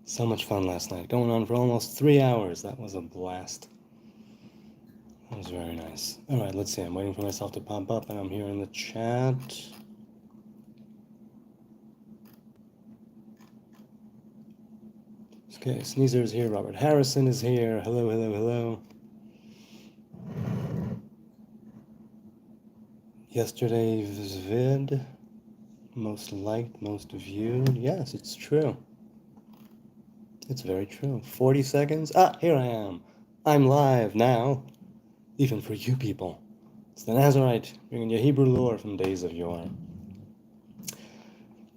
So much fun last night. Going on for almost 3 hours. That was a blast. That was very nice. All right, let's see. I'm waiting for myself to pop up, and I'm here in the chat. Okay, Sneezer is here. Robert Harrison is here. Hello, hello, hello. Yesterday's vid, most liked, most viewed. Yes, it's true. It's very true. 40 seconds. Ah, here I am. I'm live now, even for you people. It's the Nazarite, bringing you Hebrew lore from days of yore.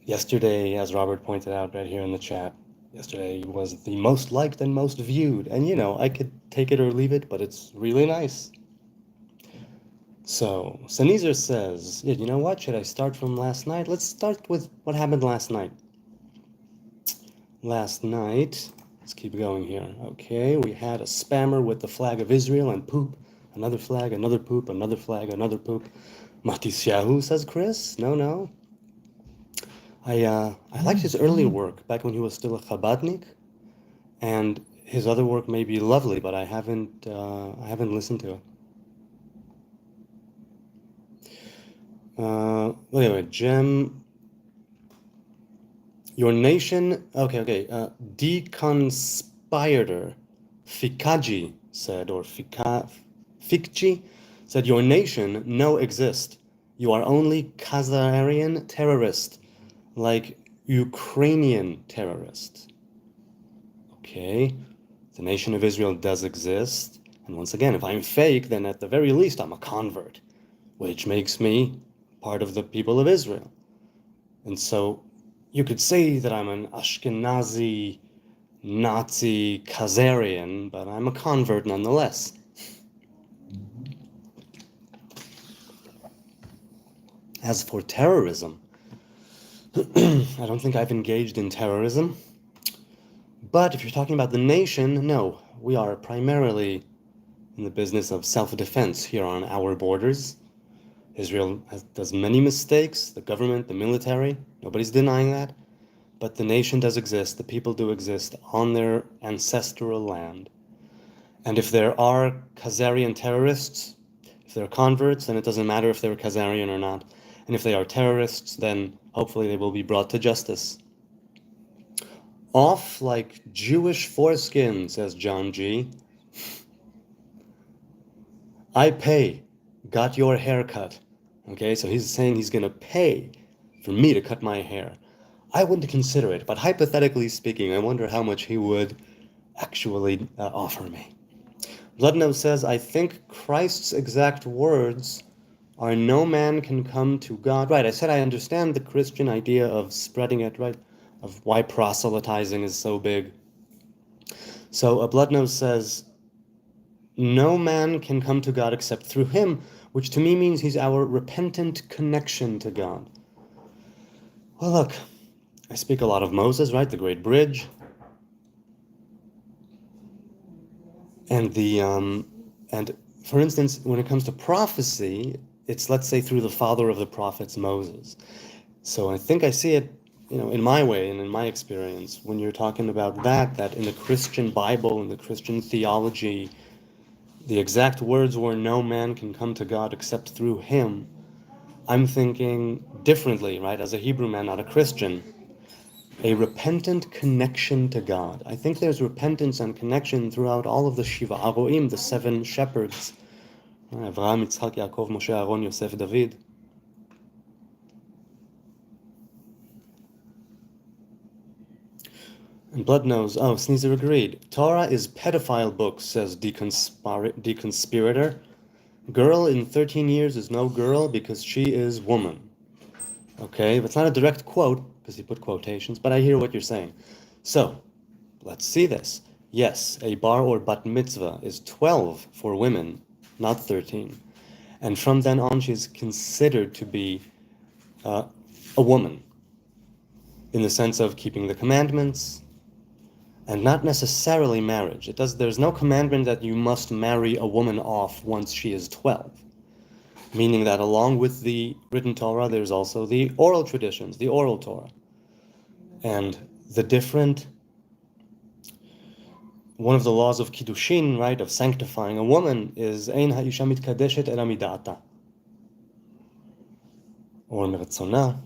Yesterday, as Robert pointed out right here in the chat, yesterday was the most liked and most viewed. And you know, I could take it or leave it, but it's really nice. So, Sneezer says, yeah, you know what? Should I start from last night? Let's start with what happened last night. Last night, let's keep going here. Okay, we had a spammer with the flag of Israel and poop. Another flag, another poop, another flag, another poop. Matisyahu, says Chris. No. I liked his earlier work back when he was still a Chabadnik, and his other work may be lovely, but I haven't listened to it. Anyway, Jem, your nation. Okay. Deconspirator Fikaji said, or Fikji said, your nation no exist. You are only Khazarian terrorist, like Ukrainian terrorists. Okay, the nation of Israel does exist, and once again, if I'm fake, then at the very least I'm a convert, which makes me part of the people of Israel. And so you could say that I'm an Ashkenazi, Nazi, Khazarian, but I'm a convert nonetheless. As for terrorism, I don't think I've engaged in terrorism. But if you're talking about the nation, no, we are primarily in the business of self-defense here on our borders. Israel does many mistakes, the government, the military, nobody's denying that. But the nation does exist, the people do exist on their ancestral land. And if there are Khazarian terrorists, if they're converts, then it doesn't matter if they're Khazarian or not. And if they are terrorists, then hopefully they will be brought to justice. Off like Jewish foreskin, says John G. I pay, got your hair cut. Okay, so he's saying he's going to pay for me to cut my hair. I wouldn't consider it, but hypothetically speaking, I wonder how much he would actually offer me. Bloodnose says, I think Christ's exact words are no man can come to God. Right, I said I understand the Christian idea of spreading it, right? Of why proselytizing is so big. So Bloodnose says, no man can come to God except through him, which to me means he's our repentant connection to God. Well, look, I speak a lot of Moses, right? The Great Bridge. And and for instance, when it comes to prophecy, it's, let's say, through the father of the prophets, Moses. So I think I see it, in my way and in my experience, when you're talking about that in the Christian Bible, in the Christian theology, the exact words were no man can come to God except through him. I'm thinking differently, right? As a Hebrew man, not a Christian. A repentant connection to God. I think there's repentance and connection throughout all of the Shiva Aroim, the 7 shepherds. Avraham, Yitzhak, Yaakov, Moshe, Aaron, Yosef, David. And Bloodnose, Sneezer agreed. Torah is pedophile book, says Deconspirator. Girl in 13 years is no girl because she is woman. Okay, but it's not a direct quote, because he put quotations, but I hear what you're saying. So, let's see this. Yes, a bar or bat mitzvah is 12 for women, not 13. And from then on, she's considered to be a woman, in the sense of keeping the commandments, and not necessarily marriage. There's no commandment that you must marry a woman off once she is 12. Meaning that along with the written Torah, there's also the oral traditions, the oral Torah. And the different one of the laws of Kiddushin, right, of sanctifying a woman, is Ein ha'isha mitkadeshet ela midata, or miratzona,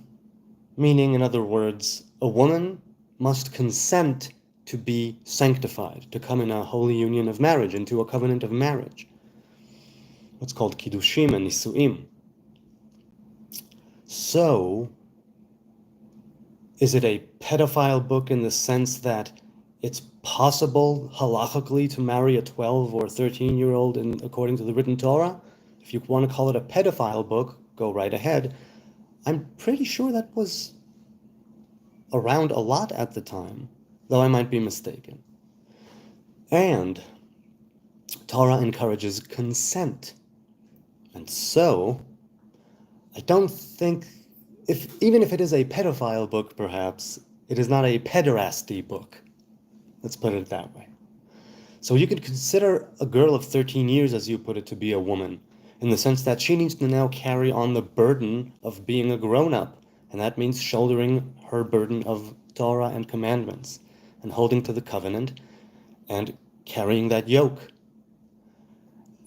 meaning, in other words, a woman must consent to be sanctified, to come in a holy union of marriage, into a covenant of marriage. What's called Kiddushim and Nisuim. So, is it a pedophile book in the sense that it's possible halachically to marry a 12 or 13-year-old according to the written Torah? If you want to call it a pedophile book, go right ahead. I'm pretty sure that was around a lot at the time, though I might be mistaken. And Torah encourages consent. And so, I don't think, even if it is a pedophile book, perhaps, it is not a pederasty book. Let's put it that way. So you could consider a girl of 13 years, as you put it, to be a woman, in the sense that she needs to now carry on the burden of being a grown-up, and that means shouldering her burden of Torah and commandments, and holding to the covenant, and carrying that yoke.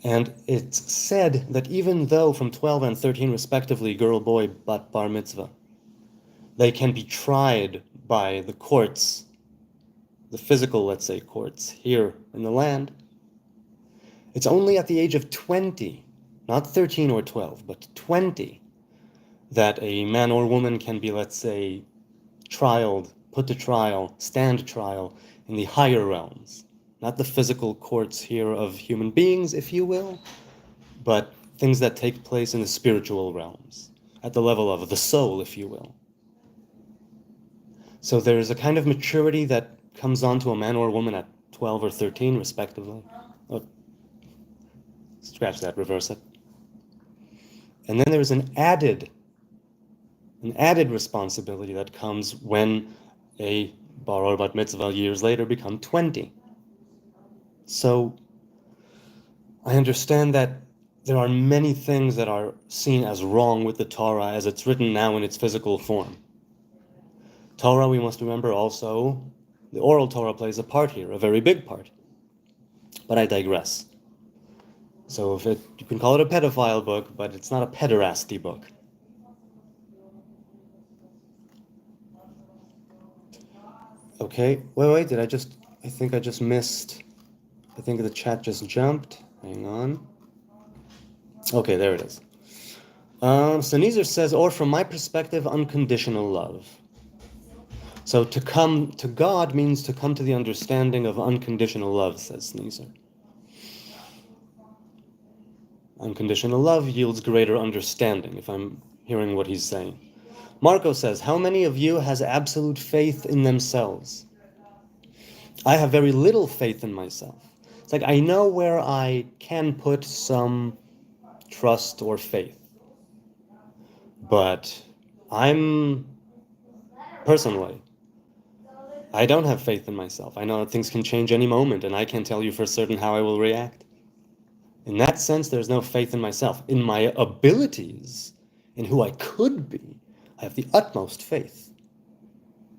And it's said that even though from 12 and 13 respectively, girl, boy, bat, bar mitzvah, they can be tried by the courts, the physical, let's say, courts here in the land, it's only at the age of 20, not 13 or 12, but 20, that a man or woman can be, let's say, trialed, put to trial, stand trial in the higher realms. Not the physical courts here of human beings, if you will, but things that take place in the spiritual realms, at the level of the soul, if you will. So there's a kind of maturity that comes on to a man or a woman at 12 or 13, respectively. Oh, scratch that, reverse it. And then there's an added responsibility that comes when a bar or bat mitzvah years later become 20. So I understand that there are many things that are seen as wrong with the Torah as it's written now in its physical form. Torah, we must remember also, the oral Torah plays a part here, a very big part. But I digress. So you can call it a pedophile book, but it's not a pederasty book. Okay, wait, I think I just missed. I think the chat just jumped. Hang on. Okay, there it is. So Nezer says, or from my perspective, unconditional love. So to come to God means to come to the understanding of unconditional love, says Nezer. Unconditional love yields greater understanding, if I'm hearing what he's saying. Marco says, how many of you has absolute faith in themselves? I have very little faith in myself. It's like I know where I can put some trust or faith. But personally, I don't have faith in myself. I know that things can change any moment, and I can't tell you for certain how I will react. In that sense, there's no faith in myself. In my abilities, in who I could be, I have the utmost faith.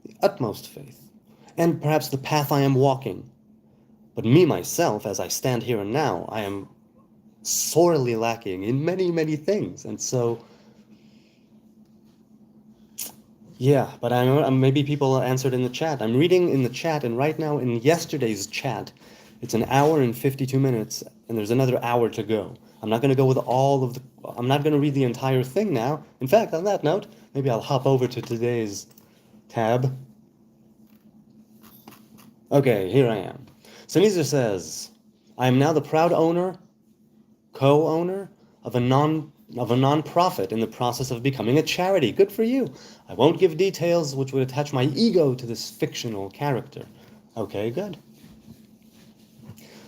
The utmost faith. And perhaps the path I am walking. But me, myself, as I stand here and now, I am sorely lacking in many, many things. And so, yeah, but maybe people answered in the chat. I'm reading in the chat, and right now in yesterday's chat, it's an hour and 52 minutes, and there's another hour to go. I'm not going to go with I'm not going to read the entire thing now. In fact, on that note, maybe I'll hop over to today's tab. Okay, here I am. So Nezer says, I am now the proud co-owner of a non-profit in the process of becoming a charity. Good for you. I won't give details which would attach my ego to this fictional character. Okay, good.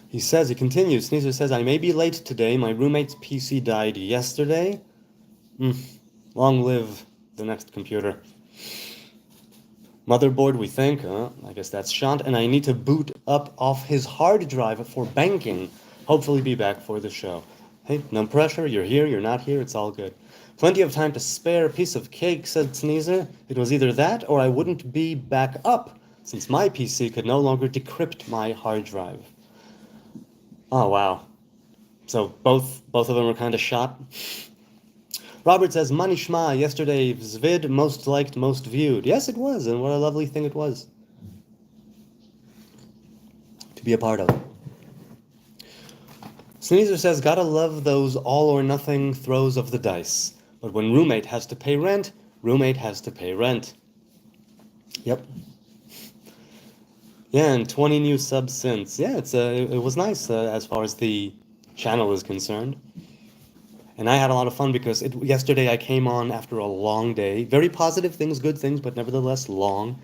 He continues, Nezer says, I may be late today. My roommate's PC died yesterday. Long live the next computer. Motherboard, we think. I guess that's shot. And I need to boot up off his hard drive for banking. Hopefully be back for the show. Hey, no pressure. You're here, you're not here. It's all good. Plenty of time to spare. A piece of cake, said Sneezer. It was either that or I wouldn't be back up, since my PC could no longer decrypt my hard drive. Oh, wow. So both of them were kind of shot. Robert says, Manishma, yesterday's vid, most liked, most viewed. Yes, it was, and what a lovely thing it was to be a part of. Sneezer says, gotta love those all or nothing throws of the dice. But when roommate has to pay rent, roommate has to pay rent. Yep. Yeah, and 20 new subs since. Yeah, it was nice as far as the channel is concerned. And I had a lot of fun because yesterday I came on after a long day. Very positive things, good things, but nevertheless long.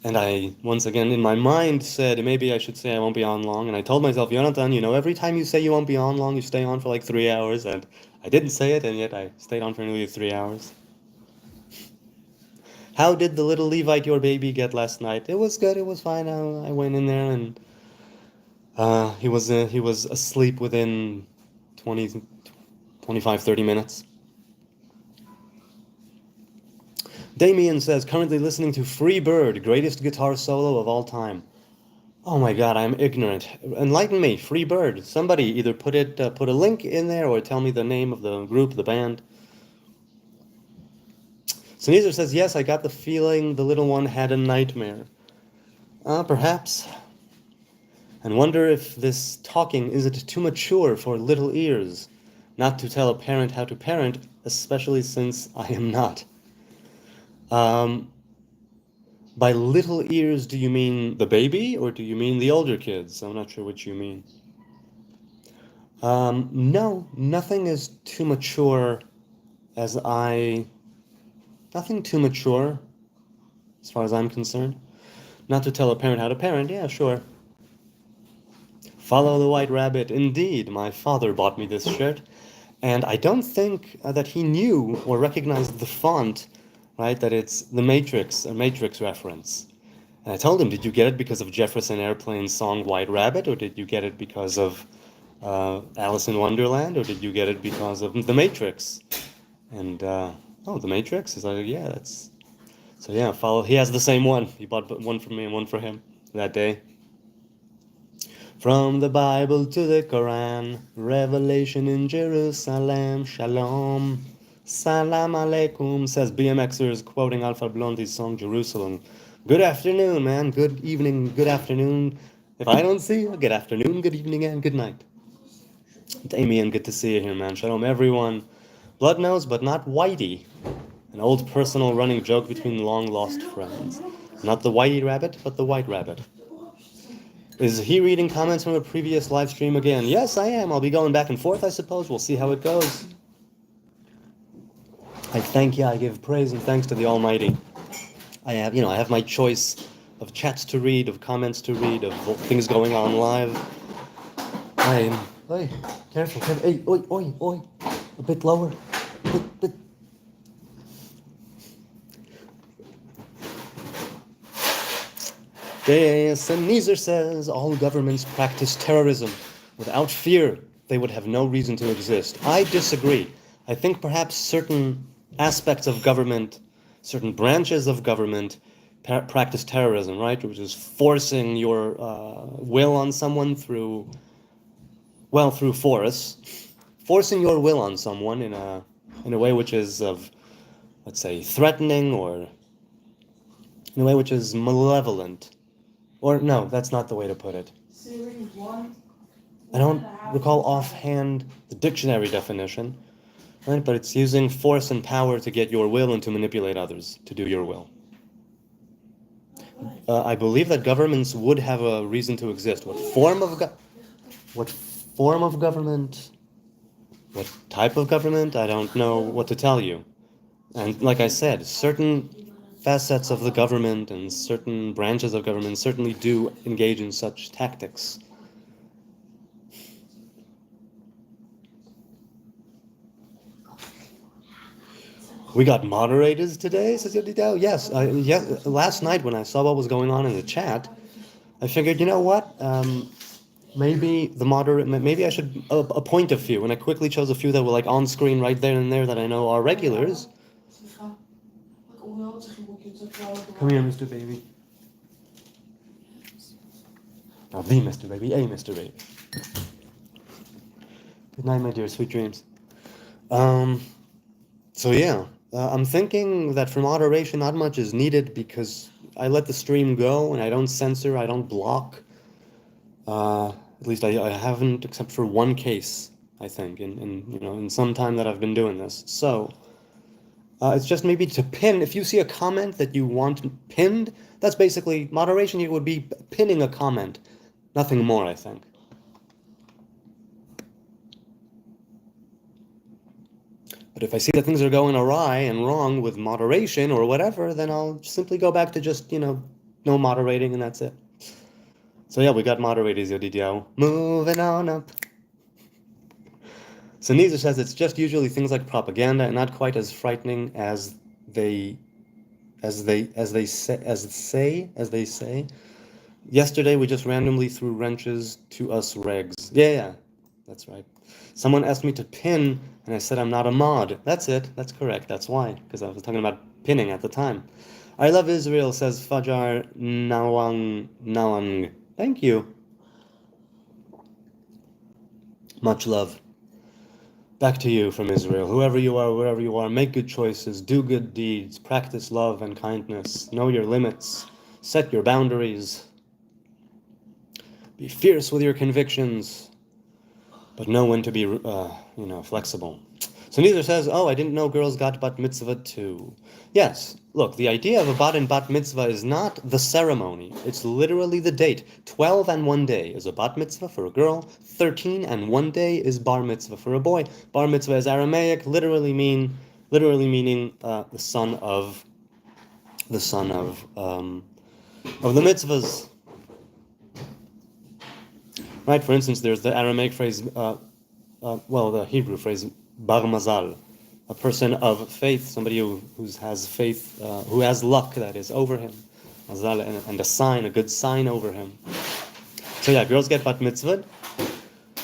And I, once again, in my mind said, maybe I should say I won't be on long. And I told myself, Jonathan, every time you say you won't be on long, you stay on for like 3 hours. And I didn't say it, and yet I stayed on for nearly 3 hours. How did the little Levite, your baby, get last night? It was good. It was fine. I went in there, and he was asleep within 20, 25, 30 minutes. Damien says, currently listening to Free Bird, greatest guitar solo of all time. Oh my God, I'm ignorant. Enlighten me, Free Bird. Somebody either put a link in there or tell me the name of the group, the band. Sneezer says, yes, I got the feeling the little one had a nightmare. Perhaps. And wonder if this talking isn't too mature for little ears, not to tell a parent how to parent, especially since I am not. By little ears, do you mean the baby or do you mean the older kids? I'm not sure what you mean. No, nothing is too mature nothing too mature as far as I'm concerned. Not to tell a parent how to parent, yeah, sure. Follow the White Rabbit. Indeed, my father bought me this shirt, and I don't think that he knew or recognized the font, right? That it's the Matrix, a Matrix reference. And I told him, did you get it because of Jefferson Airplane's song White Rabbit, or did you get it because of Alice in Wonderland, or did you get it because of The Matrix? And, oh, The Matrix? He's like, yeah, that's... So yeah, he has the same one. He bought one for me and one for him that day. From the Bible to the Quran, Revelation in Jerusalem, Shalom, Salam Alaikum, says BMXers, quoting Alpha Blondie's song Jerusalem. Good afternoon, man. Good evening, good afternoon. If I don't see you, good afternoon, good evening, and good night. Damien, good to see you here, man. Shalom, everyone. Blood knows, but not Whitey. An old personal running joke between long-lost friends. Not the Whitey Rabbit, but the White Rabbit. Is he reading comments from a previous live stream again? Yes, I am. I'll be going back and forth, I suppose. We'll see how it goes. I thank you. I give praise and thanks to the Almighty. I have my choice of chats to read, of comments to read, of things going on live. Hey, careful. Hey, oi. A bit lower. Bit. Sneezer says, all governments practice terrorism. Without fear, they would have no reason to exist. I disagree. I think perhaps certain aspects of government, certain branches of government practice terrorism, right? Which is forcing your will on someone through force. Forcing your will on someone in a way which is of, let's say, threatening, or in a way which is malevolent. Or no, that's not the way to put it. I don't recall offhand the dictionary definition, right? But it's using force and power to get your will and to manipulate others to do your will. I believe that governments would have a reason to exist. What form of government? What type of government? I don't know what to tell you. And like I said, certain facets of the government and certain branches of government certainly do engage in such tactics. We got moderators today, says Yodidao. Yes, last night when I saw what was going on in the chat, I figured, you know what? Maybe I should appoint a few, and I quickly chose a few that were like on screen right there and there that I know are regulars. Come here, Mr. Baby. Not the Mr. Baby, a Mr. Baby. Good night, my dear. Sweet dreams. Um, so yeah, I'm thinking that for moderation, not much is needed because I let the stream go and I don't censor, I don't block. At least I haven't, except for one case, I think, in some time that I've been doing this. So it's just maybe to pin. If you see a comment that you want pinned, that's basically moderation. It would be pinning a comment, nothing more, I think. But if I see that things are going awry and wrong with moderation or whatever, then I'll simply go back to just, no moderating and that's it. So yeah, we got moderators, Yodidio. Moving on up. So Nietzsche says it's just usually things like propaganda and not quite as frightening as they say. Yesterday we just randomly threw wrenches to us regs. Yeah, that's right. Someone asked me to pin, and I said I'm not a mod. That's it. That's correct. That's why, because I was talking about pinning at the time. I love Israel, says Fajar Nawang. Thank you. Much love. Back to you from Israel. Whoever you are, wherever you are, make good choices, do good deeds, practice love and kindness, know your limits, set your boundaries, be fierce with your convictions, but know when to be, flexible. So Neither says, oh, I didn't know girls got bat mitzvah too. Yes, look, the idea of a bat and bat mitzvah is not the ceremony. It's literally the date. 12 and 1 day is a bat mitzvah for a girl. 13 and 1 day is bar mitzvah for a boy. Bar mitzvah is Aramaic, literally meaning the son of the mitzvahs. Right, for instance, there's the Aramaic phrase, the Hebrew phrase, bar mazal, a person of faith, somebody who has faith, who has luck, that is, over him. Mazal, and a sign, a good sign over him. So yeah, girls get bat mitzvah.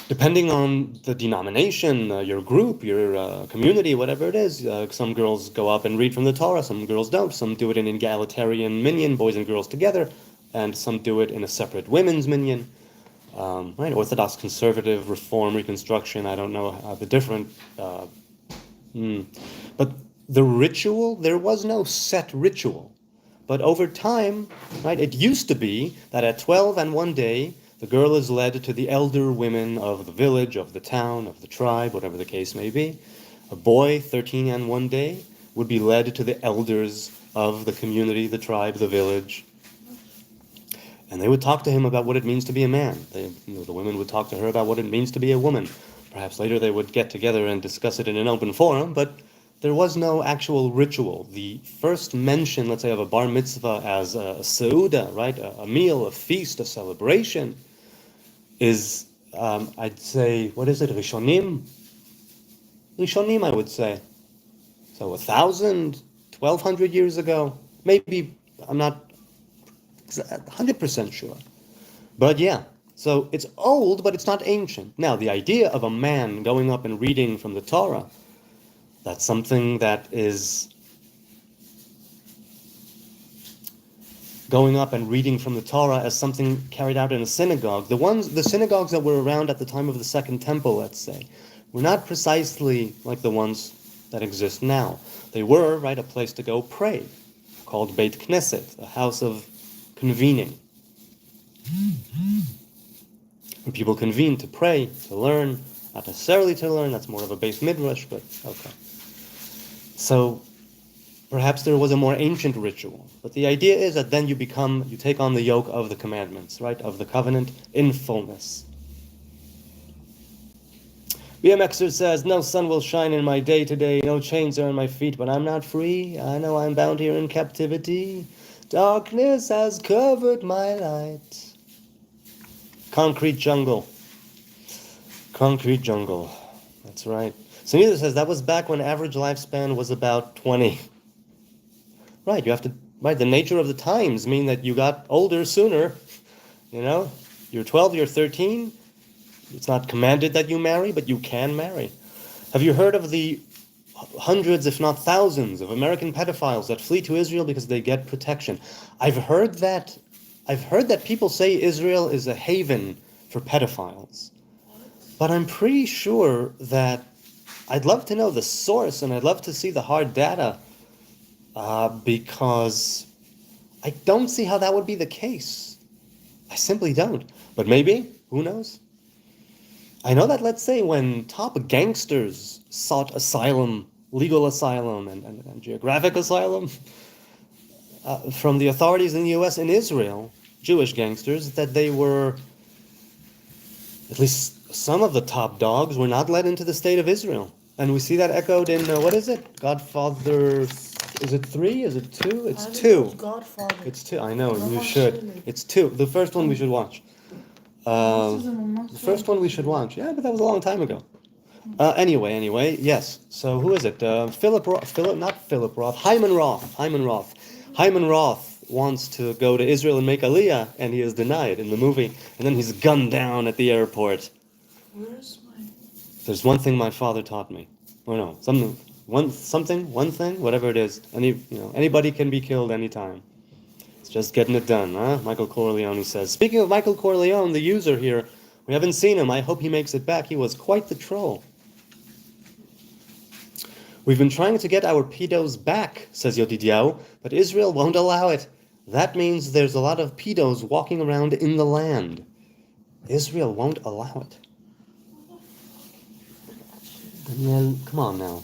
Depending on the denomination, your group, your community, whatever it is, some girls go up and read from the Torah, some girls don't. Some do it in an egalitarian minyan, boys and girls together, and some do it in a separate women's minyan. Right, Orthodox, conservative, Reform, Reconstruction, I don't know the different... But the ritual, there was no set ritual. But over time, right, it used to be that at 12 and 1 day, the girl is led to the elder women of the village, of the town, of the tribe, whatever the case may be. A boy, 13 and 1 day, would be led to the elders of the community, the tribe, the village. And they would talk to him about what it means to be a man. The women would talk to her about what it means to be a woman. Perhaps later they would get together and discuss it in an open forum, but there was no actual ritual. The first mention, let's say, of a bar mitzvah as a seuda, right, a meal, a feast, a celebration, is, I'd say, what is it, Rishonim? Rishonim, I would say. So 1,000, 1,200 years ago. Maybe, I'm not 100% sure. But yeah, so it's old, but it's not ancient. Now, the idea of a man going up and reading from the Torah, that's something that is going up and reading from the Torah as something carried out in a synagogue. The synagogues that were around at the time of the Second Temple, let's say, were not precisely like the ones that exist now. They were, right, a place to go pray, called Beit Knesset, a house of convening. When people convene to pray, to learn, not necessarily to learn, that's more of a base midrash, but okay. So perhaps there was a more ancient ritual, but the idea is that then you take on the yoke of the commandments, right, of the covenant in fullness. BMXer says, no sun will shine in my day today, no chains are on my feet, but I'm not free. I know I'm bound here in captivity. Darkness has covered my light. Concrete jungle. Concrete jungle. That's right. So Neither says that was back when average lifespan was about 20. Right, the nature of the times mean that you got older sooner. You're 12, you're 13. It's not commanded that you marry, but you can marry. Have you heard of the hundreds, if not thousands, of American pedophiles that flee to Israel because they get protection? I've heard that people say Israel is a haven for pedophiles. But I'm pretty sure that I'd love to know the source and I'd love to see the hard data because I don't see how that would be the case. I simply don't. But maybe, who knows? I know that, let's say, when top gangsters sought asylum, legal asylum, and geographic asylum from the authorities in the US and Israel, Jewish gangsters, that they were, at least some of the top dogs, were not let into the state of Israel. And we see that echoed in, what is it? Godfather, is it 3? Is it 2? It's 2. Godfather. It's 2, I know, you should. It's 2. The first one we should watch. The first one we should watch. Yeah, but that was a long time ago. Anyway, yes. So who is it? Philip Roth, Hyman Roth. Hyman Roth wants to go to Israel and make Aliyah, and he is denied in the movie. And then he's gunned down at the airport. Where's my... There's one thing my father taught me. Oh no, one thing, whatever it is. Anybody can be killed anytime. Just getting it done, huh? Michael Corleone says. Speaking of Michael Corleone, the user here, we haven't seen him. I hope he makes it back. He was quite the troll. We've been trying to get our pedos back, says Yodidiao, but Israel won't allow it. That means there's a lot of pedos walking around in the land. Israel won't allow it. Daniel, come on now.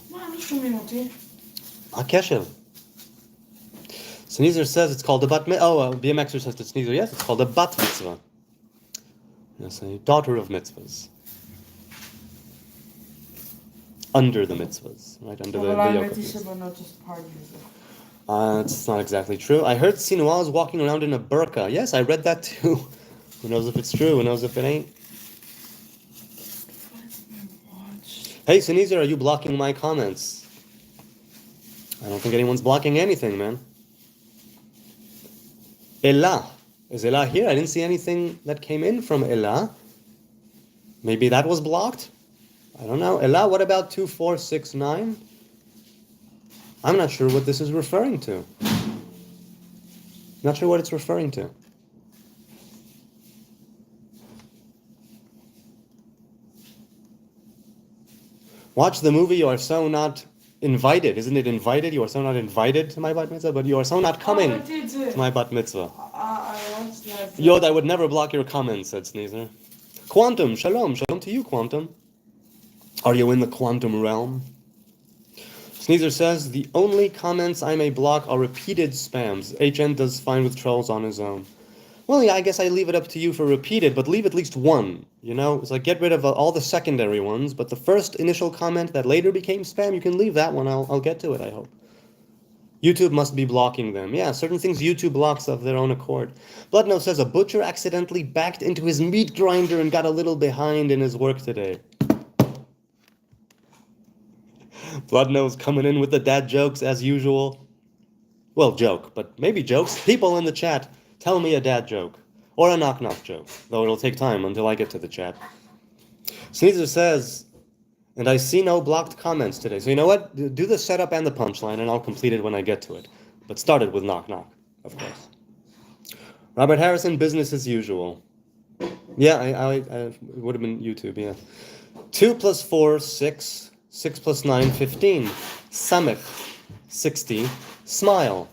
Akeshev. Sneezer says it's called a bat mitzvah. BMXer says to Sneezer, yes, it's called a bat mitzvah. Yes, a daughter of mitzvahs. Under the mitzvahs, right? Under the yoke of mitzvahs. It's not exactly true. I heard Sinwal is walking around in a burqa. Yes, I read that too. Who knows if it's true? Who knows if it ain't? Hey, Sneezer, are you blocking my comments? I don't think anyone's blocking anything, man. Elah. Is Elah here? I didn't see anything that came in from Elah. Maybe that was blocked? I don't know. Elah, what about 2469? I'm not sure what this is referring to. Not sure what it's referring to. Watch the movie, You Are So Not Invited. Isn't it invited? You are so not invited to my bat mitzvah, but you are so not coming to my bat mitzvah. I watched that. Yod, I would never block your comments, said Sneezer. Quantum, shalom to you, Quantum. Are you in the quantum realm? Sneezer says, the only comments I may block are repeated spams. HN does fine with trolls on his own. Well, yeah, I guess I leave it up to you for repeated, but leave at least one. It's like get rid of all the secondary ones, but the first initial comment that later became spam, you can leave that one. I'll get to it, I hope. YouTube must be blocking them. Yeah, certain things YouTube blocks of their own accord. Bloodnose says a butcher accidentally backed into his meat grinder and got a little behind in his work today. Bloodnose coming in with the dad jokes as usual. Well, joke, but maybe jokes. People in the chat, tell me a dad joke. Or a knock-knock joke, though it'll take time until I get to the chat. Sneezer says, and I see no blocked comments today. So you know what? Do the setup and the punchline, and I'll complete it when I get to it. But started with knock-knock, of course. Robert Harrison, business as usual. Yeah, I it would have been YouTube, yeah. 2 plus 4, 6. 6 plus 9, 15. Samech, 60. Smile.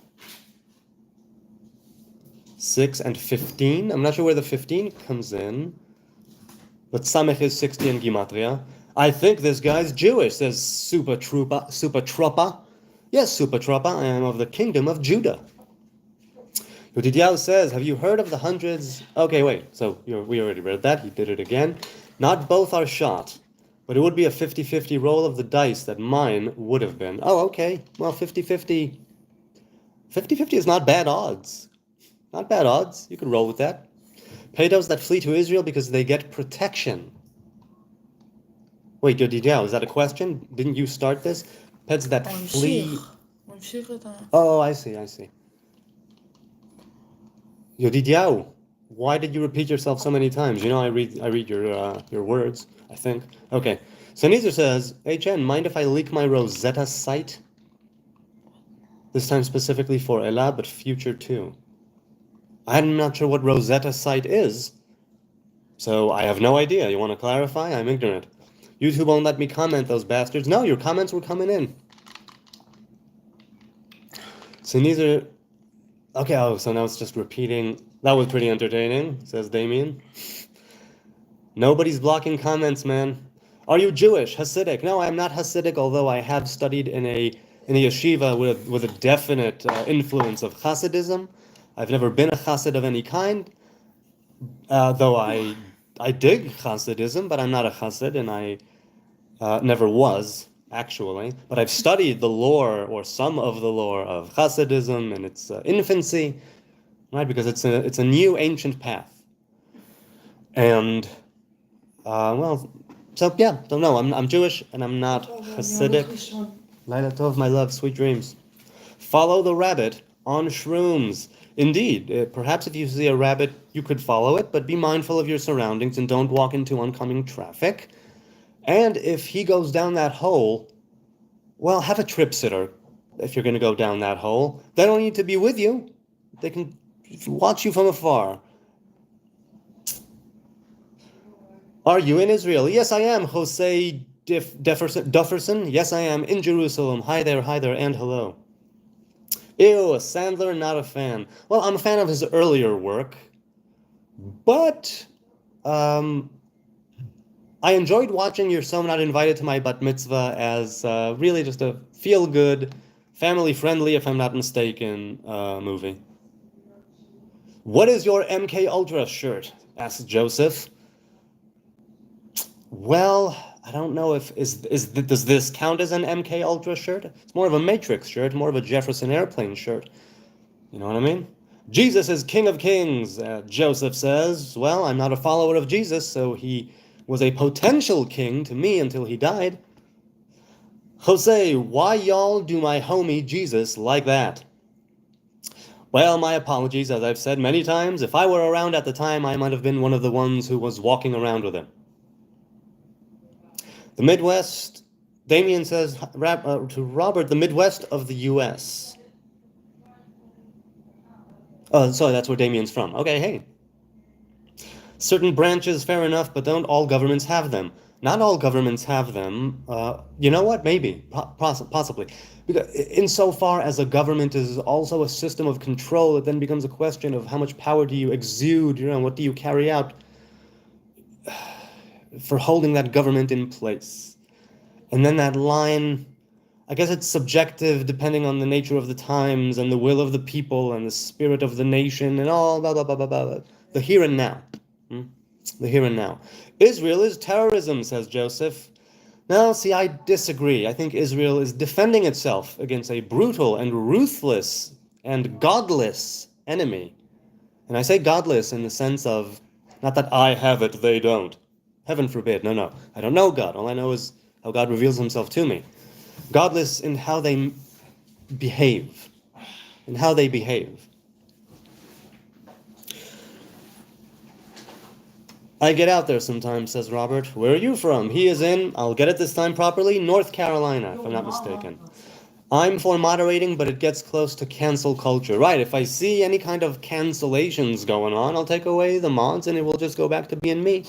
6 and 15. I'm not sure where the 15 comes in. But Samech is 60 in Gematria. I think this guy's Jewish, says Super Truppa. Yes, Super Truppa, I am of the kingdom of Judah. Yodidiao says, have you heard of the hundreds? Okay, wait, so we already read that. He did it again. Not both are shot, but it would be a 50-50 roll of the dice that mine would have been. Oh, okay. Well, 50-50. 50-50 is not bad odds. Not bad odds. You could roll with that. Pedos that flee to Israel because they get protection. Wait, Yodidiao, is that a question? Didn't you start this? Pets that flee... Oh, I see. Yodidiao, why did you repeat yourself so many times? I read your words, I think. Okay. Sneezer says, HN, mind if I leak my Rosetta site? This time specifically for Elah, but future too. I'm not sure what Rosetta site is. So I have no idea. You want to clarify? I'm ignorant. YouTube won't let me comment, those bastards. No, your comments were coming in. So neither... Okay, oh, so now it's just repeating. That was pretty entertaining, says Damien. Nobody's blocking comments, man. Are you Jewish? Hasidic? No, I'm not Hasidic, although I have studied in a yeshiva with a definite influence of Hasidism. I've never been a Hasid of any kind, though I dig Hasidism, but I'm not a Hasid, and I never was, actually. But I've studied the lore, or some of the lore, of Hasidism in its infancy, right? Because it's a new ancient path. And, well, so yeah, so no, I'm Jewish, and I'm not Hasidic. Laila Tov, my love, sweet dreams. Follow the rabbit on shrooms. Indeed, perhaps if you see a rabbit, you could follow it, but be mindful of your surroundings and don't walk into oncoming traffic. And if he goes down that hole, well, have a trip sitter if you're going to go down that hole. They don't need to be with you. They can watch you from afar. Are you in Israel? Yes, I am, Jose Dufferson. Yes, I am in Jerusalem. Hi there, and hello. Ew, Sandler, not a fan. Well, I'm a fan of his earlier work, but I enjoyed watching You're So Not Invited to My Bat Mitzvah as really just a feel-good, family-friendly, if I'm not mistaken, movie. What is your MK Ultra shirt? Asked Joseph. Well, I don't know if does this count as an MK Ultra shirt? It's more of a Matrix shirt, more of a Jefferson Airplane shirt. You know what I mean? Jesus is King of Kings, Joseph says. Well, I'm not a follower of Jesus, so he was a potential king to me until he died. Jose, why y'all do my homie Jesus like that? Well, my apologies, as I've said many times. If I were around at the time, I might have been one of the ones who was walking around with him. The Midwest, Damien says to Robert, the Midwest of the U.S. Oh, sorry, that's where Damien's from. Okay, hey. Certain branches, fair enough, but don't all governments have them? Not all governments have them. You know what? Maybe. Possibly. Because insofar as a government is also a system of control, it then becomes a question of how much power do you exude, what do you carry out for holding that government in place. And then that line, I guess it's subjective depending on the nature of the times and the will of the people and the spirit of the nation and all blah, blah, blah, blah, blah. The here and now. The here and now. Israel is terrorism, says Joseph. No, see, I disagree. I think Israel is defending itself against a brutal and ruthless and godless enemy. And I say godless in the sense of, not that I have it, they don't. Heaven forbid. No. I don't know God. All I know is how God reveals himself to me. Godless in how they behave. I get out there sometimes, says Robert. Where are you from? He is in, I'll get it this time properly, North Carolina, if I'm not mistaken. I'm for moderating, but it gets close to cancel culture. Right, if I see any kind of cancellations going on, I'll take away the mods and it will just go back to being me.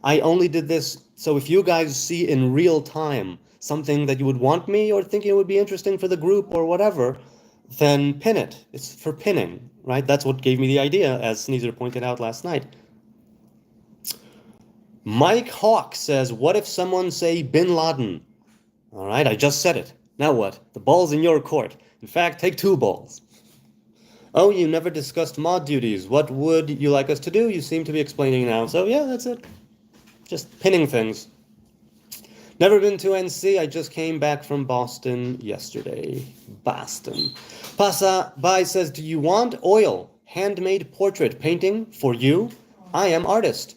I only did this so if you guys see in real time something that you would want me or think it would be interesting for the group or whatever, then pin it. It's for pinning, right? That's what gave me the idea, as Sneezer pointed out last night. Mike Hawk says, what if someone say Bin Laden? All right, I just said it. Now what? The ball's in your court. In fact, take 2 balls. Oh, you never discussed mod duties. What would you like us to do? You seem to be explaining now. So yeah, that's it. Just pinning things. Never been to NC. I just came back from Boston yesterday. Boston. Pasa Bai says, do you want oil? Handmade portrait painting for you? I am artist.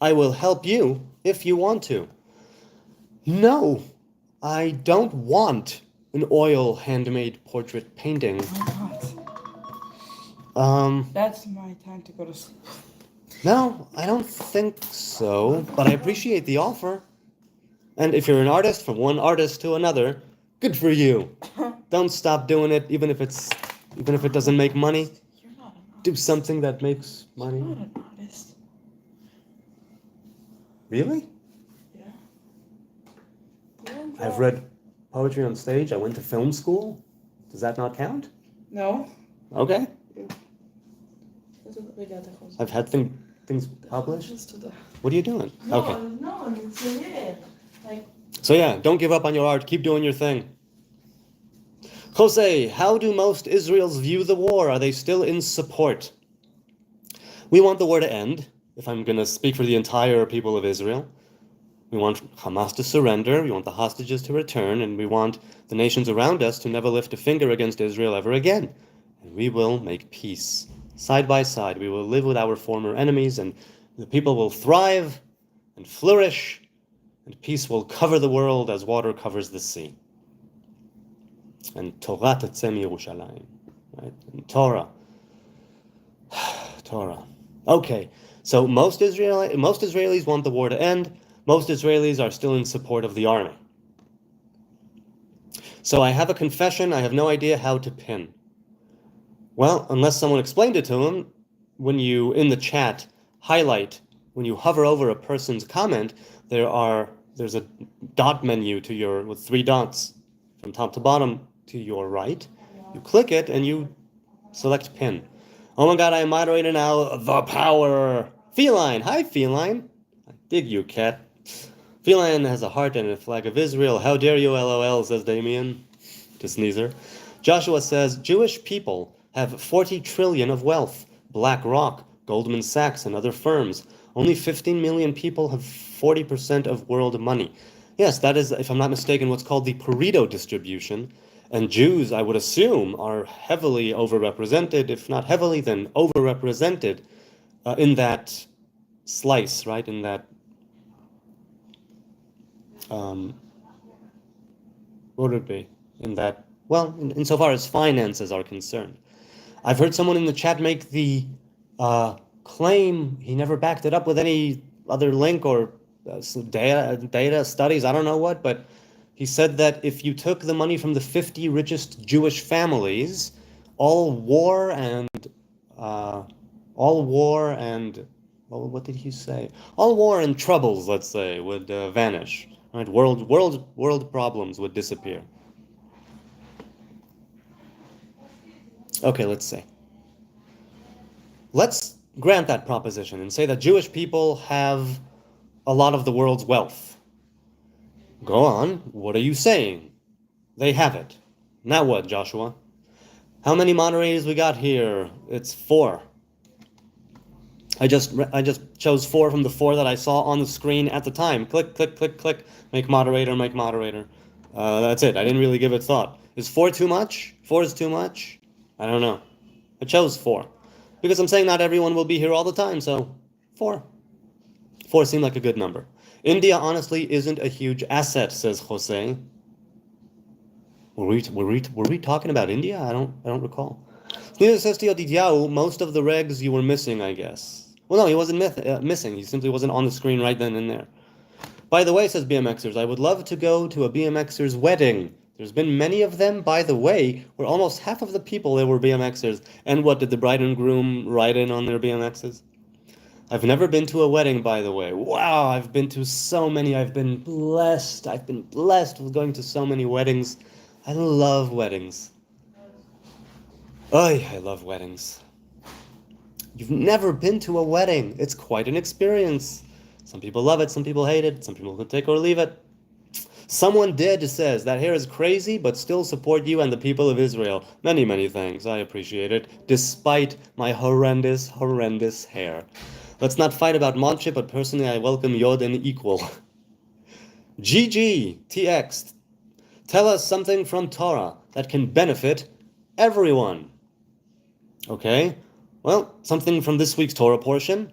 I will help you if you want to. No, I don't want an oil handmade portrait painting. That's my time to go to sleep. No, I don't think so, but I appreciate the offer. And if you're an artist, from one artist to another, good for you. Don't stop doing it, even if it doesn't make money. You're not an artist. Do something that makes money. You're not an artist. Really? Yeah. I've read poetry on stage. I went to film school. Does that not count? No. Okay. I've had things published. What are you doing? Okay. No, it's weird. Like. So yeah, don't give up on your art. Keep doing your thing. Jose, how do most Israels view the war? Are they still in support? We want the war to end, if I'm going to speak for the entire people of Israel. We want Hamas to surrender, we want the hostages to return, and we want the nations around us to never lift a finger against Israel ever again. And we will make peace. Side by side, we will live with our former enemies, and the people will thrive and flourish, and peace will cover the world as water covers the sea. And Torah tetzeh miYerushalayim, right? And Torah. Torah. Okay, so most Israelis want the war to end. Most Israelis are still in support of the army. So I have a confession I have no idea how to pin. Well, unless someone explained it to him, when you, in the chat, highlight, when you hover over a person's comment, there's a dot menu to your, with 3 dots from top to bottom to your right. You click it and you select pin. Oh my god, I am moderator now. The power. Feline. Hi, Feline. I dig you, cat. Feline has a heart and a flag of Israel. How dare you, LOL, says Damien. To Sneezer. Joshua says, Jewish people have 40 trillion of wealth. BlackRock, Goldman Sachs, and other firms. Only 15 million people have 40% of world money. Yes, that is, if I'm not mistaken, what's called the Pareto distribution. And Jews, I would assume, are heavily overrepresented, if not heavily, then overrepresented in that slice, right? In that, what would it be? In that, well, insofar as finances are concerned. I've heard someone in the chat make the claim, he never backed it up with any other link or data studies, I don't know what, but he said that if you took the money from the 50 richest Jewish families, all war and well, what did he say? All war and troubles, let's say, would vanish. Right? World problems would disappear. Okay, let's see. Let's grant that proposition and say that Jewish people have a lot of the world's wealth. Go on. What are you saying? They have it. Now what, Joshua? How many moderators we got here? It's 4. I just chose 4 from the 4 that I saw on the screen at the time. Click, click, click, click. Make moderator, make moderator. That's it. I didn't really give it thought. Is 4 too much? 4 is too much? I don't know. I chose 4. Because I'm saying not everyone will be here all the time, so 4. 4 seemed like a good number. India honestly isn't a huge asset, says Jose. Were we talking about India? I don't recall. Neither says Diao, most of the regs you were missing, I guess. Well, no, he wasn't missing. He simply wasn't on the screen right then and there. By the way, says BMXers, I would love to go to a BMXer's wedding. There's been many of them, by the way, where almost half of the people there were BMXers. And what, did the bride and groom ride in on their BMXs? I've never been to a wedding, by the way. Wow, I've been to so many. I've been blessed with going to so many weddings. I love weddings. Oy, I love weddings. You've never been to a wedding. It's quite an experience. Some people love it, some people hate it, some people can take or leave it. Someone dead says, that hair is crazy, but still support you and the people of Israel. Many, many thanks. I appreciate it, despite my horrendous, horrendous hair. Let's not fight about Monche, but personally I welcome Yod and equal. GG, tell us something from Torah that can benefit everyone. Okay, well, something from this week's Torah portion.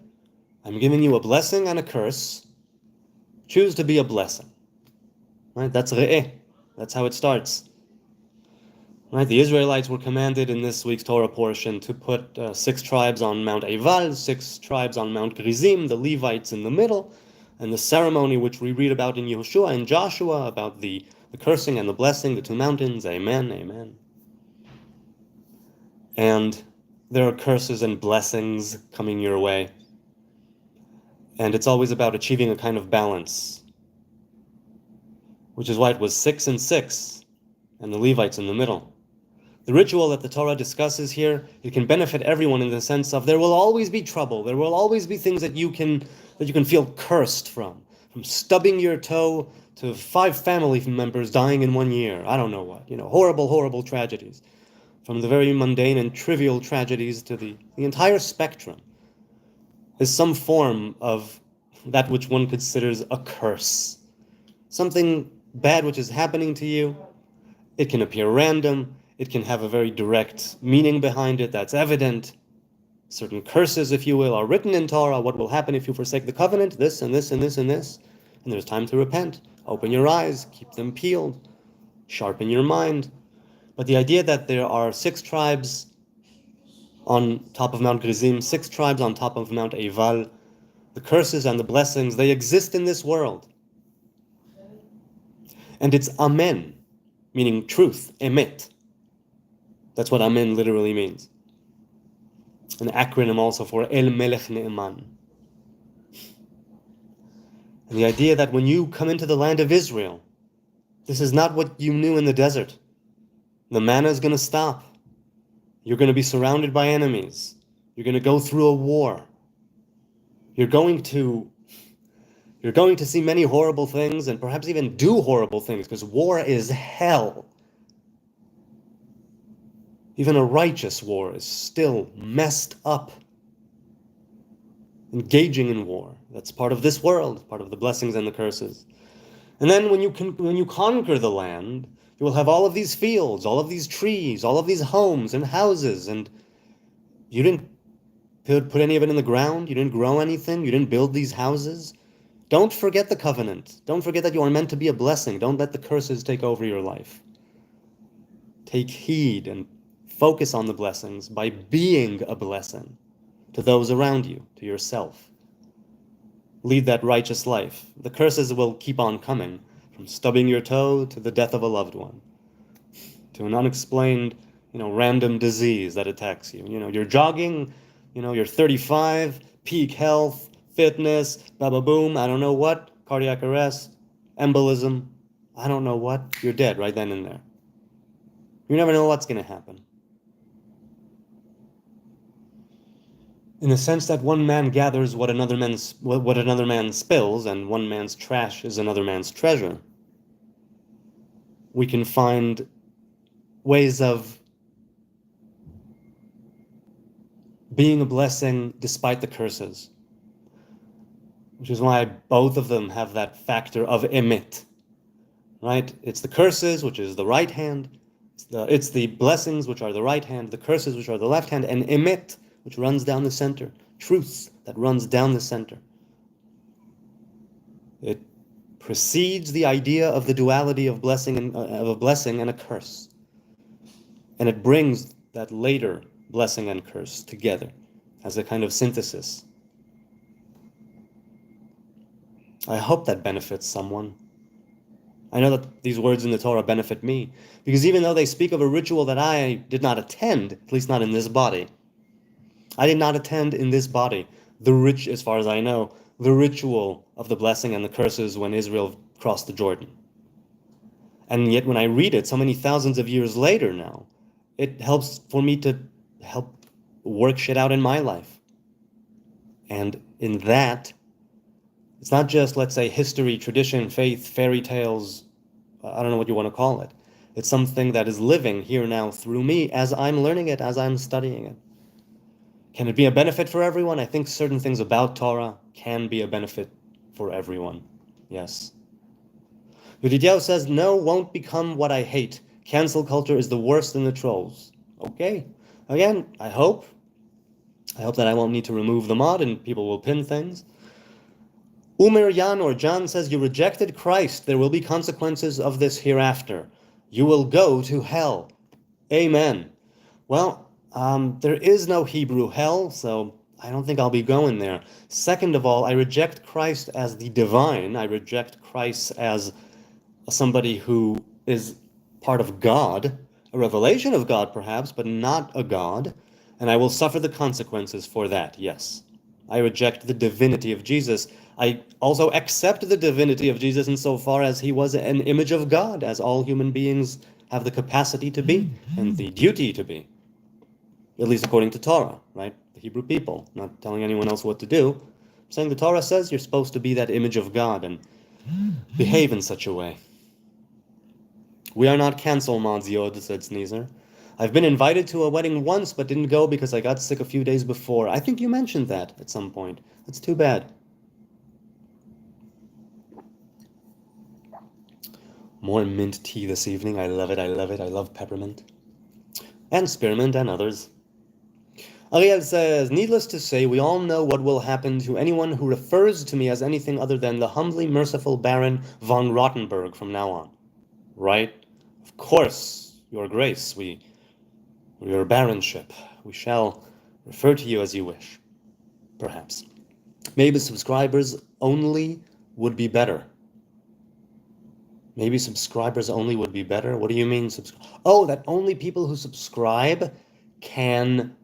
I'm giving you a blessing and a curse. Choose to be a blessing. Right, that's re'eh. That's how it starts. Right, the Israelites were commanded in this week's Torah portion to put 6 tribes on Mount Eval, 6 tribes on Mount Gerizim, the Levites in the middle, and the ceremony which we read about in Yehoshua and Joshua about the cursing and the blessing, the 2 mountains. Amen, amen. And there are curses and blessings coming your way. And it's always about achieving a kind of balance, which is why it was 6 and 6, and the Levites in the middle. The ritual that the Torah discusses here, it can benefit everyone in the sense of there will always be trouble, there will always be things that you can feel cursed from stubbing your toe to 5 family members dying in 1 year. I don't know what, horrible, horrible tragedies. From the very mundane and trivial tragedies to the entire spectrum is some form of that which one considers a curse. Something bad which is happening to you. It can appear random. It can have a very direct meaning behind it that's evident. Certain curses, if you will, are written in Torah. What will happen if you forsake the covenant? This and this and this and this. And there's time to repent. Open your eyes, keep them peeled, sharpen your mind. But the idea that there are 6 tribes on top of Mount Gerizim, 6 tribes on top of Mount Eival, the curses and the blessings, they exist in this world. And it's Amen, meaning truth, Emet. That's what Amen literally means. An acronym also for El Melech Ne'eman. And the idea that when you come into the land of Israel, this is not what you knew in the desert. The manna is going to stop. You're going to be surrounded by enemies. You're going to go through a war. You're going to see many horrible things and perhaps even do horrible things because war is hell. Even a righteous war is still messed up. Engaging in war. That's part of this world, part of the blessings and the curses. And then when you conquer the land, you will have all of these fields, all of these trees, all of these homes and houses, and you didn't put any of it in the ground, you didn't grow anything, you didn't build these houses. Don't forget the covenant. Don't forget that you are meant to be a blessing. Don't let the curses take over your life. Take heed and focus on the blessings by being a blessing to those around you, to yourself. Lead that righteous life. The curses will keep on coming, from stubbing your toe to the death of a loved one, to an unexplained, random disease that attacks you. You're jogging, you're 35, peak health, fitness, boom, I don't know what, cardiac arrest, embolism, I don't know what, you're dead right then and there. You never know what's going to happen. In the sense that one man gathers what another man spills, and one man's trash is another man's treasure, we can find ways of being a blessing despite the curses, which is why both of them have that factor of emet, right? It's the curses, which is the right hand, it's the blessings, which are the right hand, the curses, which are the left hand, and emet, which runs down the center, truth that runs down the center. It precedes the idea of the duality of a blessing and a curse, and it brings that later blessing and curse together as a kind of synthesis. I hope that benefits someone. I know that these words in the Torah benefit me, because even though they speak of a ritual that I did not attend, at least not in this body, I did not attend in this body, as far as I know, the ritual of the blessing and the curses when Israel crossed the Jordan. And yet when I read it so many thousands of years later now, it helps for me to help work shit out in my life. And in that, it's not just, let's say, history, tradition, faith, fairy tales, I don't know what you want to call it. It's something that is living here now through me as I'm learning it, as I'm studying it. Can it be a benefit for everyone? I think certain things about Torah can be a benefit for everyone. Yes. Yedidiahu says, no, won't become what I hate. Cancel culture is the worst in the trolls. Okay. Again, I hope that I won't need to remove the mod and people will pin things. Umer Jan or John says, you rejected Christ. There will be consequences of this hereafter. You will go to hell. Amen. Well, there is no Hebrew hell, so I don't think I'll be going there. Second of all, I reject Christ as the divine. I reject Christ as somebody who is part of God, a revelation of God perhaps, but not a God, and I will suffer the consequences for that, yes. I reject the divinity of Jesus. I also accept the divinity of Jesus insofar as he was an image of God, as all human beings have the capacity to be and the duty to be, at least according to Torah, right? The Hebrew people, not telling anyone else what to do. I'm saying the Torah says you're supposed to be that image of God and behave in such a way. We are not cancel mods, Yod, said Sneezer. I've been invited to a wedding once, but didn't go because I got sick a few days before. I think you mentioned that at some point. That's too bad. More mint tea this evening. I love it, I love it. I love peppermint. And spearmint and others. Ariel says, needless to say, we all know what will happen to anyone who refers to me as anything other than the humbly merciful Baron von Rottenberg from now on. Right? Of course, Your Grace, your baronship. We shall refer to you as you wish. Perhaps. Maybe subscribers only would be better. Maybe subscribers only would be better? What do you mean? Oh, that only people who subscribe can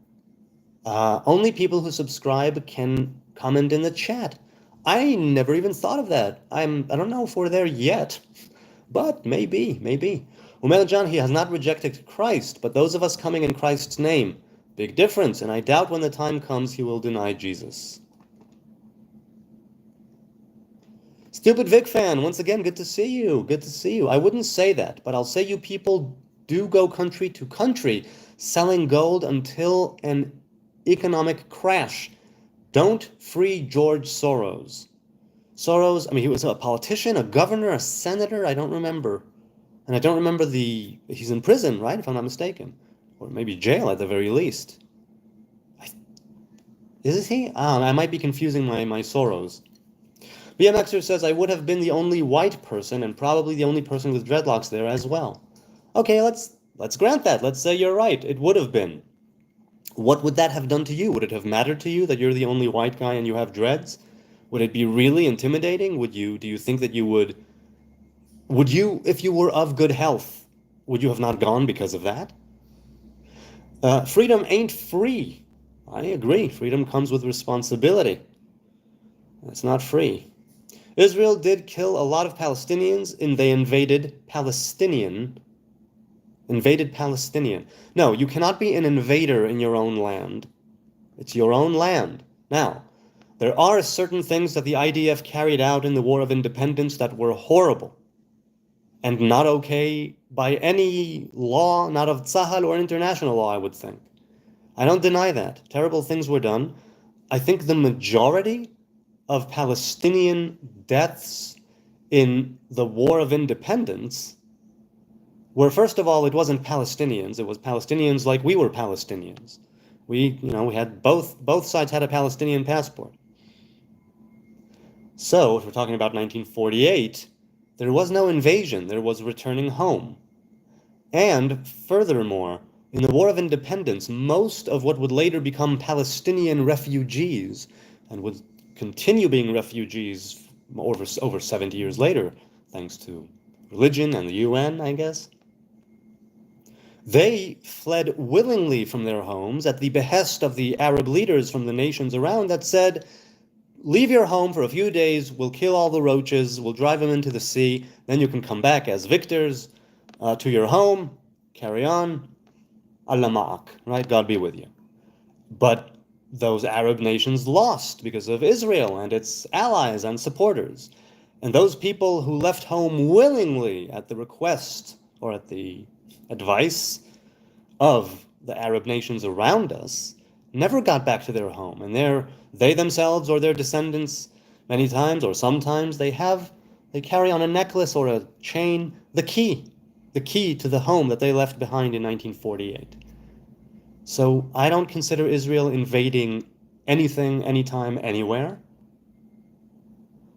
comment in the chat. I never even thought of that. I don't know if we're there yet, but maybe. Umel John, he has not rejected Christ, but those of us coming in Christ's name, big difference, and I doubt when the time comes he will deny Jesus. Stupid Vic fan, once again, good to see you. Good to see you. I wouldn't say that, but I'll say you people do go country to country selling gold until an economic crash. Don't free George Soros. Soros, he was a politician, a governor, a senator, I don't remember. And I don't remember he's in prison, right, if I'm not mistaken. Or maybe jail at the very least. Is he? I might be confusing my Soros. BMXer says, I would have been the only white person and probably the only person with dreadlocks there as well. Okay, let's grant that. Let's say you're right. It would have been. What would that have done to you? Would it have mattered to you that you're the only white guy and you have dreads? Would it be really intimidating? Do you think that you would you, if you were of good health, would you have not gone because of that? Freedom ain't free. I agree. Freedom comes with responsibility. It's not free. Israel did kill a lot of Palestinians and they invaded Palestinian. No, you cannot be an invader in your own land. It's your own land. Now, there are certain things that the IDF carried out in the War of Independence that were horrible and not okay by any law, not of Tzahal or international law, I would think. I don't deny that. Terrible things were done. I think the majority of Palestinian deaths in the War of Independence were, first of all, it wasn't Palestinians. It was Palestinians like we were Palestinians. We had both sides had a Palestinian passport. So, if we're talking about 1948, there was no invasion. There was returning home. And furthermore, in the War of Independence, most of what would later become Palestinian refugees and would continue being refugees over 70 years later, thanks to religion and the UN, I guess. They fled willingly from their homes at the behest of the Arab leaders from the nations around that said, leave your home for a few days, we'll kill all the roaches, we'll drive them into the sea, then you can come back as victors to your home, carry on, Allah ma'ak, right? God be with you. But those Arab nations lost because of Israel and its allies and supporters. And those people who left home willingly at the request or at the advice of the Arab nations around us never got back to their home. And they themselves or their descendants, many times or sometimes, they carry on a necklace or a chain the key to the home that they left behind in 1948. So I don't consider Israel invading anything, anytime, anywhere,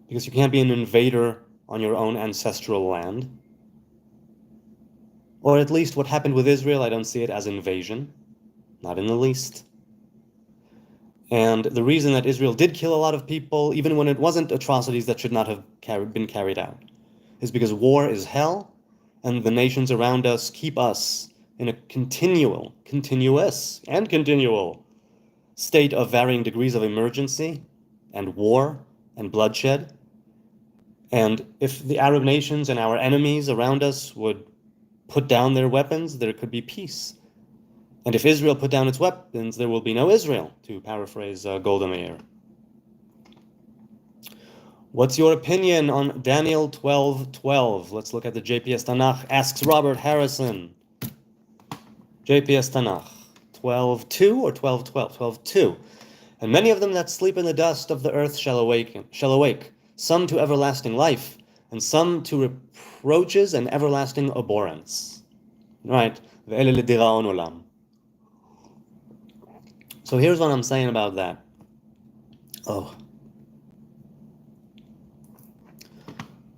because you can't be an invader on your own ancestral land. Or at least what happened with Israel, I don't see it as invasion, not in the least. And the reason that Israel did kill a lot of people, even when it wasn't atrocities that should not have been carried out, is because war is hell, and the nations around us keep us in a continuous and continual state of varying degrees of emergency and war and bloodshed. And if the Arab nations and our enemies around us would put down their weapons, there could be peace. And if Israel put down its weapons, there will be no Israel, to paraphrase Golda Meir. What's your opinion on Daniel 12:12? Let's look at the JPS Tanakh, asks Robert Harrison. JPS Tanakh, 12:2 or 12:12? 12:2. And many of them that sleep in the dust of the earth shall awake, some to everlasting life, and some to reproaches and everlasting abhorrence. Right? Ve'ele ledira'on olam. So here's what I'm saying about that. Oh.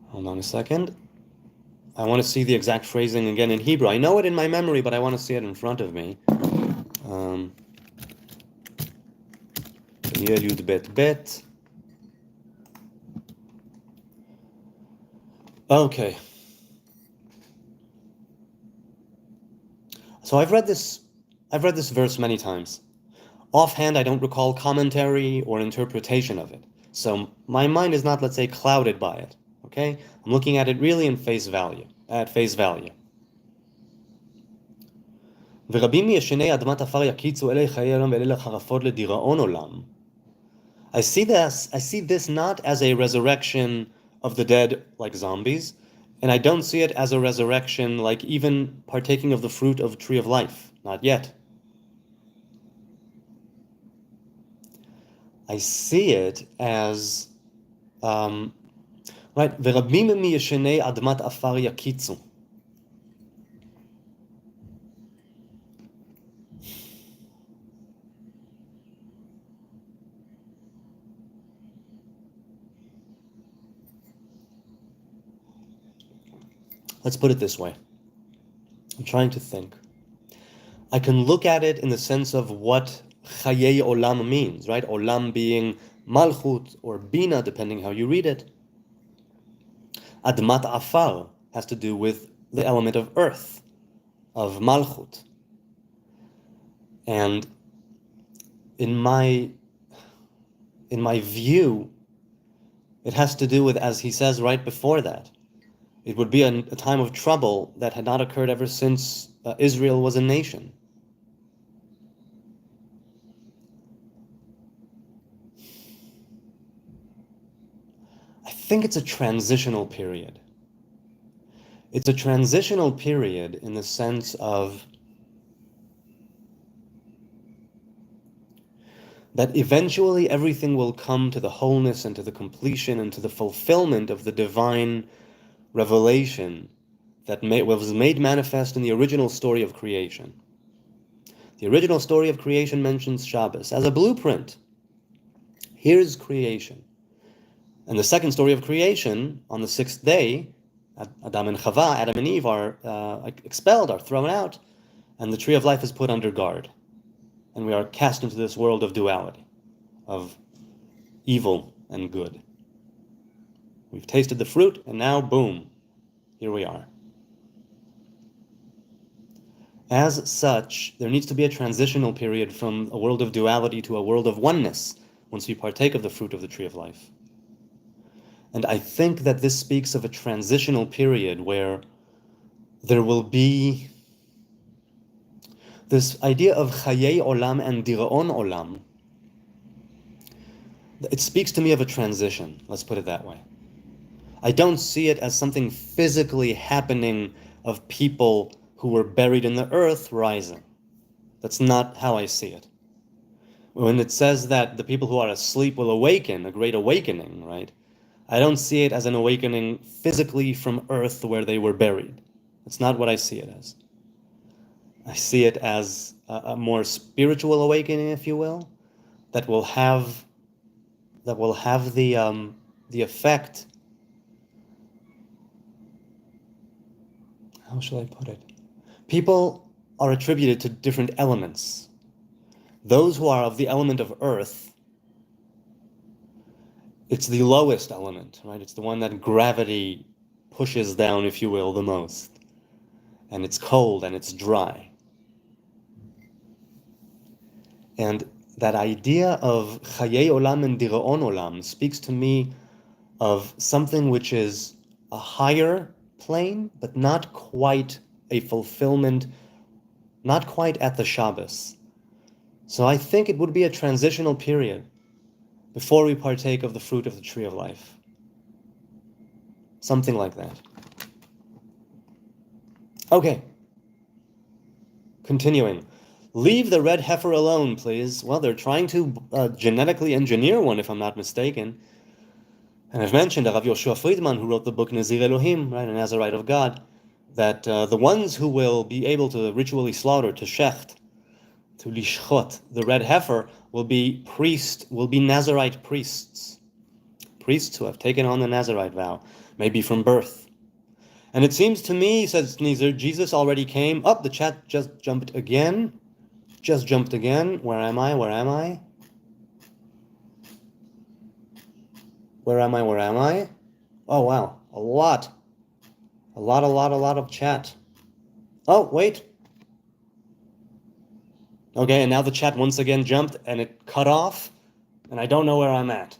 Hold on a second. I want to see the exact phrasing again in Hebrew. I know it in my memory, but I want to see it in front of me. Yud bet bet. Okay. So I've read this verse many times. Offhand, I don't recall commentary or interpretation of it. So my mind is not, let's say, clouded by it. Okay? I'm looking at it really in face value, at face value. ורבים מישני אדמת עפר יקיצו אלי חיי עולם ואלי חרפות לדיראון עולם. I see this not as a resurrection of the dead like zombies, and I don't see it as a resurrection like even partaking of the fruit of the tree of life. Not yet. I see it as right, ורבים מישני אדמת עפר יקיצו. Let's put it this way. I'm trying to think. I can look at it in the sense of what Chayei Olam means, right? Olam being Malchut or Bina, depending how you read it. Admat Afar has to do with the element of earth, of Malchut. And in my view, it has to do with, as he says right before that, it would be a time of trouble that had not occurred ever since Israel was a nation. I think it's a transitional period. It's a transitional period in the sense of that eventually everything will come to the wholeness and to the completion and to the fulfillment of the divine revelation that was made manifest in the original story of creation. The original story of creation mentions Shabbos as a blueprint. Here's creation. And the second story of creation, on the sixth day, Adam and Chava, Adam and Eve are expelled, are thrown out, and the tree of life is put under guard. And we are cast into this world of duality, of evil and good. We've tasted the fruit, and now, boom, here we are. As such, there needs to be a transitional period from a world of duality to a world of oneness once we partake of the fruit of the tree of life. And I think that this speaks of a transitional period where there will be this idea of Chayei Olam and Diraon Olam. It speaks to me of a transition, let's put it that way. I don't see it as something physically happening of people who were buried in the earth rising. That's not how I see it. When it says that the people who are asleep will awaken, a great awakening, right? I don't see it as an awakening physically from earth where they were buried. That's not what I see it as. I see it as a more spiritual awakening, if you will, that will have the effect. How shall I put it? People are attributed to different elements. Those who are of the element of earth, it's the lowest element, right? It's the one that gravity pushes down, if you will, the most. And it's cold and it's dry. And that idea of Chayei Olam and Diraon Olam speaks to me of something which is a higher plane, but not quite a fulfillment, not quite at the Shabbos. So I think it would be a transitional period before we partake of the fruit of the tree of life. Something like that. Okay. Continuing. Leave the red heifer alone, please. Well, they're trying to genetically engineer one, if I'm not mistaken. And I've mentioned Rav Yoshua Friedman, who wrote the book Nazir Elohim, right, a Nazarite of God, that the ones who will be able to ritually slaughter, to shecht, to lishchot, the red heifer, will be Nazarite priests. Priests who have taken on the Nazarite vow, maybe from birth. And it seems to me, says Sneezer, Jesus already came. The chat just jumped again. Where am I? Where am I? Oh, wow. A lot of chat. Oh, wait. Okay, and now the chat once again jumped and it cut off, and I don't know where I'm at.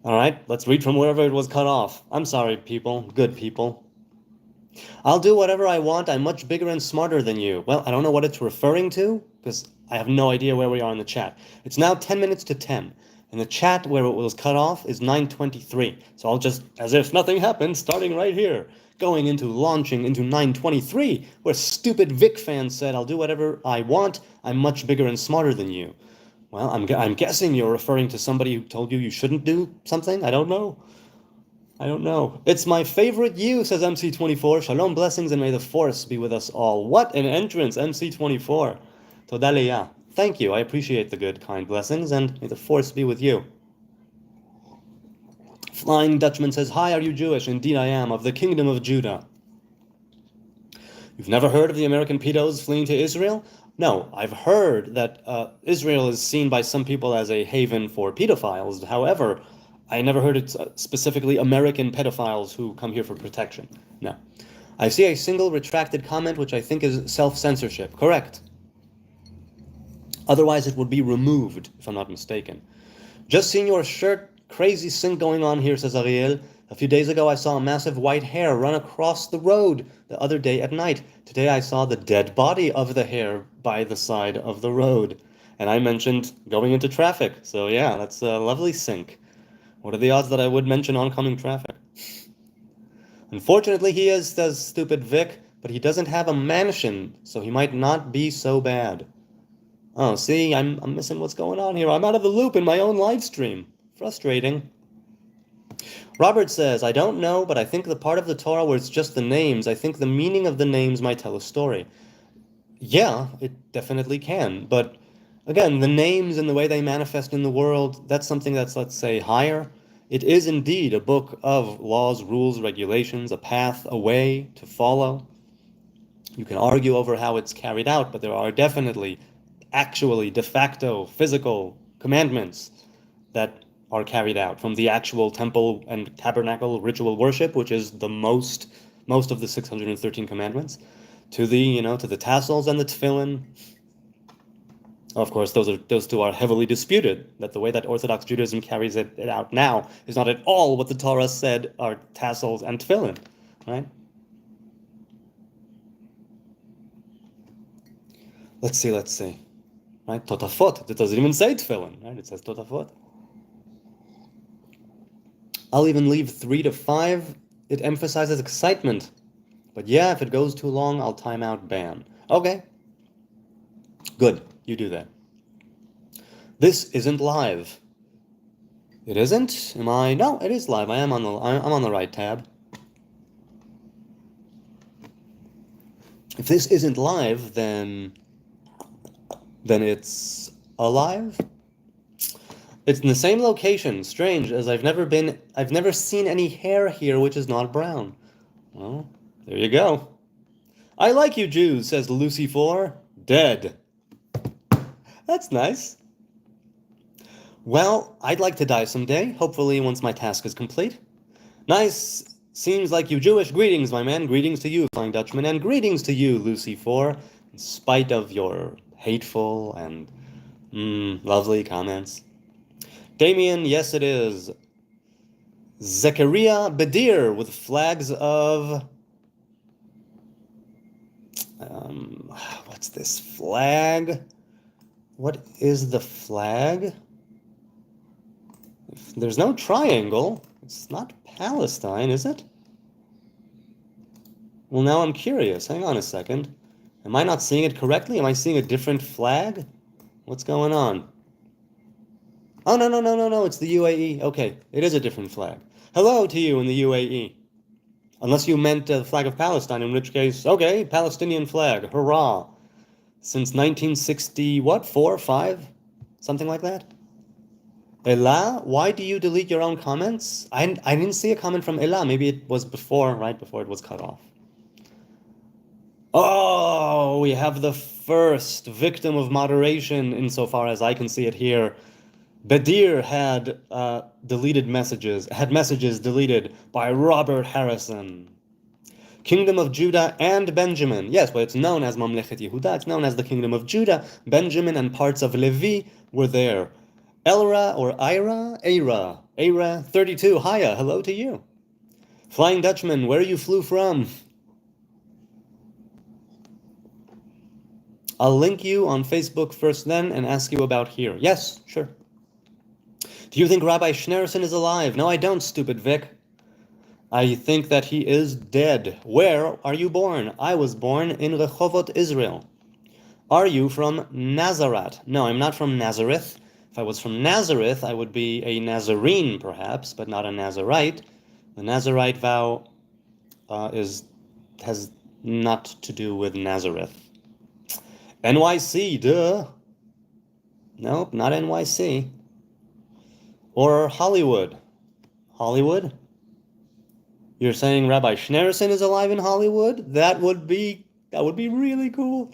All right, let's read from wherever it was cut off. I'm sorry, people. Good people. I'll do whatever I want. I'm much bigger and smarter than you. Well, I don't know what it's referring to, because I have no idea where we are in the chat. It's now 10 minutes to 10. And the chat where it was cut off is 9:23. So I'll just, as if nothing happened, starting right here, launching into 9:23, where stupid Vic fans said, I'll do whatever I want. I'm much bigger and smarter than you. Well, I'm guessing you're referring to somebody who told you shouldn't do something. I don't know. It's my favorite you, says MC24. Shalom, blessings, and may the force be with us all. What an entrance, MC24. Toda leah. Thank you. I appreciate the good, kind blessings, and may the force be with you. Flying Dutchman says, hi, are you Jewish? Indeed I am, of the kingdom of Judah. You've never heard of the American pedos fleeing to Israel? No, I've heard that Israel is seen by some people as a haven for pedophiles. However, I never heard it's specifically American pedophiles who come here for protection. No. I see a single retracted comment, which I think is self-censorship. Correct. Otherwise, it would be removed, if I'm not mistaken. Just seen your shirt. Crazy sync going on here, says Ariel. A few days ago, I saw a massive white hare run across the road the other day at night. Today, I saw the dead body of the hare by the side of the road. And I mentioned going into traffic. So yeah, that's a lovely sync. What are the odds that I would mention oncoming traffic? Unfortunately, he is, says stupid Vic, but he doesn't have a mansion, so he might not be so bad. Oh, see, I'm missing what's going on here. I'm out of the loop in my own live stream. Frustrating. Robert says, I don't know, but I think the part of the Torah where it's just the names, I think the meaning of the names might tell a story. Yeah, it definitely can, but again, the names and the way they manifest in the world, that's something that's, let's say, higher. It is indeed a book of laws, rules, regulations, a path, a way to follow. You can argue over how it's carried out, but there are definitely, actually, de facto, physical commandments that are carried out from the actual temple and tabernacle ritual worship, which is the most of the 613 commandments, to the tassels and the tefillin. Of course, those two are heavily disputed, that the way that Orthodox Judaism carries it out now is not at all what the Torah said are tassels and tefillin, right? Let's see, right? Totafot, it doesn't even say tefillin, right? It says totafot. I'll even leave 3 to 5. It emphasizes excitement. But yeah, if it goes too long, I'll time out ban. Okay. Good, you do that. This isn't live. It isn't? Am I? No, it is live. I'm on the right tab. If this isn't live, then it's alive. It's in the same location. Strange, as I've never seen any hair here which is not brown. Well, there you go. I like you Jews, says Lucy4. Dead. That's nice. Well, I'd like to die someday, hopefully once my task is complete. Nice. Seems like you Jewish. Greetings, my man. Greetings to you, Flying Dutchman, and greetings to you, Lucy4. In spite of your hateful and lovely comments. Damien, yes it is. Zechariah Badir with flags of... what's this flag? What is the flag? If there's no triangle. It's not Palestine, is it? Well, now I'm curious. Hang on a second. Am I not seeing it correctly? Am I seeing a different flag? What's going on? Oh, no. It's the UAE. Okay, it is a different flag. Hello to you in the UAE. Unless you meant the flag of Palestine, in which case, okay, Palestinian flag. Hurrah. Since 1960, what? 4, 5? Something like that? Ella, why do you delete your own comments? I didn't see a comment from Ella. Maybe it was before, right before it was cut off. Oh, we have the first victim of moderation insofar as I can see it here. Badir had messages deleted by Robert Harrison. Kingdom of Judah and Benjamin. Yes, but it's known as Mamlechet Yehuda. It's known as the Kingdom of Judah. Benjamin and parts of Levi were there. Elra or Ira 32. Hiya, hello to you. Flying Dutchman, where you flew from? I'll link you on Facebook first then and ask you about here. Yes, sure. Do you think Rabbi Schneerson is alive? No, I don't, stupid Vic. I think that he is dead. Where are you born? I was born in Rehovot, Israel. Are you from Nazarite? No, I'm not from Nazareth. If I was from Nazareth, I would be a Nazarene, perhaps, but not a Nazarite. The Nazarite vow has not to do with Nazareth. NYC, duh. Nope, not NYC. Or Hollywood. Hollywood? You're saying Rabbi Schneerson is alive in Hollywood? That would be really cool.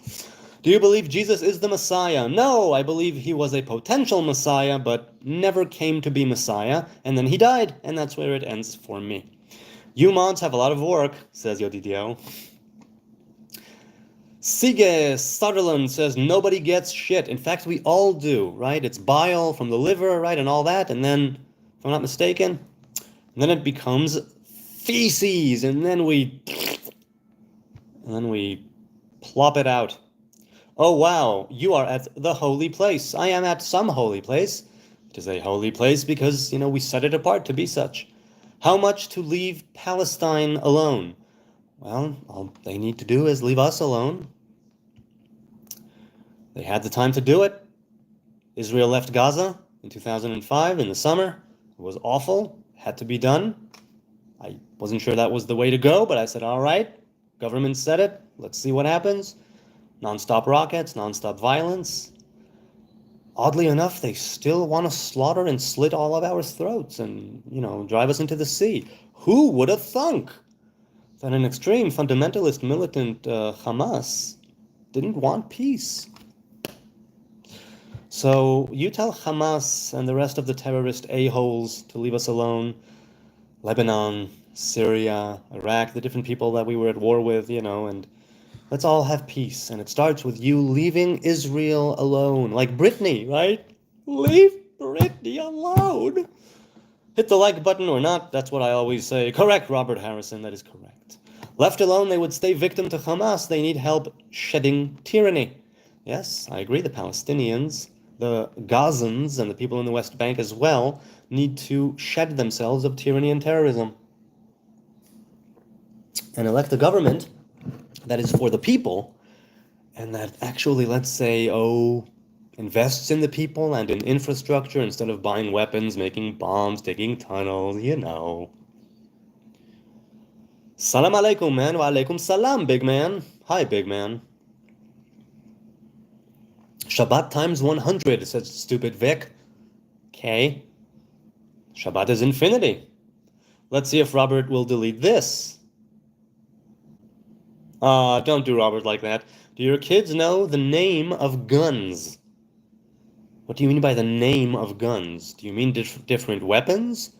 Do you believe Jesus is the Messiah? No, I believe he was a potential Messiah, but never came to be Messiah, and then he died, and that's where it ends for me. You mods have a lot of work, says Yodidio. Sige Sutherland says nobody gets shit. In fact, we all do, right? It's bile from the liver, right, and all that, and then, if I'm not mistaken, then it becomes feces, and then we plop it out. Oh wow, you are at the holy place. I am at some holy place. It is a holy place because, we set it apart to be such. How much to leave Palestine alone? Well, all they need to do is leave us alone. They had the time to do it. Israel left Gaza in 2005 in the summer. It was awful. Had to be done. I wasn't sure that was the way to go, but I said, all right, government said it. Let's see what happens. Non-stop rockets, non-stop violence. Oddly enough, they still want to slaughter and slit all of our throats and, drive us into the sea. Who would have thunk that an extreme fundamentalist militant Hamas didn't want peace? So you tell Hamas and the rest of the terrorist a-holes to leave us alone. Lebanon, Syria, Iraq, the different people that we were at war with, and let's all have peace. And it starts with you leaving Israel alone. Like Britney, right? Leave Britney alone. Hit the like button or not, that's what I always say. Correct, Robert Harrison, that is correct. Left alone, they would stay victim to Hamas. They need help shedding tyranny. Yes, I agree, the Palestinians, the Gazans, and the people in the West Bank as well need to shed themselves of tyranny and terrorism. And elect a government that is for the people, and that actually, let's say, invests in the people and in infrastructure instead of buying weapons, making bombs, digging tunnels, Salam alaikum, man. Wa alaikum salam, big man. Hi, big man. Shabbat times 100, says stupid Vic. Okay. Shabbat is infinity. Let's see if Robert will delete this. Don't do Robert like that. Do your kids know the name of guns? What do you mean by the name of guns? Do you mean different weapons?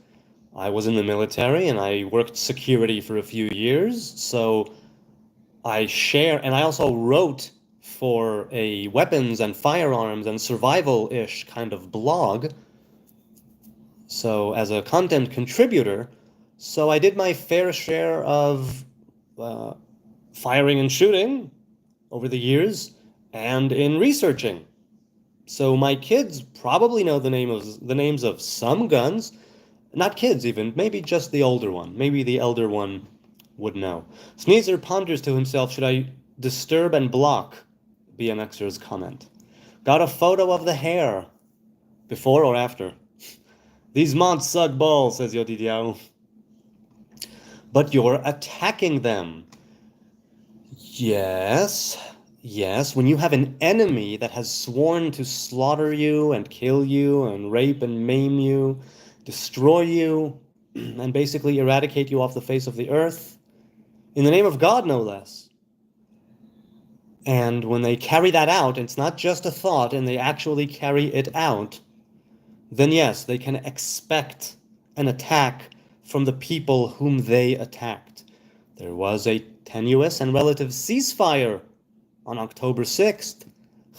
I was in the military and I worked security for a few years, so I share, and I also wrote for a weapons and firearms and survival-ish kind of blog, so as a content contributor, so I did my fair share of uh, firing and shooting over the years and in researching. So my kids probably know the names of some guns, not kids even, maybe just the older one. Maybe the elder one would know. Sneezer ponders to himself, should I disturb and block BMXer's comment? Got a photo of the hair. Before or after? These mods suck balls, says Yodidiao. But you're attacking them. Yes, yes. When you have an enemy that has sworn to slaughter you and kill you and rape and maim you, destroy you, and basically eradicate you off the face of the earth, in the name of God, no less. And when they carry that out, it's not just a thought, and they actually carry it out, then yes, they can expect an attack from the people whom they attacked. There was a tenuous and relative ceasefire on October 6th.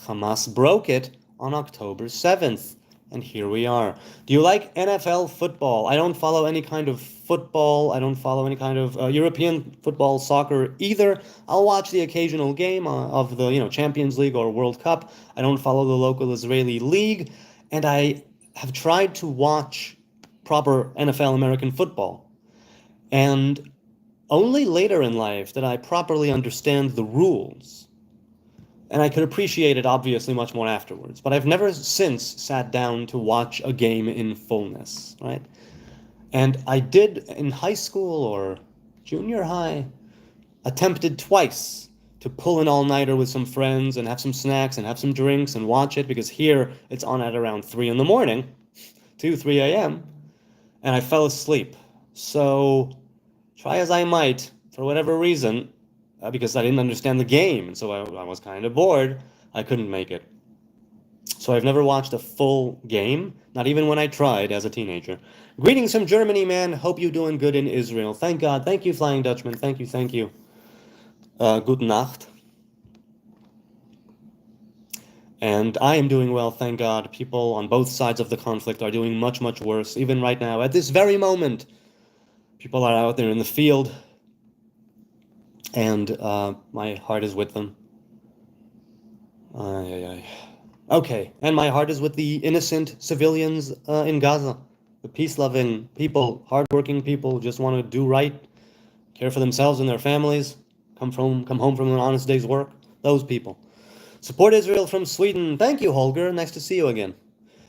Hamas broke it on October 7th. And here we are. Do you like NFL football? I don't follow any kind of football. I don't follow any kind of European football, soccer either. I'll watch the occasional game of the Champions League or World Cup. I don't follow the local Israeli league. And I have tried to watch proper NFL American football. And only later in life did I properly understand the rules. And I could appreciate it obviously much more afterwards. But I've never since sat down to watch a game in fullness, right? And I did in high school or junior high, attempted twice to pull an all-nighter with some friends and have some snacks and have some drinks and watch it, because here it's on at around 3 in the morning, 2, 3 a.m., and I fell asleep. So try as I might, for whatever reason, because I didn't understand the game, and so I was kind of bored, I couldn't make it. So I've never watched a full game, not even when I tried as a teenager. Greetings from Germany, man. Hope you're doing good in Israel. Thank God. Thank you, Flying Dutchman. Thank you, thank you. Gute Nacht. And I am doing well, thank God. People on both sides of the conflict are doing much, much worse. Even right now, at this very moment, people are out there in the field, and my heart is with them. Okay, and my heart is with the innocent civilians in Gaza, the peace-loving people, hardworking people who just want to do right, care for themselves and their families, come home from an honest day's work. Those people. Support Israel from Sweden. Thank you, Holger. Nice to see you again.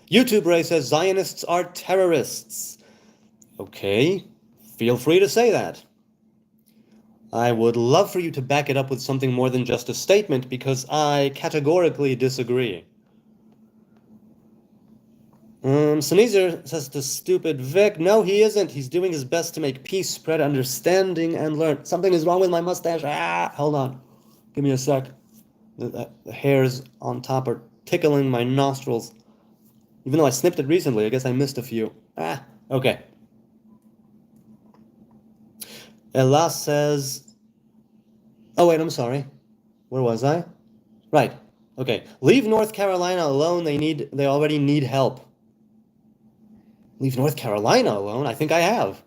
YouTube Ray says Zionists are terrorists. Okay, feel free to say that. I would love for you to back it up with something more than just a statement, because I categorically disagree. Sneezer says to stupid Vic, no, he isn't. He's doing his best to make peace, spread understanding, and learn. Something is wrong with my mustache. Hold on. Give me a sec. The hairs on top are tickling my nostrils. Even though I snipped it recently, I guess I missed a few. Okay. Ella says, oh wait, I'm sorry. Where was I? Right. Okay. Leave North Carolina alone. They already need help. Leave North Carolina alone? I think I have.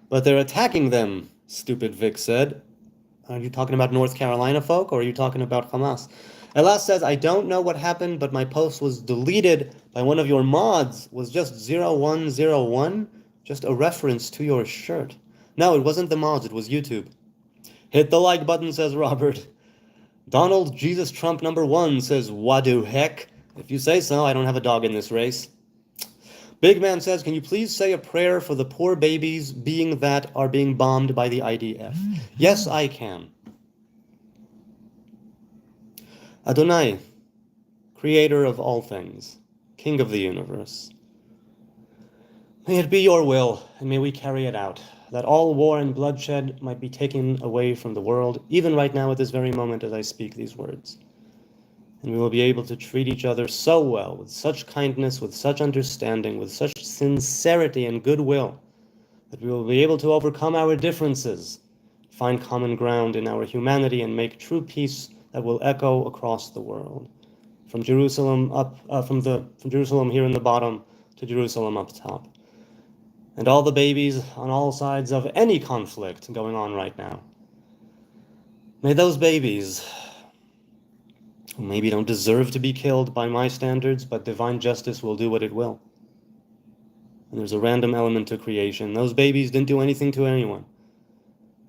But they're attacking them, stupid Vic said. Are you talking about North Carolina folk, or are you talking about Hamas? Ella says, I don't know what happened, but my post was deleted by one of your mods. Was just 0101, just a reference to your shirt. No, it wasn't the mods, it was YouTube. Hit the like button, says Robert. Donald Jesus Trump #1 says, wado heck. If you say so, I don't have a dog in this race. Big Man says, can you please say a prayer for the poor babies that are being bombed by the IDF? Yes, I can. Adonai, creator of all things, king of the universe, may it be your will, and may we carry it out, that all war and bloodshed might be taken away from the world, even right now at this very moment as I speak these words. And we will be able to treat each other so well, with such kindness, with such understanding, with such sincerity and goodwill, that we will be able to overcome our differences, find common ground in our humanity, and make true peace that will echo across the world, from Jerusalem from Jerusalem here in the bottom to Jerusalem up top, and all the babies on all sides of any conflict going on right now. May those babies, who maybe don't deserve to be killed by my standards, but divine justice will do what it will. And there's a random element to creation. Those babies didn't do anything to anyone.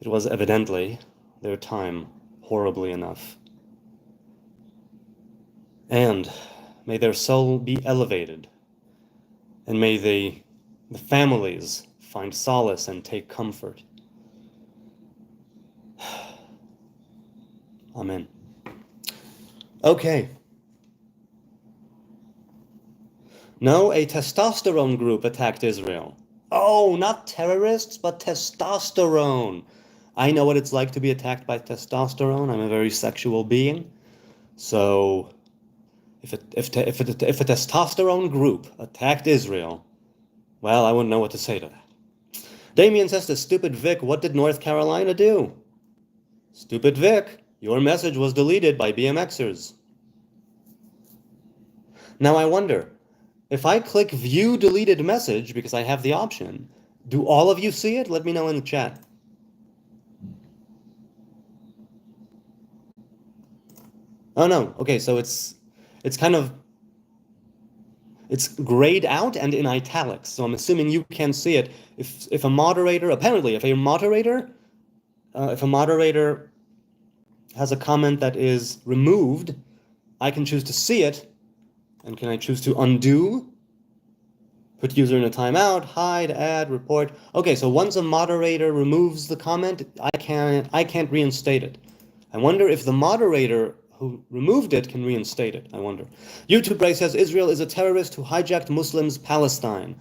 It was evidently their time, horribly enough. And may their soul be elevated, and may the families find solace and take comfort. Amen. Okay. No, a testosterone group attacked Israel. Oh, not terrorists, but testosterone. I know what it's like to be attacked by testosterone. I'm a very sexual being. So, if a testosterone group attacked Israel, well, I wouldn't know what to say to that. Damien says to Stupid Vic, what did North Carolina do? Stupid Vic, your message was deleted by BMXers. Now I wonder, if I click View Deleted Message, because I have the option, do all of you see it? Let me know in the chat. Oh no, okay, so it's grayed out and in italics, so I'm assuming you can see it. If a moderator has a comment that is removed, I can choose to see it. And can I choose to undo? Put user in a timeout, hide, add, report. Okay, so once a moderator removes the comment, I can't reinstate it. I wonder if the moderator who removed it can reinstate it. I wonder. YouTube Ray says Israel is a terrorist who hijacked Muslims' Palestine.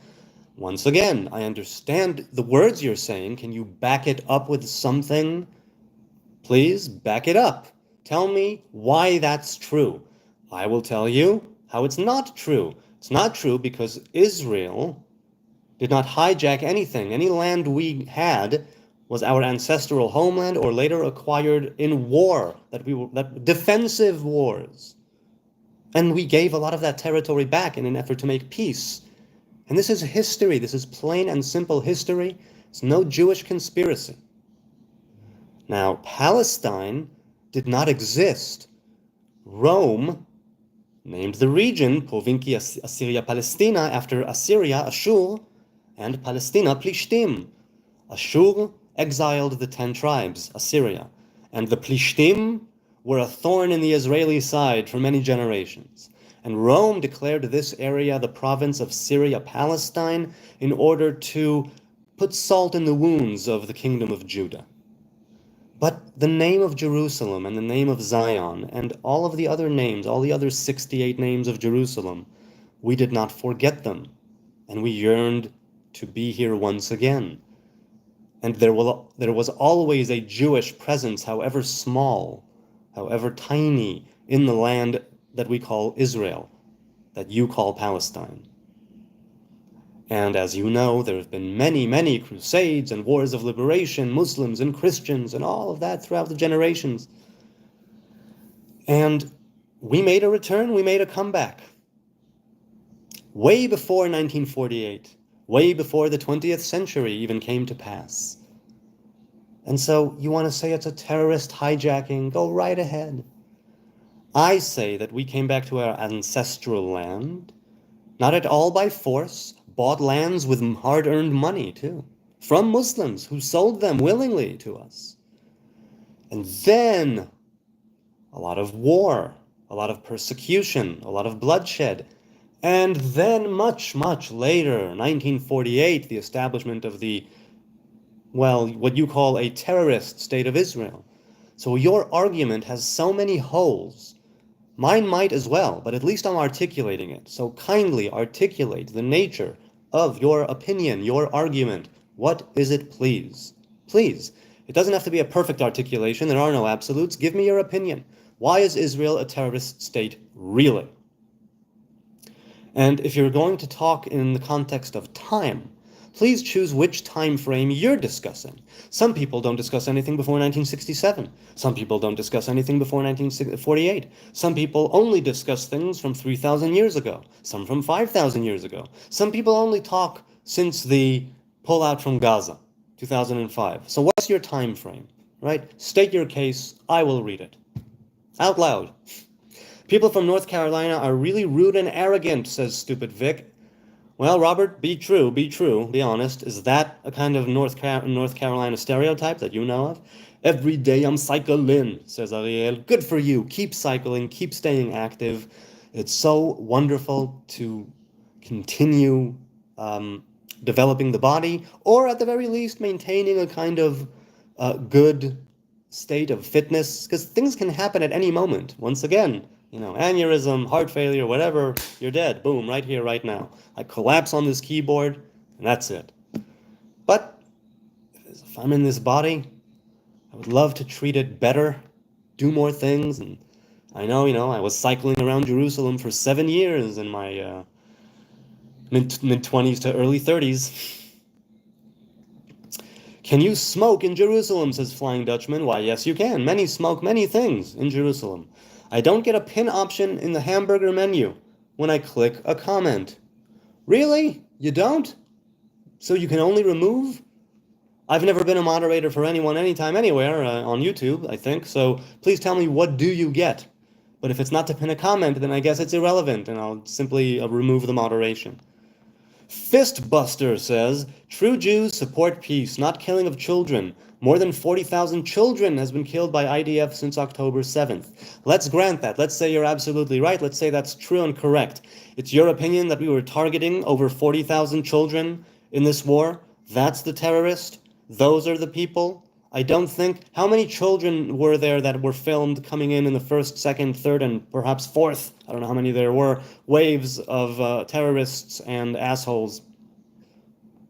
Once again, I understand the words you're saying. Can you back it up with something? Please back it up. Tell me why that's true. I will tell you how it's not true. It's not true because Israel did not hijack anything. Any land we had was our ancestral homeland or later acquired in war, defensive wars. And we gave a lot of that territory back in an effort to make peace. And this is history. This is plain and simple history. It's no Jewish conspiracy. Now, Palestine did not exist. Rome named the region Provincia Assyria Palestina after Assyria, Ashur, and Palestina, Plishtim. Ashur exiled the 10 tribes, Assyria, and the Plishtim were a thorn in the Israeli side for many generations. And Rome declared this area the province of Syria, Palestine, in order to put salt in the wounds of the kingdom of Judah. But the name of Jerusalem and the name of Zion and all of the other names, all the other 68 names of Jerusalem, we did not forget them, and we yearned to be here once again. And there was always a Jewish presence, however small, however tiny, in the land that we call Israel, that you call Palestine. And as you know, there have been many, many crusades and wars of liberation, Muslims and Christians and all of that throughout the generations. And we made a return, we made a comeback. Way before 1948, way before the 20th century even came to pass. And so you want to say it's a terrorist hijacking, go right ahead. I say that we came back to our ancestral land, not at all by force, bought lands with hard-earned money, too, from Muslims who sold them willingly to us. And then a lot of war, a lot of persecution, a lot of bloodshed. And then much, much later, 1948, the establishment of the, well, what you call a terrorist state of Israel. So your argument has so many holes. Mine might as well, but at least I'm articulating it. So kindly articulate the nature of your opinion, your argument. What is it, please? Please. It doesn't have to be a perfect articulation. There are no absolutes. Give me your opinion. Why is Israel a terrorist state, really? And if you're going to talk in the context of time, Please choose which time frame you're discussing. Some people don't discuss anything before 1967. Some people don't discuss anything before 1948. Some people only discuss things from 3,000 years ago. Some from 5,000 years ago. Some people only talk since the pullout from Gaza, 2005. So what's your time frame, right? State your case. I will read it. Out loud. People from North Carolina are really rude and arrogant, says Stupid Vic. Well, Robert, be true, be honest. Is that a kind of North Carolina stereotype that you know of? Every day I'm cycling, says Ariel. Good for you. Keep cycling, keep staying active. It's so wonderful to continue developing the body, or at the very least maintaining a kind of good state of fitness, because things can happen at any moment. Once again, aneurysm, heart failure, whatever, you're dead. Boom, right here, right now. I collapse on this keyboard, and that's it. But if I'm in this body, I would love to treat it better, do more things. And I know, I was cycling around Jerusalem for 7 years in my mid-20s to early 30s. Can you smoke in Jerusalem, says Flying Dutchman. Why, yes, you can. Many smoke many things in Jerusalem. I don't get a pin option in the hamburger menu when I click a comment. Really? You don't? So you can only remove? I've never been a moderator for anyone, anytime, anywhere on YouTube, I think. So please tell me, what do you get? But if it's not to pin a comment, then I guess it's irrelevant, and I'll simply remove the moderation. Fistbuster says, true Jews support peace, not killing of children. More than 40,000 children has been killed by IDF since October 7th. Let's grant that. Let's say you're absolutely right. Let's say that's true and correct. It's your opinion that we were targeting over 40,000 children in this war. That's the terrorist. Those are the people. I don't think... How many children were there that were filmed coming in the first, second, third, and perhaps fourth, I don't know how many there were, waves of terrorists and assholes?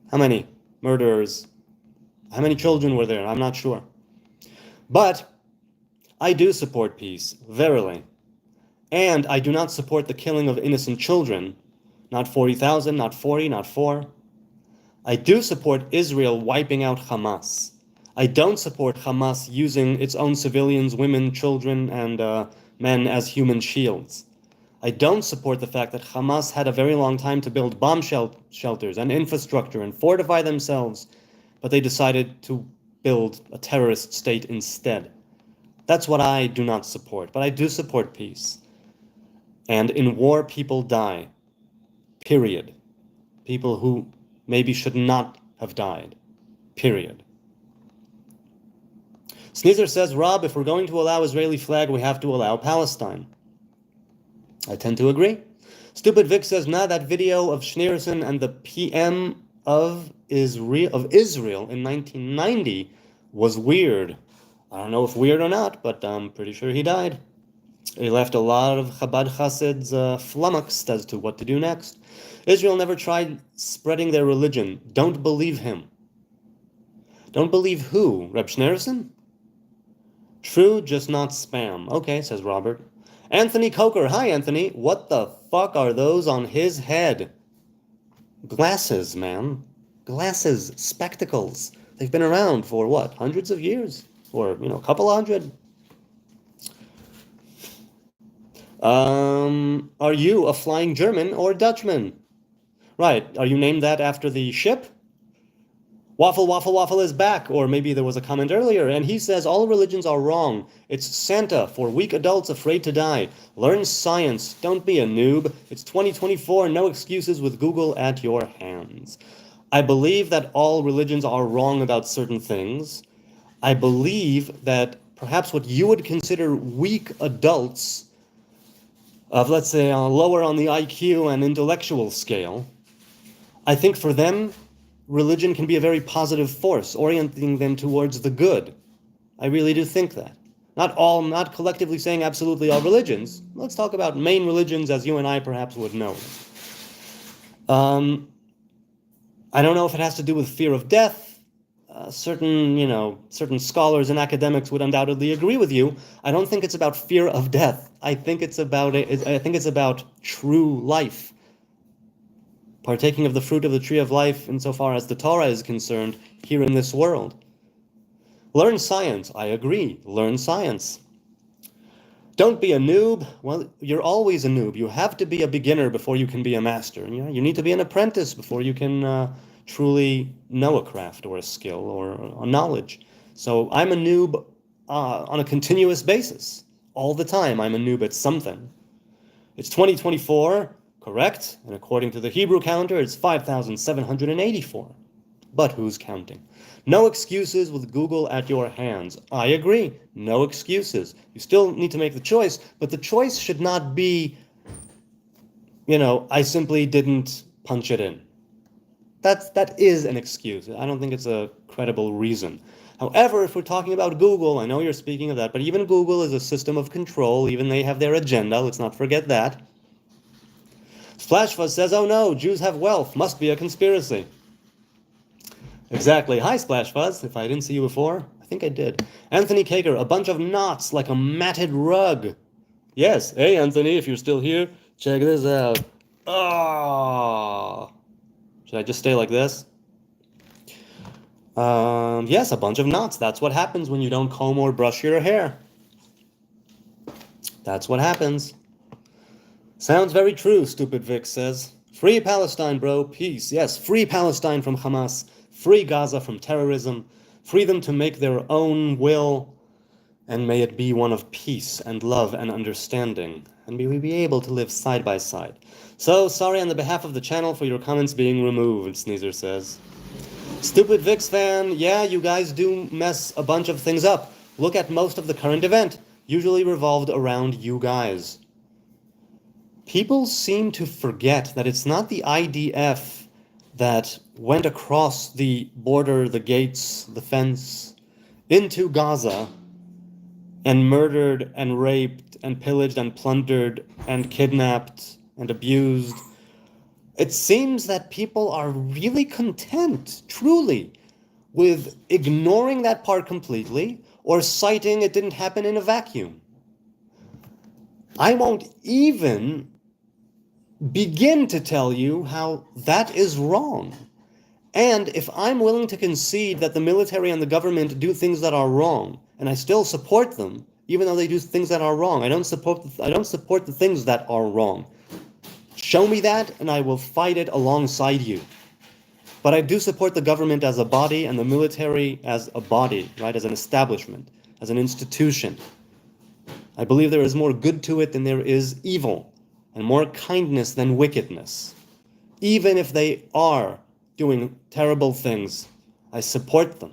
How many? Murderers. How many children were there? I'm not sure. But I do support peace, verily. And I do not support the killing of innocent children. Not 40,000, not 40, not 4. I do support Israel wiping out Hamas. I don't support Hamas using its own civilians, women, children, and men as human shields. I don't support the fact that Hamas had a very long time to build bomb shelters and infrastructure and fortify themselves, but they decided to build a terrorist state instead. That's what I do not support, but I do support peace. And in war, people die. Period. People who maybe should not have died. Period. Sneezer says, Rob, if we're going to allow Israeli flag, we have to allow Palestine. I tend to agree. Stupid Vic says, that video of Schneerson and the PM of Israel in 1990 was weird. I don't know if weird or not, but I'm pretty sure he died. He left a lot of Chabad Chassids flummoxed as to what to do next. Israel never tried spreading their religion. Don't believe him. Don't believe who? Reb Schneerson? True, just not spam. Okay, says Robert. Anthony Coker. Hi, Anthony. What the fuck are those on his head? Glasses, man. Glasses. Spectacles. They've been around for what? Hundreds of years? Or, a couple hundred? Are you a flying German or Dutchman? Right. Are you named that after the ship? Waffle, waffle, waffle is back. Or maybe there was a comment earlier, and he says all religions are wrong. It's Santa for weak adults afraid to die. Learn science. Don't be a noob. It's 2024. No excuses with Google at your hands. I believe that all religions are wrong about certain things. I believe that perhaps what you would consider weak adults of, let's say, lower on the IQ and intellectual scale, I think for them, religion can be a very positive force, orienting them towards the good. I really do think that. Not collectively saying absolutely all religions. Let's talk about main religions as you and I perhaps would know. I don't know if it has to do with fear of death. Certain scholars and academics would undoubtedly agree with you. I don't think it's about fear of death. I think it's about true life. partaking of the fruit of the tree of life insofar as the Torah is concerned here in this world. Learn science. I agree. Learn science. Don't be a noob. Well, you're always a noob. You have to be a beginner before you can be a master. You need to be an apprentice before you can truly know a craft or a skill or a knowledge. So I'm a noob on a continuous basis. All the time, I'm a noob at something. It's 2024, correct? And according to the Hebrew calendar, it's 5,784. But who's counting? No excuses with Google at your hands. I agree. No excuses. You still need to make the choice, but the choice should not be, I simply didn't punch it in. That is an excuse. I don't think it's a credible reason. However, if we're talking about Google, I know you're speaking of that, but even Google is a system of control. Even they have their agenda. Let's not forget that. Splashfuzz says, oh no, Jews have wealth. Must be a conspiracy. Exactly. Hi, Splashfuzz. If I didn't see you before, I think I did. Anthony Kaker, a bunch of knots like a matted rug. Yes. Hey, Anthony, if you're still here, check this out. Oh. Should I just stay like this? Yes, a bunch of knots. That's what happens when you don't comb or brush your hair. That's what happens. Sounds very true, Stupid Vic says. Free Palestine, bro. Peace. Yes, free Palestine from Hamas. Free Gaza from terrorism. Free them to make their own will. And may it be one of peace and love and understanding. And may we be able to live side by side. So, sorry on the behalf of the channel for your comments being removed, Sneezer says. Stupid Vix fan, yeah, you guys do mess a bunch of things up. Look at most of the current event, usually revolved around you guys. People seem to forget that it's not the IDF that went across the border, the gates, the fence, into Gaza and murdered and raped and pillaged and plundered and kidnapped and abused. It seems that people are really content, truly, with ignoring that part completely or citing it didn't happen in a vacuum. I won't even begin to tell you how that is wrong. And if I'm willing to concede that the military and the government do things that are wrong, and I still support them, even though they do things that are wrong, I don't support the things that are wrong. Show me that, and I will fight it alongside you. But I do support the government as a body and the military as a body, right, as an establishment, as an institution. I believe there is more good to it than there is evil, and more kindness than wickedness. Even if they are doing terrible things, I support them.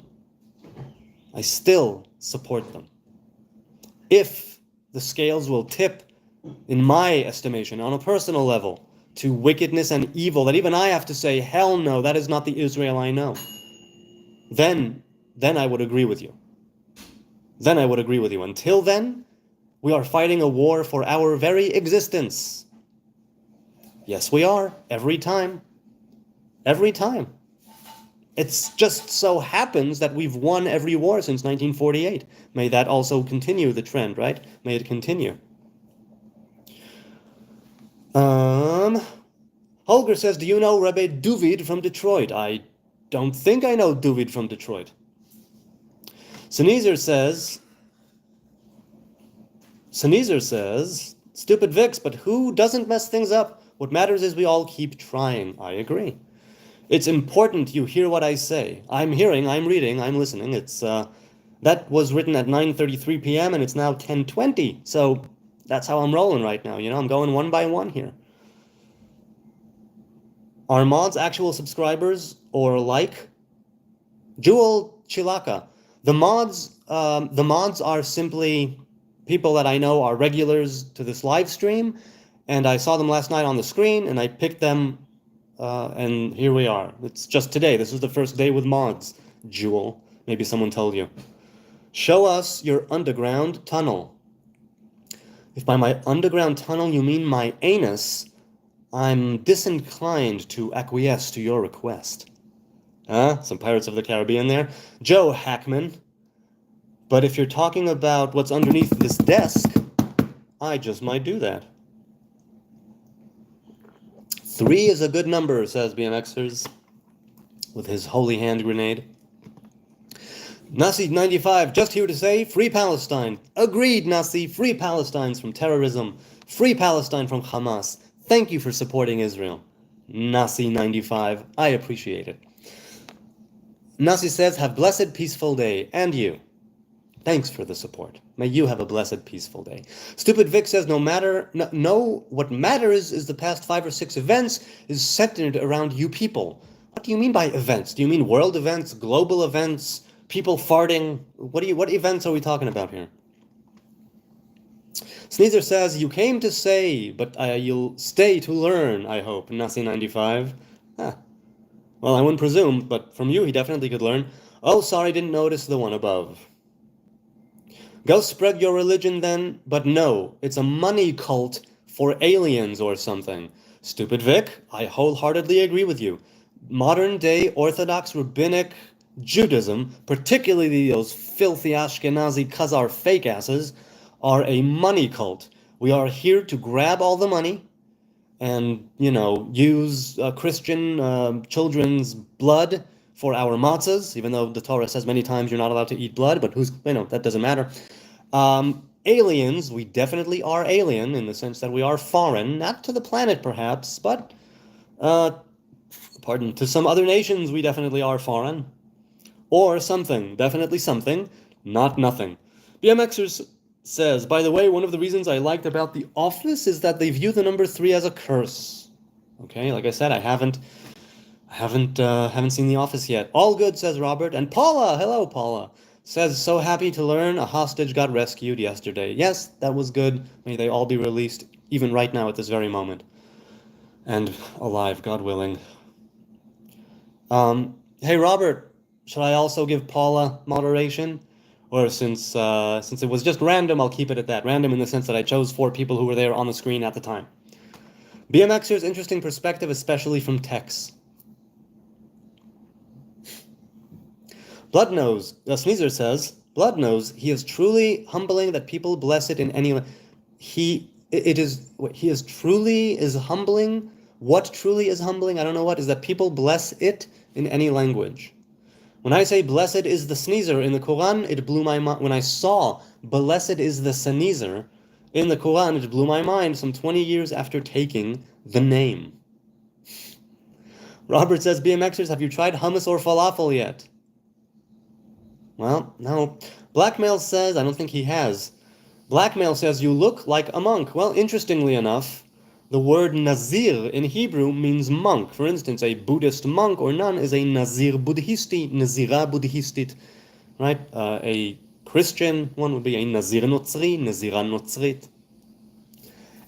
I still support them. If the scales will tip, in my estimation, on a personal level, to wickedness and evil, that even I have to say, hell no, that is not the Israel I know, then I would agree with you. Then I would agree with you. Until then, we are fighting a war for our very existence. Yes, we are. Every time. Every time. It's just so happens that we've won every war since 1948. May that also continue, the trend, right? May it continue. Holger says, do you know Rabbi Duvid from Detroit? I don't think I know Duvid from Detroit. Sneezer says, stupid Vix, but who doesn't mess things up? What matters is we all keep trying. I agree. It's important you hear what I say. I'm hearing, I'm reading, I'm listening. It's that was written at 9:33 p.m. and it's now 10:20. So that's how I'm rolling right now. I'm going one by one here. Are mods actual subscribers or like? Jewel Chilaka. The mods are simply people that I know are regulars to this live stream, and I saw them last night on the screen, and I picked them, and here we are. It's just today. This is the first day with mods, Jewel. Maybe someone told you. Show us your underground tunnel. If by my underground tunnel you mean my anus, I'm disinclined to acquiesce to your request. Some Pirates of the Caribbean there. Joe Hackman. But if you're talking about what's underneath this desk, I just might do that. 3 is a good number, says BMXers, with his holy hand grenade. Nasi95, just here to say, free Palestine. Agreed, Nasi, free Palestine from terrorism. Free Palestine from Hamas. Thank you for supporting Israel. Nasi95, I appreciate it. Nasi says, have blessed, peaceful day. And you. Thanks for the support. May you have a blessed, peaceful day. Stupid Vic says, what matters is the past 5 or 6 events is centered around you people. What do you mean by events? Do you mean world events, global events, people farting? What events are we talking about here? Sneezer says, you came to say, but you'll stay to learn, I hope. Nasi95. Well, I wouldn't presume, but from you he definitely could learn. Oh, sorry, didn't notice the one above. Go spread your religion then, but no, it's a money cult for aliens or something. Stupid Vic, I wholeheartedly agree with you. Modern day Orthodox Rabbinic Judaism, particularly those filthy Ashkenazi Khazar fake asses, are a money cult. We are here to grab all the money and, use Christian children's blood for our matzahs, even though the Torah says many times you're not allowed to eat blood, but that doesn't matter. Aliens, we definitely are alien in the sense that we are foreign, not to the planet perhaps, but, to some other nations we definitely are foreign. Or something, definitely something, not nothing. BMXers says, by the way, one of the reasons I liked about The Office is that they view the number 3 as a curse. Okay, like I said, I haven't seen The Office yet. All good, says Robert. And Paula, hello, Paula, says, so happy to learn a hostage got rescued yesterday. Yes, that was good. May they all be released, even right now at this very moment. And alive, God willing. Hey, Robert, should I also give Paula moderation? Or since it was just random, I'll keep it at that. Random in the sense that I chose 4 people who were there on the screen at the time. BMXer's interesting perspective, especially from Tex. Bloodnose, Sneezer says, Bloodnose, he is truly humbling that people bless it in any... He is truly is humbling. What truly is humbling, I don't know what, is that people bless it in any language. When I say blessed is the sneezer in the Quran, it blew my mind. When I saw blessed is the sneezer in the Quran, it blew my mind some 20 years after taking the name. Robert says, BMXers, have you tried hummus or falafel yet? Well, no. Blackmail says, I don't think he has. Blackmail says, you look like a monk. Well, interestingly enough, the word Nazir in Hebrew means monk. For instance, a Buddhist monk or nun is a Nazir Buddhisti, Nazira Buddhistit, right? A Christian one would be a Nazir Notzri, Nazira Notzrit.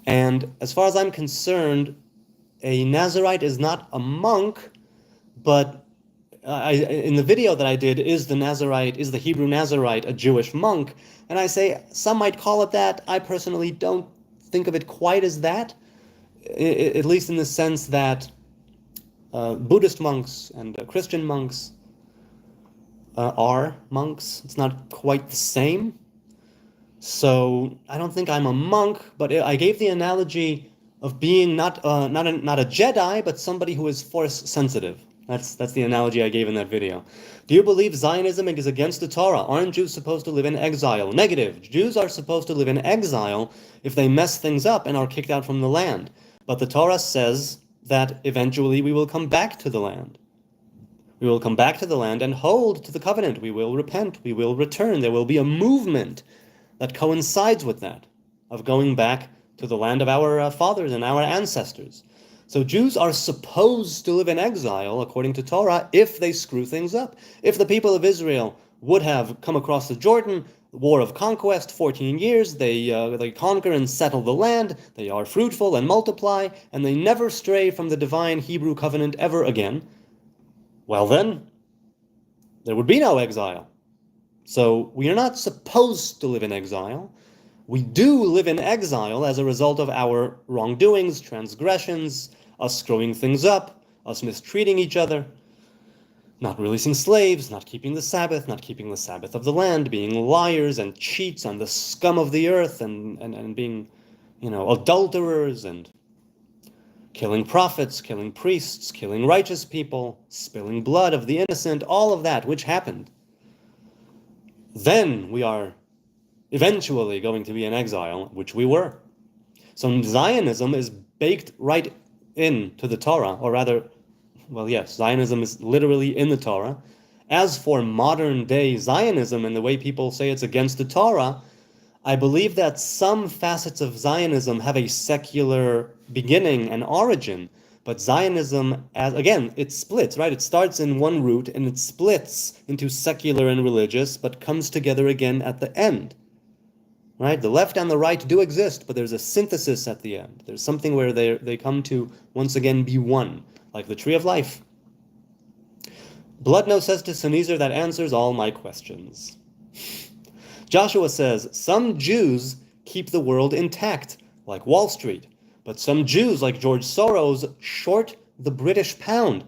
And as far as I'm concerned, a Nazarite is not a monk, but in the video that I did, is the Hebrew Nazarite a Jewish monk? And I say some might call it that. I personally don't think of it quite as that. At least in the sense that Buddhist monks and Christian monks are monks. It's not quite the same. So I don't think I'm a monk, but I gave the analogy of being not a Jedi, but somebody who is force sensitive. That's the analogy I gave in that video. Do you believe Zionism is against the Torah? Aren't Jews supposed to live in exile? Negative. Jews are supposed to live in exile if they mess things up and are kicked out from the land. But the Torah says that eventually we will come back to the land. We will come back to the land and hold to the covenant. We will repent. We will return. There will be a movement that coincides with that, of going back to the land of our fathers and our ancestors. So Jews are supposed to live in exile, according to Torah, if they screw things up. If the people of Israel would have come across the Jordan, war of conquest, 14 years, they conquer and settle the land, they are fruitful and multiply, and they never stray from the divine Hebrew covenant ever again, well then, there would be no exile. So we are not supposed to live in exile. We do live in exile as a result of our wrongdoings, transgressions, us screwing things up, us mistreating each other, not releasing slaves, not keeping the Sabbath of the land, being liars and cheats and the scum of the earth, and being, adulterers and killing prophets, killing priests, killing righteous people, spilling blood of the innocent, all of that, which happened. Then we are eventually going to be in exile, which we were. So Zionism is baked right into the Torah, or rather, well, yes, Zionism is literally in the Torah. As for modern day Zionism and the way people say it's against the Torah, I believe that some facets of Zionism have a secular beginning and origin, but Zionism, as again, it splits, right? It starts in one root and it splits into secular and religious, but comes together again at the end. Right? The left and the right do exist, but there's a synthesis at the end. There's something where they come to once again be one, like the tree of life. Bloodno says to Sneezer, that answers all my questions. Joshua says, some Jews keep the world intact, like Wall Street, but some Jews, like George Soros, short the British pound.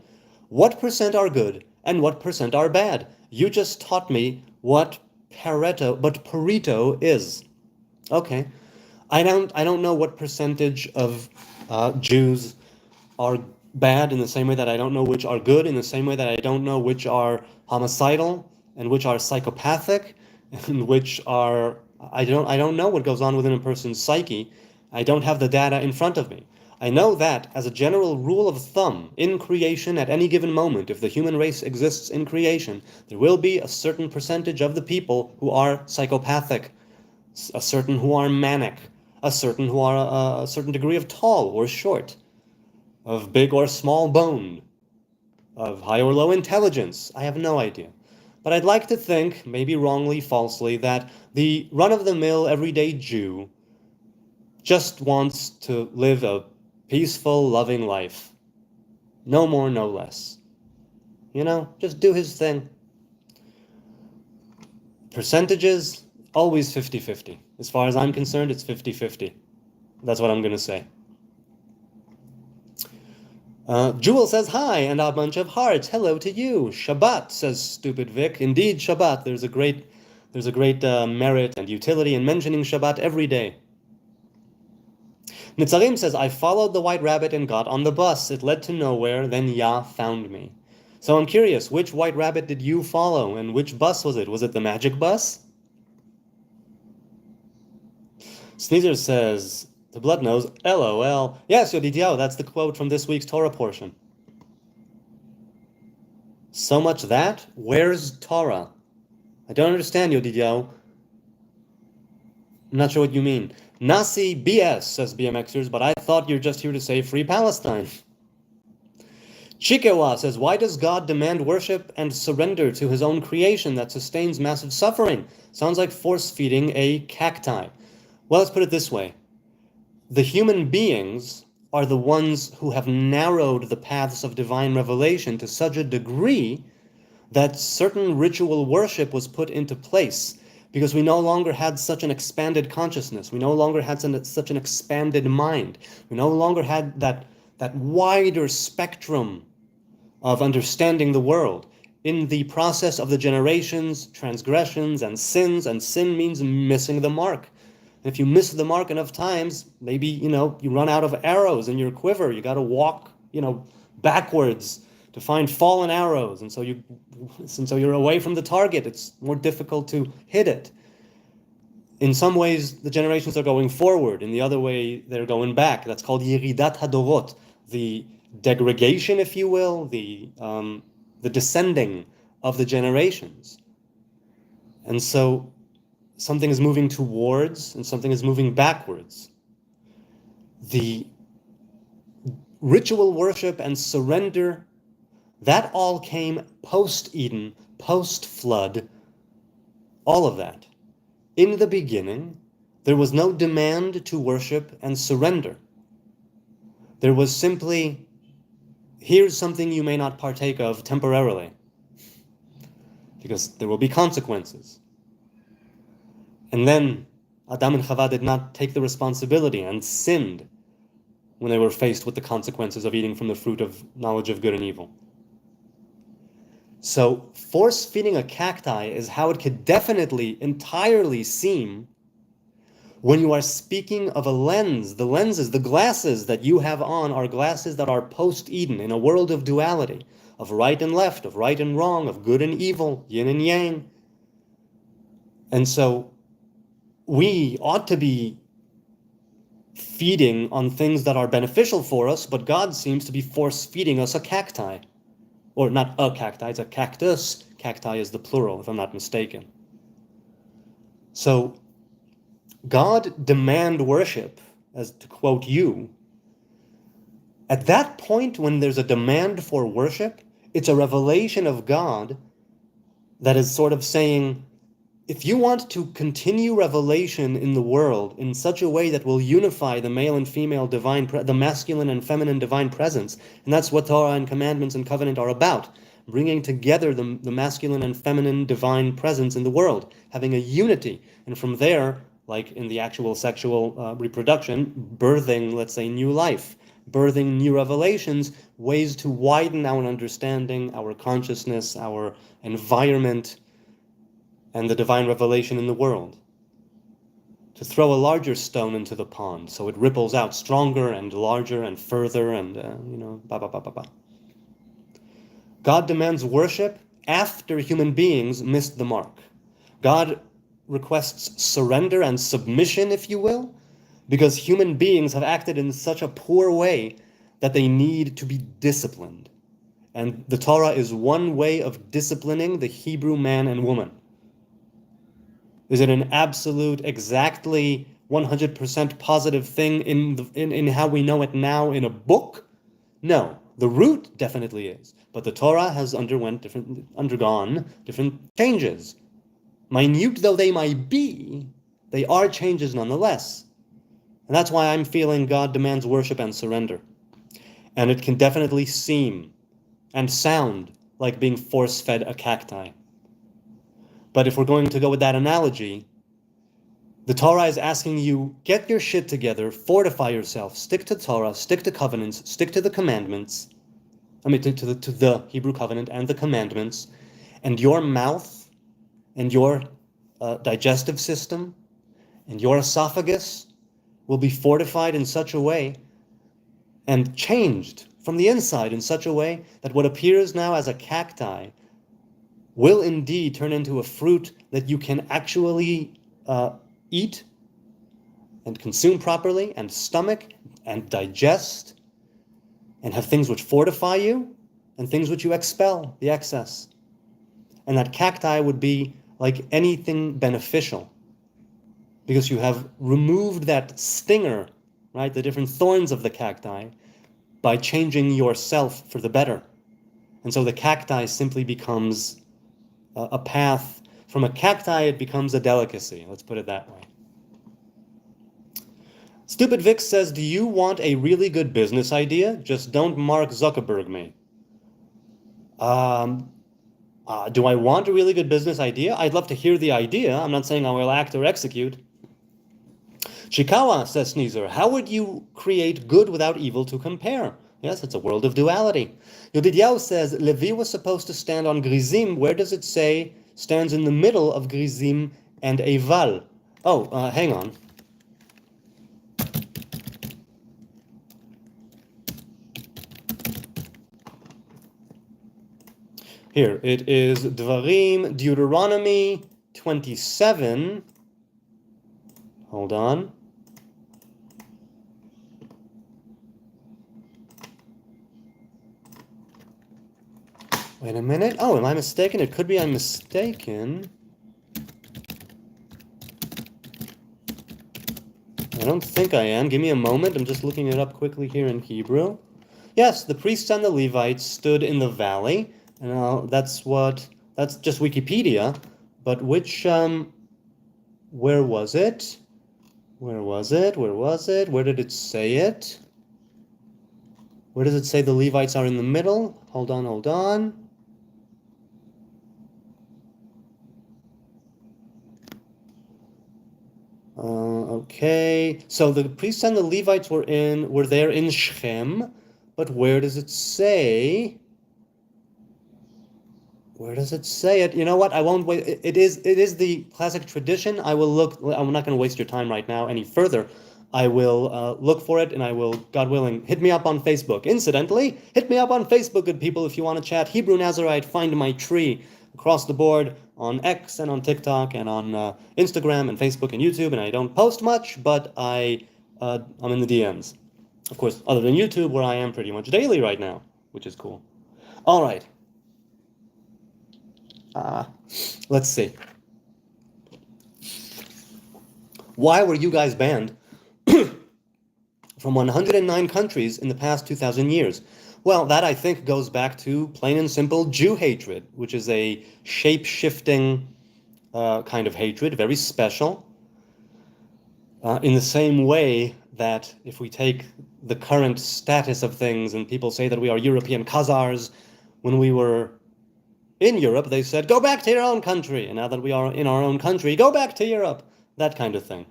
What percent are good and what percent are bad? You just taught me what Pareto is. Okay, I don't know what percentage of Jews are bad in the same way that I don't know which are good, in the same way that I don't know which are homicidal and which are psychopathic and which are I don't know what goes on within a person's psyche. I don't have the data in front of me. I know that as a general rule of thumb, in creation at any given moment, if the human race exists in creation, there will be a certain percentage of the people who are psychopathic, a certain who are manic, a certain who are a certain degree of tall or short, of big or small boned, of high or low intelligence. I have no idea. But I'd like to think, maybe wrongly, falsely, that the run-of-the-mill everyday Jew just wants to live a peaceful, loving life. No more, no less. You know, just do his thing. Percentages, always 50-50. As far as I'm concerned, it's 50-50. That's what I'm going to say. Jewel says hi, and a bunch of hearts. Hello to you. Shabbat, says Stupid Vic. Indeed, Shabbat. There's a great merit and utility in mentioning Shabbat every day. Nitzarim says, I followed the white rabbit and got on the bus. It led to nowhere, then Yah found me. So I'm curious, which white rabbit did you follow, and which bus was it? Was it the magic bus? Sneezer says, the blood knows, LOL. Yes, Yodidiao, that's the quote from this week's Torah portion. So much that? Where's Torah? I don't understand, Yodidiao. I'm not sure what you mean. Nasi BS, says BMXers, but I thought you're just here to say free Palestine. Chikewa says, why does God demand worship and surrender to his own creation that sustains massive suffering? Sounds like force-feeding a cacti. Well, let's put it this way. The human beings are the ones who have narrowed the paths of divine revelation to such a degree that certain ritual worship was put into place because we no longer had such an expanded consciousness. We no longer had such an expanded mind. We no longer had that wider spectrum of understanding the world. In the process of the generations, transgressions, and sin means missing the mark. If you miss the mark enough times, maybe, you run out of arrows in your quiver. You got to walk, backwards to find fallen arrows. And so you're away from the target. It's more difficult to hit it. In some ways, the generations are going forward. In the other way, they're going back. That's called Yeridat Hadorot, the degradation, if you will, the descending of the generations. And so something is moving towards and something is moving backwards. The ritual worship and surrender, that all came post-Eden, post-flood, all of that. In the beginning, there was no demand to worship and surrender. There was simply, here's something you may not partake of temporarily, because there will be consequences. And then Adam and Chava did not take the responsibility and sinned when they were faced with the consequences of eating from the fruit of knowledge of good and evil. So force-feeding a cacti is how it could definitely, entirely seem When you are speaking of a lens, the lenses, the glasses that you have on are glasses that are post-Eden, in a world of duality, of right and left, of right and wrong, of good and evil, yin and yang. And so we ought to be feeding on things that are beneficial for us, but God seems to be force-feeding us a cacti. Or not a cacti, it's a cactus. Cacti is the plural, if I'm not mistaken. So God demand worship, as to quote you. At that point, when there's a demand for worship, it's a revelation of God that is sort of saying, if you want to continue revelation in the world in such a way that will unify the male and female divine, the masculine and feminine divine presence, and that's what Torah and commandments and covenant are about, bringing together the masculine and feminine divine presence in the world, having a unity, and from there, like in the actual sexual reproduction, birthing, let's say, new life, birthing new revelations, ways to widen our understanding, our consciousness, our environment, and the divine revelation in the world. To throw a larger stone into the pond so it ripples out stronger and larger and further and, ba ba ba ba ba. God demands worship after human beings missed the mark. God requests surrender and submission, if you will, because human beings have acted in such a poor way that they need to be disciplined. And the Torah is one way of disciplining the Hebrew man and woman. Is it an absolute, exactly 100% positive thing in how we know it now in a book? No. The root definitely is. But the Torah has undergone different changes. Minute though they might be, they are changes nonetheless. And that's why I'm feeling God demands worship and surrender. And it can definitely seem and sound like being force-fed a cacti. But if we're going to go with that analogy, the Torah is asking you, get your shit together, fortify yourself, stick to Torah, stick to covenants, stick to the commandments, to the Hebrew covenant and the commandments, and your mouth and your digestive system and your esophagus will be fortified in such a way and changed from the inside in such a way that what appears now as a cacti will indeed turn into a fruit that you can actually eat and consume properly and stomach and digest and have things which fortify you and things which you expel, the excess. And that cacti would be like anything beneficial because you have removed that stinger, right, the different thorns of the cacti by changing yourself for the better. And so the cacti simply becomes a path. From a cacti, it becomes a delicacy. Let's put it that way. Stupid Vic says, do you want a really good business idea? Just don't Mark Zuckerberg me. Do I want a really good business idea? I'd love to hear the idea. I'm not saying I will act or execute. Chikawa, says Sneezer, how would you create good without evil to compare? Yes, it's a world of duality. Yodidiao says, Levi was supposed to stand on Grizim. Where does it say stands in the middle of Grizim and Eival? Oh, hang on. Here, it is Dvarim, Deuteronomy 27. Hold on. Wait a minute. Oh, am I mistaken? It could be I'm mistaken. I don't think I am. Give me a moment. I'm just looking it up quickly here in Hebrew. Yes, the priests and the Levites stood in the valley. And that's just Wikipedia. But which, where was it? Where was it? Where was it? Where did it say it? Where does it say the Levites are in the middle? Hold on, hold on. Okay, so the priests and the Levites were there in Shechem, but where does it say Where does it say it? You know what? I won't wait. It is the classic tradition. I will look. I'm not going to waste your time right now any further. I will look for it, and I will, God willing, hit me up on Facebook. Incidentally, hit me up on Facebook, good people, if you want to chat. Hebrew Nazarite, find my tree across the board on X and on TikTok and on Instagram and Facebook and YouTube. And I don't post much, but I'm in the DMs. Of course, other than YouTube, where I am pretty much daily right now, which is cool. All right. Let's see. Why were you guys banned from 109 countries in the past 2,000 years? Well, that I think goes back to plain and simple Jew hatred, which is a shape-shifting kind of hatred, very special. In the same way that if we take the current status of things and people say that we are European Khazars, when we were in Europe, they said, go back to your own country. And now that we are in our own country, go back to Europe. That kind of thing.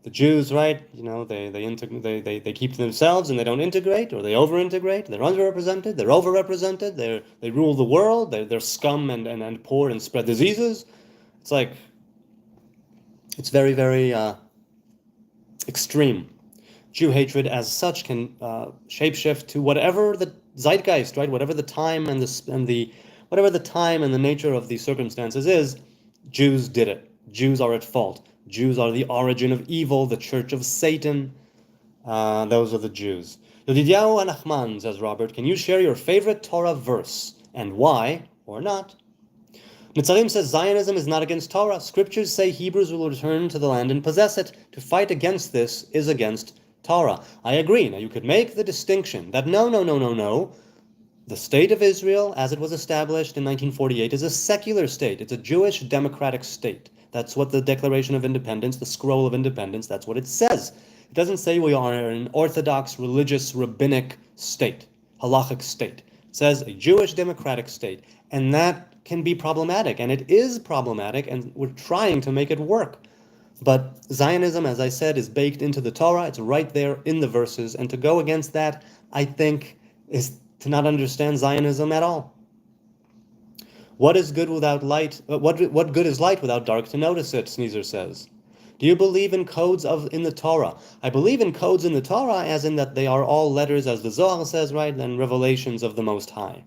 The Jews, right? You know, they keep to themselves and they don't integrate, or they over-integrate. They're underrepresented. They're overrepresented. They rule the world. They're scum and poor and spread diseases. It's like, it's very, very extreme. Jew hatred as such can shapeshift to whatever the zeitgeist, right? Whatever the time and whatever the time and the nature of the circumstances is, Jews did it. Jews are at fault. Jews are the origin of evil, the church of Satan. Those are the Jews. Yodidiahu Anachman, says Robert, can you share your favorite Torah verse and why or not? Nitzarim says Zionism is not against Torah. Scriptures say Hebrews will return to the land and possess it. To fight against this is against Torah. I agree. Now you could make the distinction that no. The state of Israel, as it was established in 1948, is a secular state. It's a Jewish democratic state. That's what the Declaration of Independence, the Scroll of Independence, that's what it says. It doesn't say we are an Orthodox, religious, rabbinic state, halachic state. It says a Jewish democratic state. And that can be problematic, and it is problematic, and we're trying to make it work. But Zionism, as I said, is baked into the Torah. It's right there in the verses. And to go against that, I think, is to not understand Zionism at all. What is good without light? What good is light without dark to notice it? Sneezer says. Do you believe in codes in the Torah? I believe in codes in the Torah, as in that they are all letters, as the Zohar says, right, and revelations of the Most High.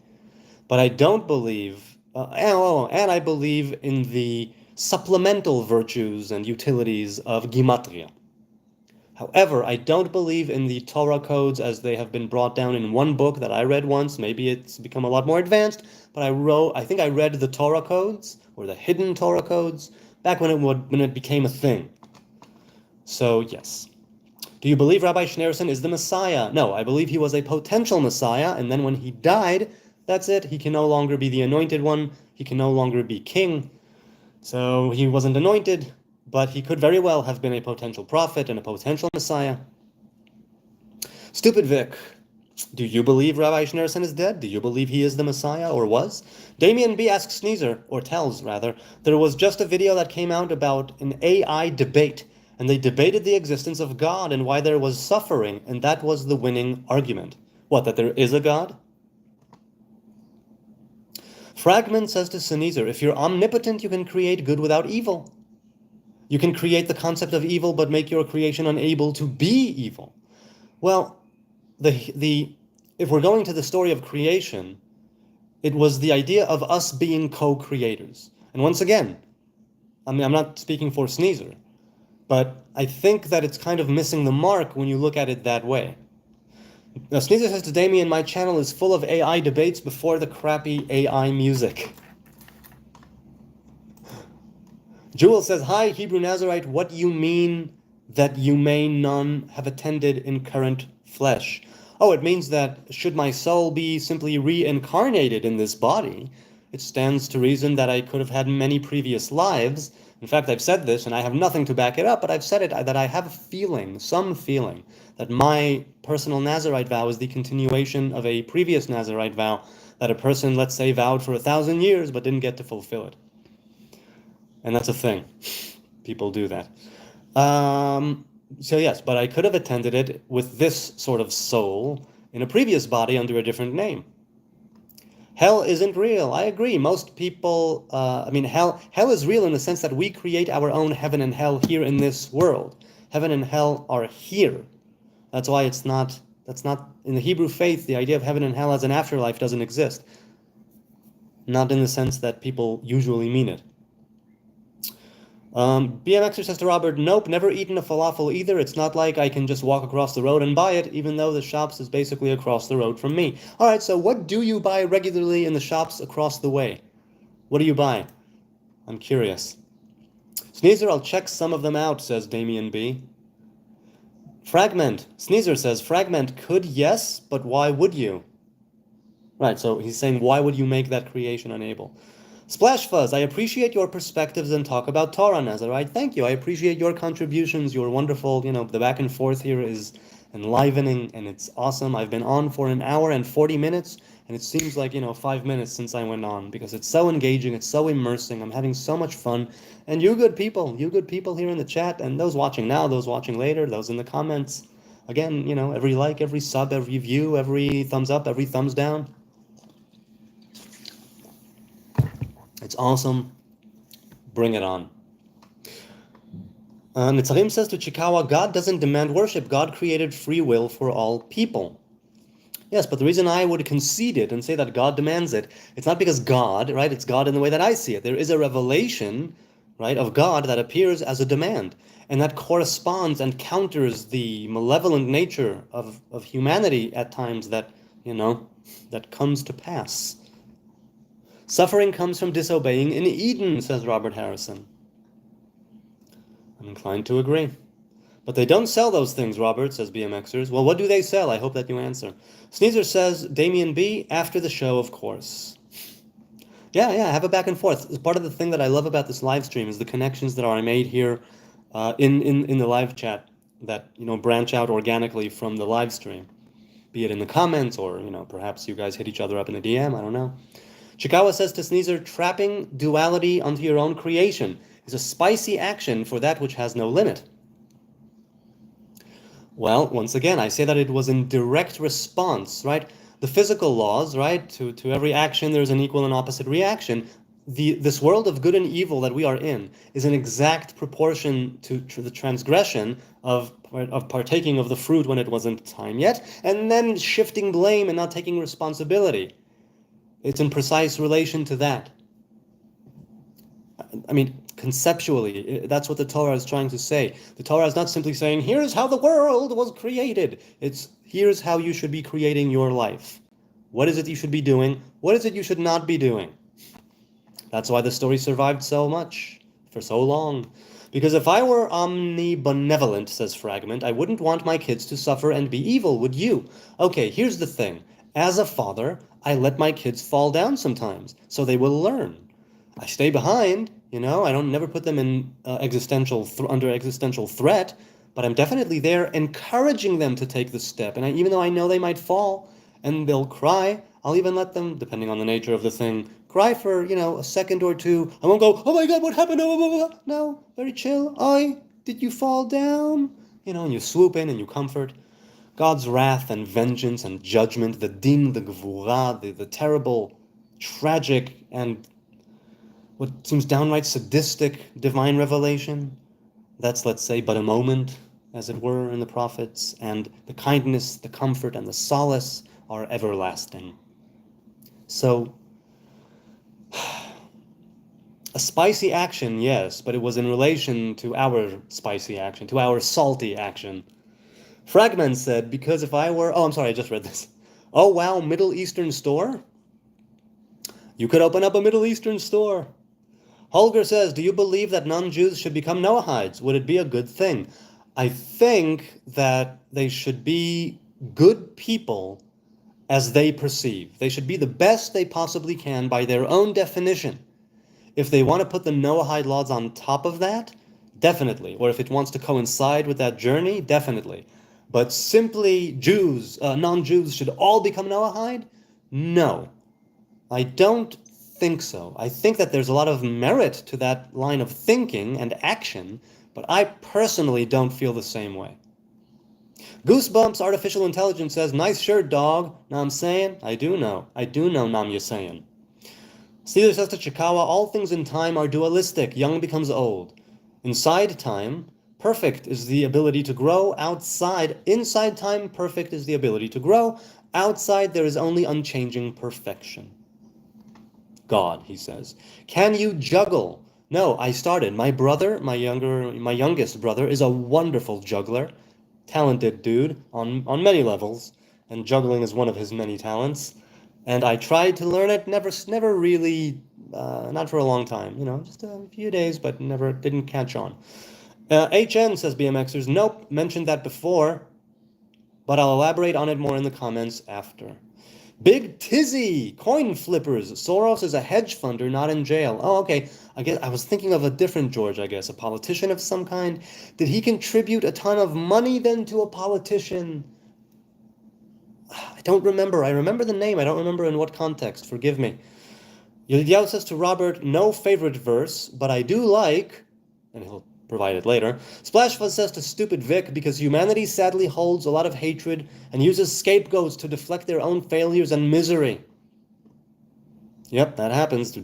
But I don't believe, and I believe in the supplemental virtues and utilities of Gematria. However, I don't believe in the Torah codes as they have been brought down in one book that I read once. Maybe it's become a lot more advanced, but I think I read the Torah codes, or the hidden Torah codes, back when it became a thing. So, yes. Do you believe Rabbi Schneerson is the Messiah? No, I believe he was a potential Messiah, and then when he died, that's it. He can no longer be the anointed one. He can no longer be king. So he wasn't anointed, but he could very well have been a potential prophet and a potential Messiah. Stupid Vic, do you believe Rabbi Schneerson is dead? Do you believe he is the Messiah, or was? Damien B. asks Sneezer, or tells rather, there was just a video that came out about an AI debate, and they debated the existence of God and why there was suffering, and that was the winning argument. What, that there is a God? Fragment says to Sneezer, if you're omnipotent, you can create good without evil. You can create the concept of evil, but make your creation unable to be evil. Well, if we're going to the story of creation, it was the idea of us being co-creators. And once again, I'm not speaking for Sneezer, but I think that it's kind of missing the mark when you look at it that way. Now, Sneezer says to Damien, my channel is full of AI debates before the crappy AI music. Jewel says, hi, Hebrew Nazarite, what you mean that you may none have attended in current flesh? Oh, it means that should my soul be simply reincarnated in this body, it stands to reason that I could have had many previous lives. In fact, I've said this, and I have nothing to back it up, but I've said it, that I have a feeling, some feeling, that my personal Nazarite vow is the continuation of a previous Nazarite vow that a person, let's say, vowed for 1,000 years but didn't get to fulfill it. And that's a thing. People do that. So yes, but I could have attended it with this sort of soul in a previous body under a different name. Hell isn't real. I agree. Most people, hell is real in the sense that we create our own heaven and hell here in this world. Heaven and hell are here. That's why that's not, in the Hebrew faith, the idea of heaven and hell as an afterlife doesn't exist. Not in the sense that people usually mean it. BMXer says to Robert, nope, never eaten a falafel either. It's not like I can just walk across the road and buy it, even though the shops is basically across the road from me. All right, so what do you buy regularly in the shops across the way? What do you buy? I'm curious. Sneezer, I'll check some of them out, says Damien B. Fragment. Sneezer says, Fragment, could yes, but why would you? Right, so he's saying, why would you make that creation unable? Splash Fuzz, I appreciate your perspectives and talk about Torah, Nazarite. Thank you. I appreciate your contributions. You're wonderful. The back and forth here is enlivening and it's awesome. I've been on for an hour and 40 minutes, and it seems like, 5 minutes since I went on because it's so engaging. It's so immersing. I'm having so much fun. And you good people here in the chat, and those watching now, those watching later, those in the comments. Again, every like, every sub, every view, every thumbs up, every thumbs down. It's awesome. Bring it on. Nitzarim says to Chikawa, God doesn't demand worship. God created free will for all people. Yes, but the reason I would concede it and say that God demands it, it's not because God, right? It's God in the way that I see it. There is a revelation, right, of God that appears as a demand. And that corresponds and counters the malevolent nature of humanity at times that comes to pass. Suffering comes from disobeying in Eden, says Robert Harrison. I'm inclined to agree. But they don't sell those things, Robert, says BMXers. Well, what do they sell? I hope that you answer. Sneezer says, Damien B, after the show, of course. Yeah, have a back and forth. Part of the thing that I love about this live stream is the connections that are made here in the live chat that, branch out organically from the live stream. Be it in the comments or, perhaps you guys hit each other up in a DM, I don't know. Chikawa says to Sneezer, trapping duality onto your own creation is a spicy action for that which has no limit. Well, once again, I say that it was in direct response, right? The physical laws, right? To every action, there's an equal and opposite reaction. This world of good and evil that we are in is an exact proportion to the transgression of partaking of the fruit when it wasn't time yet, and then shifting blame and not taking responsibility. It's in precise relation to that. I mean, conceptually, that's what the Torah is trying to say. The Torah is not simply saying, here's how the world was created. It's, here's how you should be creating your life. What is it you should be doing? What is it you should not be doing? That's why the story survived so much, for so long. Because if I were omnibenevolent, says Fragment, I wouldn't want my kids to suffer and be evil, would you? Okay, here's the thing. As a father, I let my kids fall down sometimes, so they will learn. I stay behind, I don't never put them in under existential threat, but I'm definitely there encouraging them to take the step. And even though I know they might fall and they'll cry, I'll even let them, depending on the nature of the thing, cry for, a second or two. I won't go, oh my God, what happened? No, very chill. Did you fall down? And you swoop in and you comfort. God's wrath and vengeance and judgment, the din, the gvura, the terrible, tragic, and what seems downright sadistic divine revelation, that's, let's say, but a moment, as it were, in the prophets, and the kindness, the comfort, and the solace are everlasting. So, a spicy action, yes, but it was in relation to our spicy action, to our salty action. Fragment said, because if I were... Oh, I'm sorry, I just read this. Oh, wow, Middle Eastern store? You could open up a Middle Eastern store. Holger says, do you believe that non-Jews should become Noahides? Would it be a good thing? I think that they should be good people as they perceive. They should be the best they possibly can by their own definition. If they want to put the Noahide laws on top of that, definitely. Or if it wants to coincide with that journey, definitely. But simply Jews, non-Jews should all become Noahide? No. I don't think so. I think that there's a lot of merit to that line of thinking and action, but I personally don't feel the same way. Goosebumps Artificial Intelligence says, nice shirt, dog. Know what I'm saying? I do know. Nam you're saying. Caesar says to Chikawa, all things in time are dualistic. Young becomes old. Inside time, perfect is the ability to grow. Inside time, perfect is the ability to grow. Outside, there is only unchanging perfection. God, he says. Can you juggle? No, I started. My brother, my youngest brother, is a wonderful juggler. Talented dude on many levels, and juggling is one of his many talents. And I tried to learn it, never really, not for a long time, just a few days, but never didn't catch on. HN says BMXers, nope, mentioned that before, but I'll elaborate on it more in the comments after. Big Tizzy, coin flippers. Soros is a hedge funder, not in jail. Oh, okay. I guess I was thinking of a different George, I guess, a politician of some kind. Did he contribute a ton of money then to a politician? I don't remember. I remember the name. I don't remember in what context. Forgive me. Yediao says to Robert, no favorite verse, but I do like, and he'll provide it later. Splashfuzz says to Stupid Vic, because humanity sadly holds a lot of hatred and uses scapegoats to deflect their own failures and misery. Yep, that happens.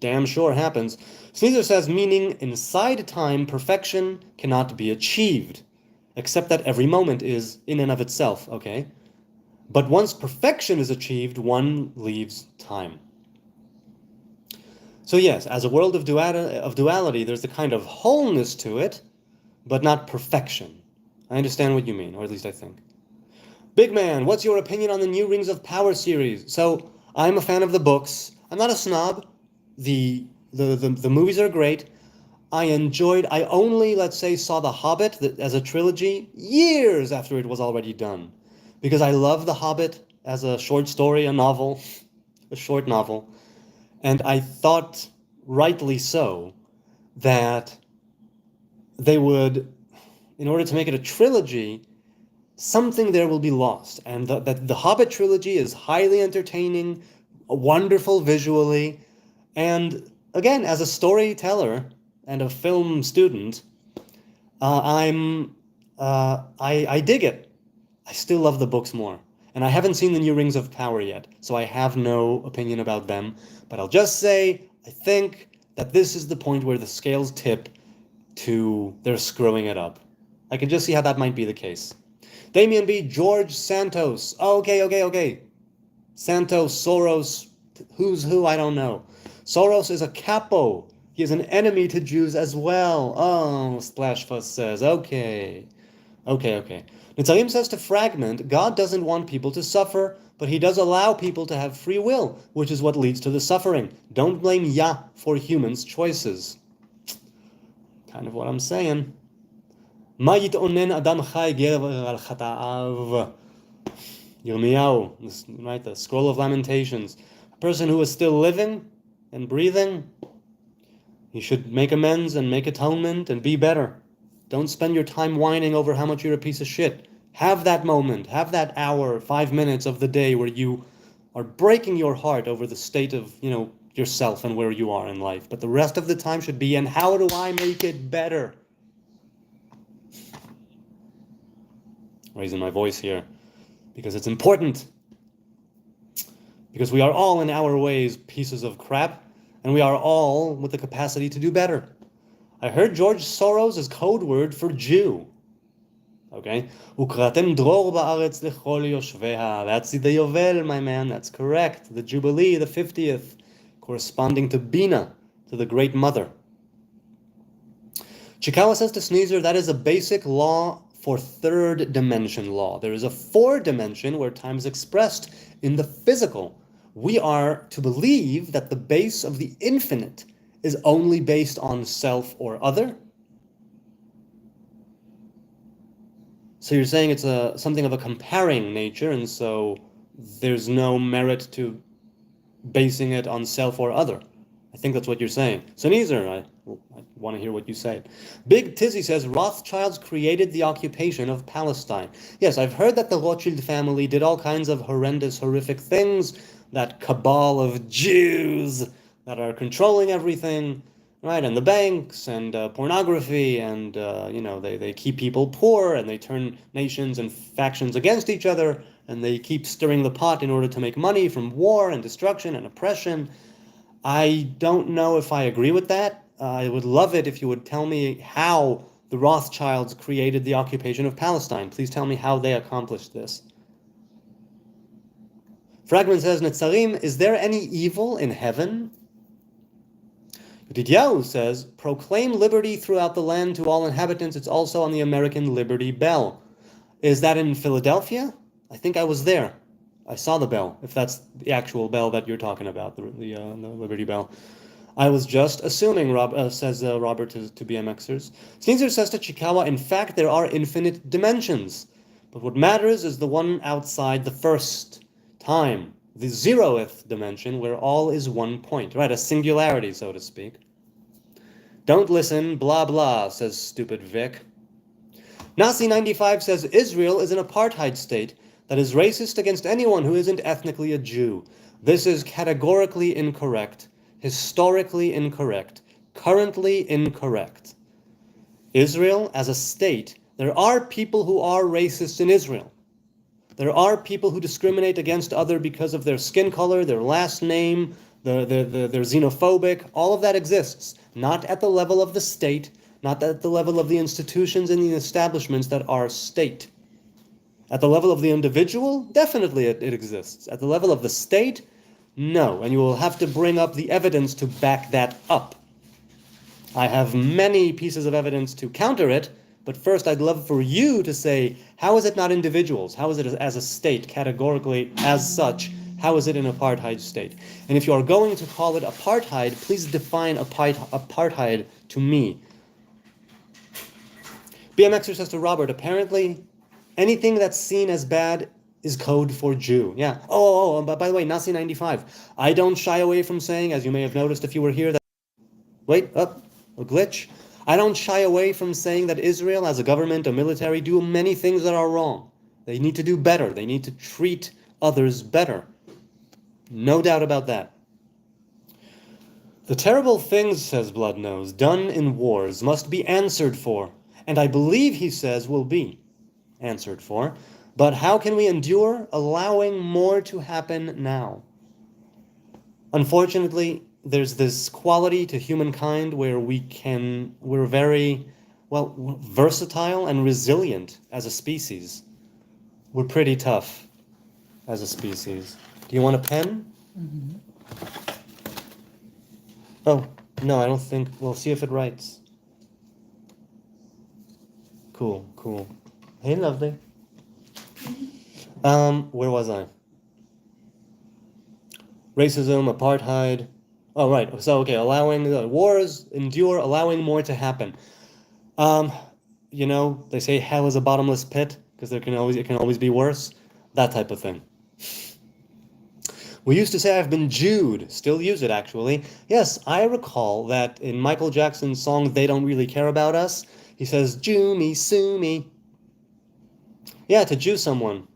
Damn sure happens. Sneezer says, meaning inside time, perfection cannot be achieved, except that every moment is in and of itself, okay? But once perfection is achieved, one leaves time. So yes, as a world of duality, there's a kind of wholeness to it, but not perfection. I understand what you mean, or at least I think. Big Man, what's your opinion on the new Rings of Power series? So, I'm a fan of the books. I'm not a snob. The movies are great. I only, let's say, saw The Hobbit as a trilogy years after it was already done. Because I love The Hobbit as a short story, a short novel. And I thought, rightly so, that they would, in order to make it a trilogy, something there will be lost. And that the Hobbit trilogy is highly entertaining, wonderful visually, and again, as a storyteller and a film student, I dig it. I still love the books more. And I haven't seen the new Rings of Power yet, so I have no opinion about them. But I'll just say, I think that this is the point where the scales tip to they're screwing it up. I can just see how that might be the case. Damien B. George Santos. Okay. Santos, Soros, who's who, I don't know. Soros is a capo. He is an enemy to Jews as well. Oh, Splashfuss says, okay. Nitzalim says to Fragment, God doesn't want people to suffer, but he does allow people to have free will, which is what leads to the suffering. Don't blame Yah for humans' choices. Kind of what I'm saying. Ma yit'onen adam chai gever al chata'av. Yirmiyahu, right, the Scroll of Lamentations. A person who is still living and breathing, he should make amends and make atonement and be better. Don't spend your time whining over how much you're a piece of shit. Have that moment, have that hour, 5 minutes of the day where you are breaking your heart over the state of, yourself and where you are in life. But the rest of the time should be, and how do I make it better? Raising my voice here because it's important. Because we are all in our ways pieces of crap, and we are all with the capacity to do better. I heard George Soros is code word for Jew. Okay? Ukratem dror ba'aretz lechol yoshveha. That's the Yovel, my man. That's correct. The Jubilee, the 50th, corresponding to Bina, to the Great Mother. Chikawa says to Sneezer, that is a basic law for third dimension law. There is a fourth dimension where time is expressed in the physical. We are to believe that the base of the infinite is only based on self or other. So you're saying it's something of a comparing nature, and so there's no merit to basing it on self or other. I think that's what you're saying. So Neezer, I want to hear what you say. Big Tizzy says, Rothschilds created the occupation of Palestine. Yes, I've heard that the Rothschild family did all kinds of horrendous, horrific things, that cabal of Jews that are controlling everything. right? And the banks and pornography and they keep people poor and they turn nations and factions against each other and they keep stirring the pot in order to make money from war and destruction and oppression. I don't know if I agree with that. I would love it if you would tell me how the Rothschilds created the occupation of Palestine. Please tell me how they accomplished this. Fragment says, Netzarim, is there any evil in heaven? Yedidiahu says, proclaim liberty throughout the land to all inhabitants. It's also on the American Liberty Bell. Is that in Philadelphia? I think I was there. I saw the bell, if that's the actual bell that you're talking about, the Liberty Bell. I was just assuming, says Robert to BMXers. Sneezer says to Chikawa, in fact, there are infinite dimensions. But what matters is the one outside the first time, the zeroth dimension, where all is one point, right? A singularity, so to speak. Don't listen, blah, blah, says stupid Vic. Nasi95 says Israel is an apartheid state that is racist against anyone who isn't ethnically a Jew. This is categorically incorrect, historically incorrect, currently incorrect. Israel as a state, there are people who are racist in Israel. There are people who discriminate against other because of their skin color, their last name, they're xenophobic. All of that exists, not at the level of the state, not at the level of the institutions and the establishments that are state. At the level of the individual, definitely it exists. At the level of the state, no. And you will have to bring up the evidence to back that up. I have many pieces of evidence to counter it, but first I'd love for you to say, how is it not individuals? How is it as a state, categorically as such? How is it an apartheid state? And if you are going to call it apartheid, please define apartheid to me. BMXer says to Robert, apparently anything that's seen as bad is code for Jew. Yeah. But by the way, Nasi95, I don't shy away from saying, as you may have noticed if you were here, that... Wait, a glitch. I don't shy away from saying that Israel, as a government, a military, do many things that are wrong. They need to do better. They need to treat others better. No doubt about that. The terrible things, says Bloodnose, done in wars must be answered for, and I believe, he says, will be answered for. But how can we endure allowing more to happen now? Unfortunately, there's this quality to humankind where we're very, versatile and resilient as a species. We're pretty tough as a species. Do you want a pen? Mm-hmm. Oh, no, I don't think. We'll see if it writes. Cool. Hey, lovely. Where was I? Racism, apartheid. Oh, right. So, okay, allowing wars endure, allowing more to happen. They say hell is a bottomless pit because it can always be worse. That type of thing. We used to say I've been Jewed. Still use it, actually. Yes, I recall that in Michael Jackson's song They Don't Really Care About Us, he says, Jew me, sue me. Yeah, to Jew someone.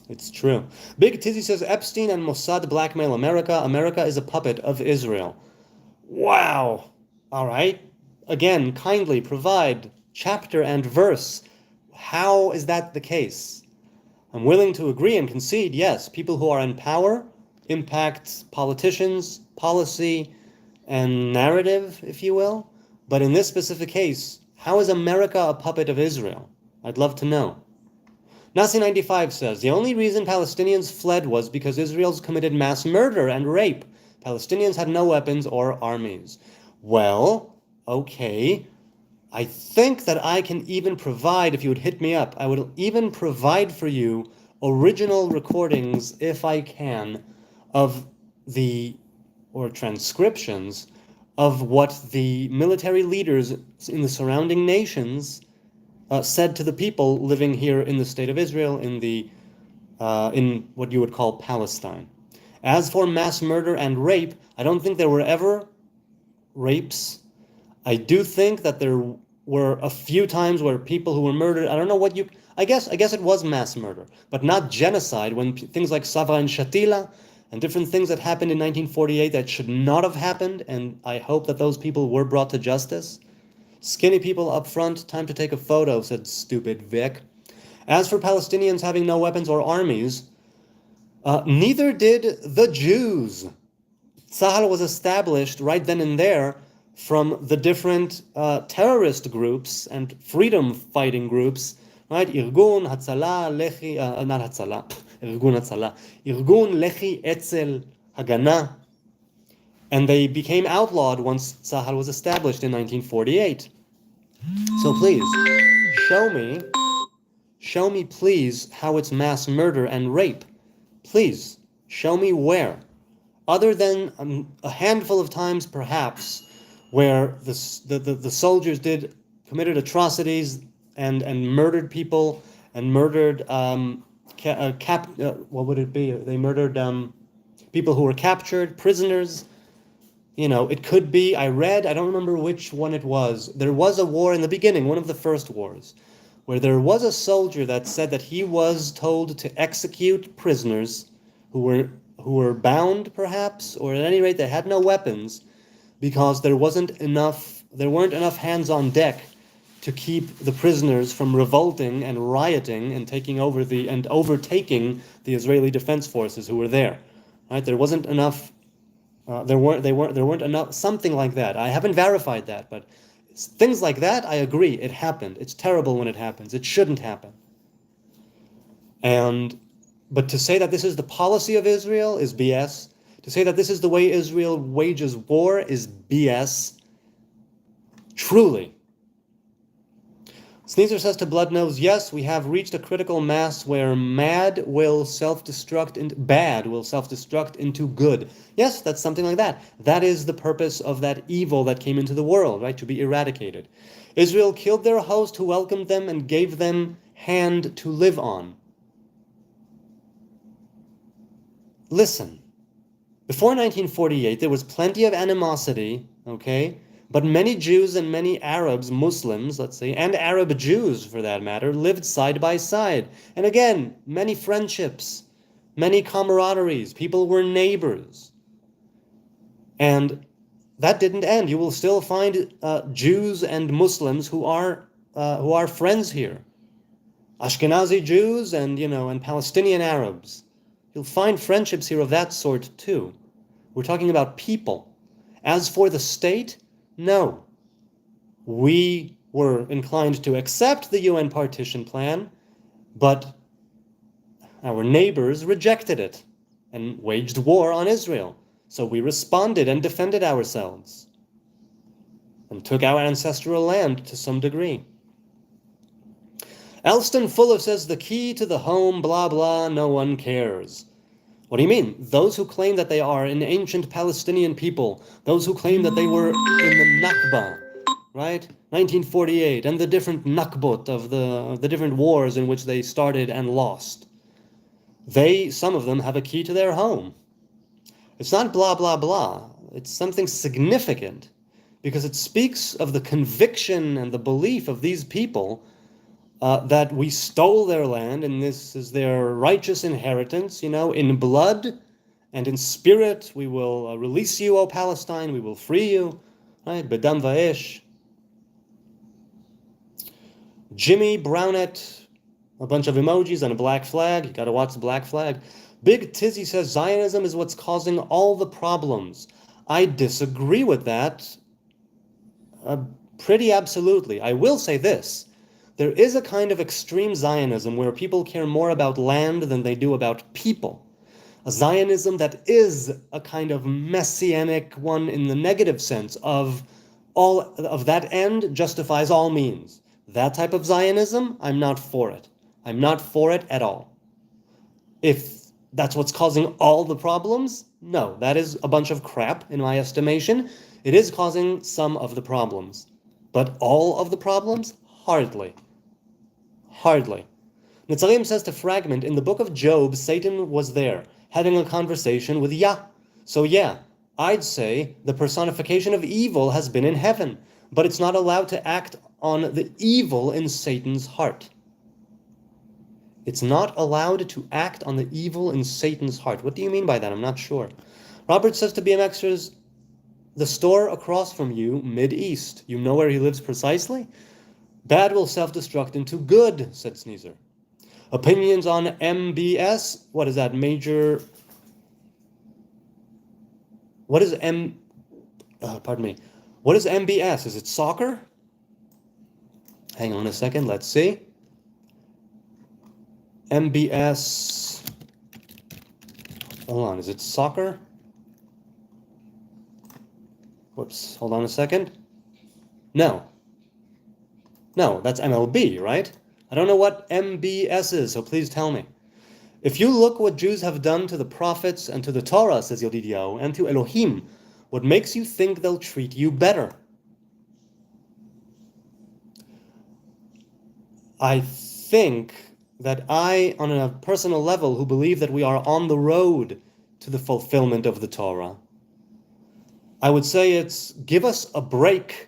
It's true. Big Tizzy says Epstein and Mossad blackmail America. America is a puppet of Israel. Wow. All right. Again, kindly provide chapter and verse. How is that the case? I'm willing to agree and concede, yes, people who are in power impact politicians, policy, and narrative, if you will. But in this specific case, how is America a puppet of Israel? I'd love to know. Nasi95 says, the only reason Palestinians fled was because Israel's committed mass murder and rape. Palestinians had no weapons or armies. Well, okay. I think that I can even provide, if you would hit me up, I would even provide for you original recordings, if I can, or transcriptions of what the military leaders in the surrounding nations said to the people living here in the state of Israel, in what you would call Palestine. As for mass murder and rape, I don't think there were ever rapes. I do think that there were a few times where people who were murdered, I don't know I guess it was mass murder, but not genocide, when things like Savra and Shatila and different things that happened in 1948 that should not have happened, and I hope that those people were brought to justice. Skinny people up front, time to take a photo, said stupid Vic. As for Palestinians having no weapons or armies, neither did the Jews. Tzahal was established right then and there from the different terrorist groups and freedom fighting groups, right? Irgun Hatzalah Lechi, not Hatzalah, Irgun Hatzalah, Irgun Lechi Etzel Hagana, and they became outlawed once Tzahal was established in 1948. So please, show me please how it's mass murder and rape. Please, show me where. Other than a handful of times, perhaps, where the soldiers committed atrocities and murdered people and murdered what would it be? They murdered people who were captured, prisoners. You know, it could be. I don't remember which one it was. There was a war in the beginning, one of the first wars, where there was a soldier that said that he was told to execute prisoners who were bound, perhaps, or at any rate they had no weapons, because there weren't enough hands on deck to keep the prisoners from revolting and rioting and taking over and overtaking the Israeli defense forces who were there. Right? There wasn't enough. There weren't enough. Something like that. I haven't verified that, but things like that, I agree. It happened. It's terrible when it happens. It shouldn't happen. But to say that this is the policy of Israel is BS. To say that this is the way Israel wages war is BS. Truly. Sneezer says to Bloodnose, yes, we have reached a critical mass where bad will self-destruct into good. Yes, that's something like that. That is the purpose of that evil that came into the world, right? To be eradicated. Israel killed their host who welcomed them and gave them hand to live on. Listen, before 1948, there was plenty of animosity, okay? But many Jews and many Arabs, Muslims, let's say, and Arab Jews, for that matter, lived side by side. And again, many friendships, many camaraderies. People were neighbors. And that didn't end. You will still find Jews and Muslims who are friends here. Ashkenazi Jews and Palestinian Arabs. You'll find friendships here of that sort too. We're talking about people. As for the state, no. We were inclined to accept the UN partition plan, but our neighbors rejected it and waged war on Israel. So we responded and defended ourselves and took our ancestral land to some degree. Elston Fuller says the key to the home, blah, blah, no one cares. What do you mean? Those who claim that they are an ancient Palestinian people, those who claim that they were in the Nakba, right? 1948, and the different Nakbot of the different wars in which they started and lost. Some of them have a key to their home. It's not blah, blah, blah. It's something significant because it speaks of the conviction and the belief of these people that we stole their land and this is their righteous inheritance, in blood and in spirit. We will release you, O Palestine. We will free you, right? Bedam va'esh. Jimmy Brownett, a bunch of emojis and a black flag. You got to watch the black flag. Big Tizzy says Zionism is what's causing all the problems. I disagree with that pretty absolutely. I will say this. There is a kind of extreme Zionism where people care more about land than they do about people. A Zionism that is a kind of messianic one in the negative sense of that end justifies all means. That type of Zionism, I'm not for it. I'm not for it at all. If that's what's causing all the problems, no, that is a bunch of crap in my estimation. It is causing some of the problems. But all of the problems? Hardly. Hardly. Netzarim says to Fragment, in the book of Job, Satan was there, having a conversation with Yah. So yeah, I'd say the personification of evil has been in heaven, but it's not allowed to act on the evil in Satan's heart. It's not allowed to act on the evil in Satan's heart. What do you mean by that? I'm not sure. Robert says to BMXers, the store across from you, mid-east. You know where he lives precisely? Bad will self-destruct into good, said Sneezer. Opinions on MBS? What is that? Major... What is pardon me. What is MBS? Is it soccer? Hang on a second. Let's see. MBS. Hold on. Is it soccer? Whoops. Hold on a second. No. No, that's MLB, right? I don't know what MBS is, so please tell me. If you look what Jews have done to the prophets and to the Torah, says Yodidio, and to Elohim, what makes you think they'll treat you better? I think that I, on a personal level, who believe that we are on the road to the fulfillment of the Torah, I would say it's give us a break.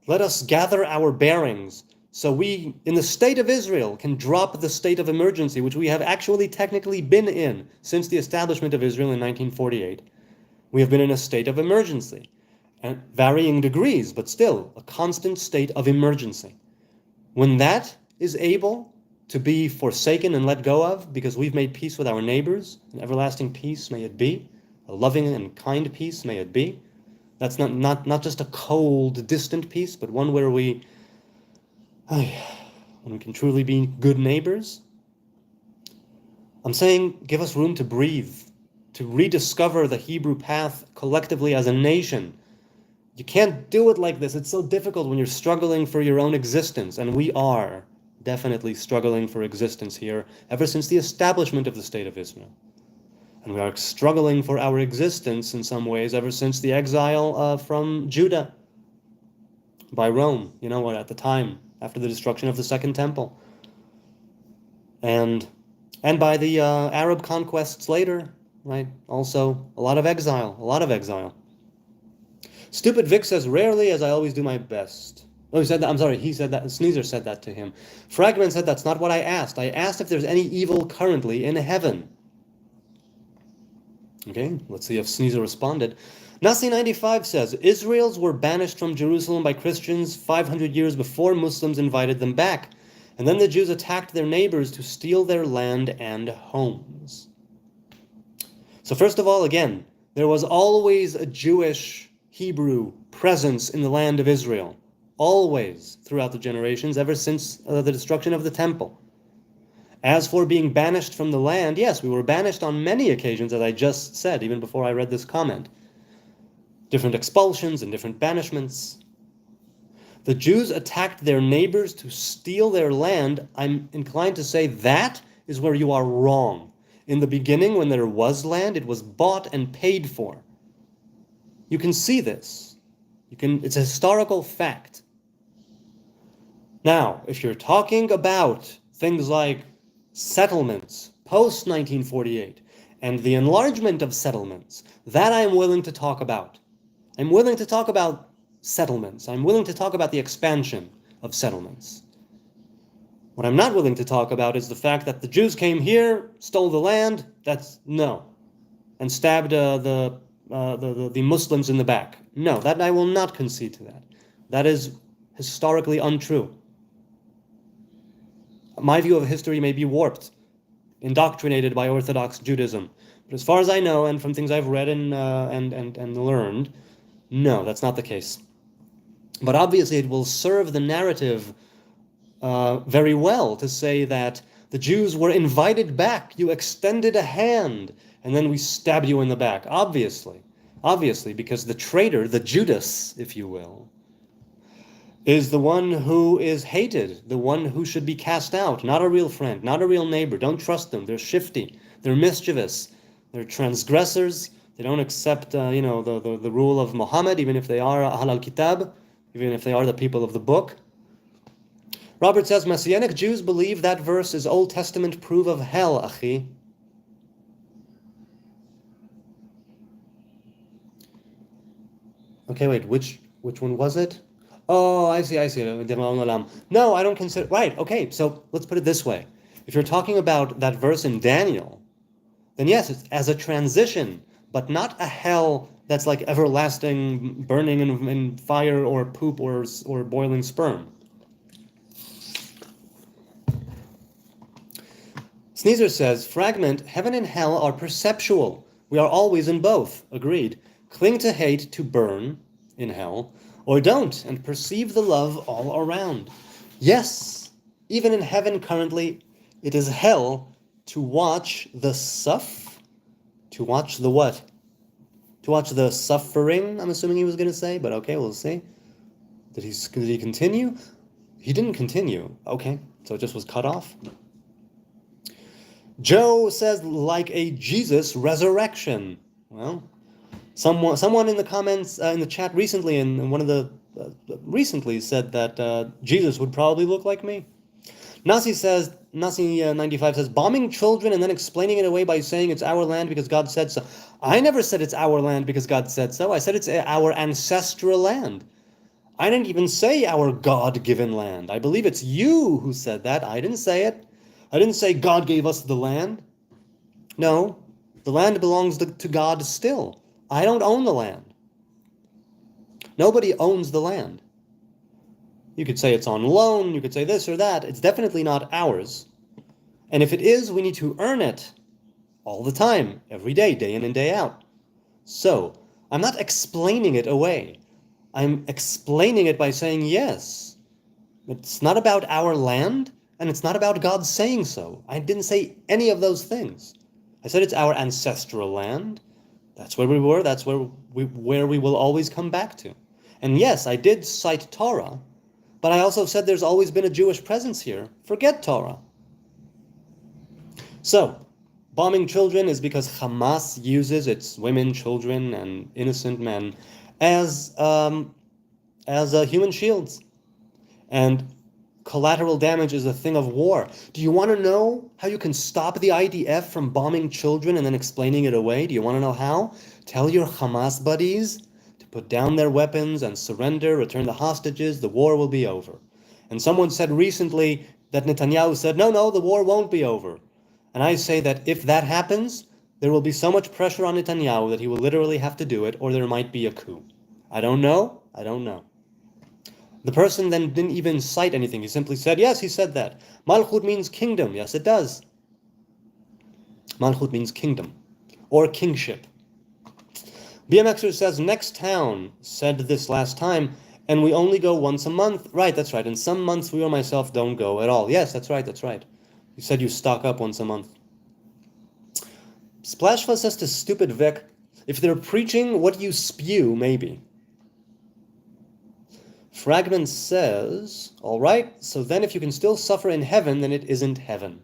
Let us gather our bearings so we, in the state of Israel, can drop the state of emergency, which we have actually technically been in since the establishment of Israel in 1948. We have been in a state of emergency, at varying degrees, but still a constant state of emergency. When that is able to be forsaken and let go of, because we've made peace with our neighbors, an everlasting peace may it be, a loving and kind peace may it be. That's not just a cold, distant peace, but one where we can truly be good neighbors. I'm saying give us room to breathe, to rediscover the Hebrew path collectively as a nation. You can't do it like this. It's so difficult when you're struggling for your own existence, and we are definitely struggling for existence here ever since the establishment of the State of Israel. And we are struggling for our existence in some ways ever since the exile from Judah by Rome, at the time, after the destruction of the Second Temple. And by the Arab conquests later, right? Also, a lot of exile. Stupid Vic says, rarely as I always do my best. Oh, he said that, I'm sorry, he said that, Sneezer said that to him. Fragment said, that's not what I asked. I asked if there's any evil currently in heaven. Okay, let's see if Sneezer responded. Nasi95 says, Israels were banished from Jerusalem by Christians 500 years before Muslims invited them back. And then the Jews attacked their neighbors to steal their land and homes. So first of all, again, there was always a Jewish Hebrew presence in the land of Israel. Always throughout the generations, ever since the destruction of the temple. As for being banished from the land, yes, we were banished on many occasions, as I just said, even before I read this comment. Different expulsions and different banishments. The Jews attacked their neighbors to steal their land. I'm inclined to say that is where you are wrong. In the beginning, when there was land, it was bought and paid for. You can see this. It's a historical fact. Now, if you're talking about things like settlements post-1948 and the enlargement of settlements, that I'm willing to talk about. I'm willing to talk about settlements. I'm willing to talk about the expansion of settlements. What I'm not willing to talk about is the fact that the Jews came here, stole the land, and stabbed the Muslims in the back. No, that I will not concede to that. That is historically untrue. My view of history may be warped, indoctrinated by Orthodox Judaism. But as far as I know, and from things I've read and learned, no, that's not the case. But obviously it will serve the narrative very well to say that the Jews were invited back. You extended a hand, and then we stabbed you in the back. Obviously, because the traitor, the Judas, if you will, is the one who is hated, the one who should be cast out, not a real friend, not a real neighbor. Don't trust them. They're shifty. They're mischievous. They're transgressors. They don't accept, the rule of Muhammad, even if they are Ahl al-Kitab, even if they are the people of the book. Robert says, Messianic Jews believe that verse is Old Testament proof of hell, Achi. Okay, wait, which one was it? Oh, I see. No, I don't consider... Right, okay, so let's put it this way. If you're talking about that verse in Daniel, then yes, it's as a transition, but not a hell that's like everlasting, burning in fire or poop or boiling sperm. Sneezer says, fragment, heaven and hell are perceptual. We are always in both. Agreed. Cling to hate to burn in hell, or don't and perceive the love all around. Yes, even in heaven currently, it is hell to watch the to watch the what? To watch the suffering, I'm assuming he was going to say, but okay, we'll see. Did he continue? He didn't continue. Okay, so it just was cut off. Joe says, like a Jesus resurrection. Well, someone in the comments, in the chat recently, in one of the, recently said that Jesus would probably look like me. Nasi95 says, bombing children and then explaining it away by saying it's our land because God said so. I never said it's our land because God said so. I said it's our ancestral land. I didn't even say our God-given land. I believe it's you who said that. I didn't say it. I didn't say God gave us the land. No, the land belongs to God still. I don't own the land. Nobody owns the land. You could say it's on loan, you could say this or that. It's definitely not ours. And if it is, we need to earn it all the time, every day, day in and day out. So, I'm not explaining it away. I'm explaining it by saying yes. It's not about our land, and it's not about God saying so. I didn't say any of those things. I said it's our ancestral land. That's where we were. That's where we will always come back to. And yes, I did cite Torah, but I also said there's always been a Jewish presence here. Forget Torah. So, bombing children is because Hamas uses its women, children, and innocent men as human shields. And collateral damage is a thing of war. Do you want to know how you can stop the IDF from bombing children and then explaining it away? Do you want to know how? Tell your Hamas buddies to put down their weapons and surrender, return the hostages, the war will be over. And someone said recently that Netanyahu said, no, the war won't be over. And I say that if that happens, there will be so much pressure on Netanyahu that he will literally have to do it, or there might be a coup. I don't know. The person then didn't even cite anything. He simply said, yes, he said that. Malchut means kingdom. Yes, it does. Malchut means kingdom or kingship. BMXer says, next town said this last time, and we only go once a month. Right, that's right. And some months we or myself don't go at all. Yes, that's right. You said you stock up once a month. Splashfa says to stupid Vic, if they're preaching what you spew, maybe. Fragment says, all right, so then if you can still suffer in heaven, then it isn't heaven.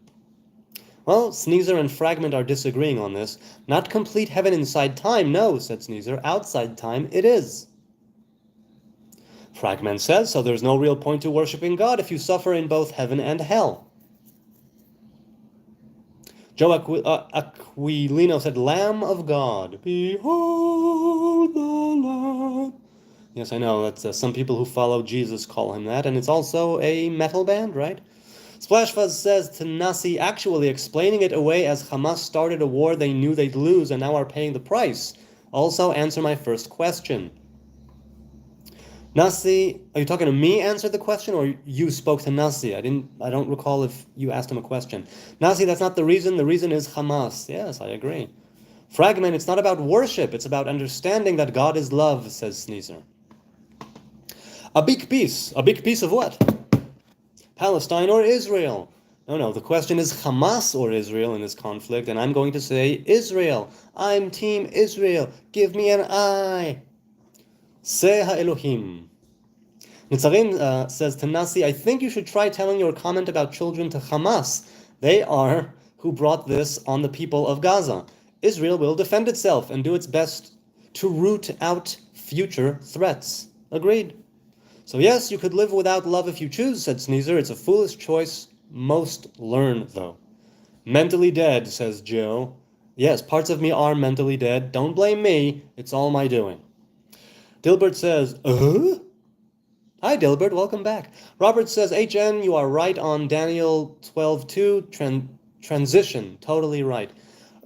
Well, Sneezer and Fragment are disagreeing on this. Not complete heaven inside time, no, said Sneezer. Outside time, it is. Fragment says, so there's no real point to worshiping God if you suffer in both heaven and hell. Joe Aquilino said, Lamb of God, behold the Lamb. Yes, I know, that's some people who follow Jesus call him that, and it's also a metal band, right? Splashfuzz says to Nasi, actually explaining it away as Hamas started a war they knew they'd lose and now are paying the price. Also answer my first question. Nasi, are you talking to me answered the question, or you spoke to Nasi? I don't recall if you asked him a question. Nasi, that's not the reason. The reason is Hamas. Yes, I agree. Fragment, it's not about worship. It's about understanding that God is love, says Sneezer. A big piece. A big piece of what? Palestine or Israel? No, the question is Hamas or Israel in this conflict, and I'm going to say Israel. I'm Team Israel. Give me an eye. Se ha-Elohim. Nitzarim says to Nasi, I think you should try telling your comment about children to Hamas. They are who brought this on the people of Gaza. Israel will defend itself and do its best to root out future threats. Agreed. So yes, you could live without love if you choose, said Sneezer. It's a foolish choice. Most learn, though. Mentally dead, says Joe. Yes, parts of me are mentally dead. Don't blame me. It's all my doing. Dilbert says, Hi, Dilbert. Welcome back. Robert says, HN, you are right on Daniel 12:2, transition. Totally right.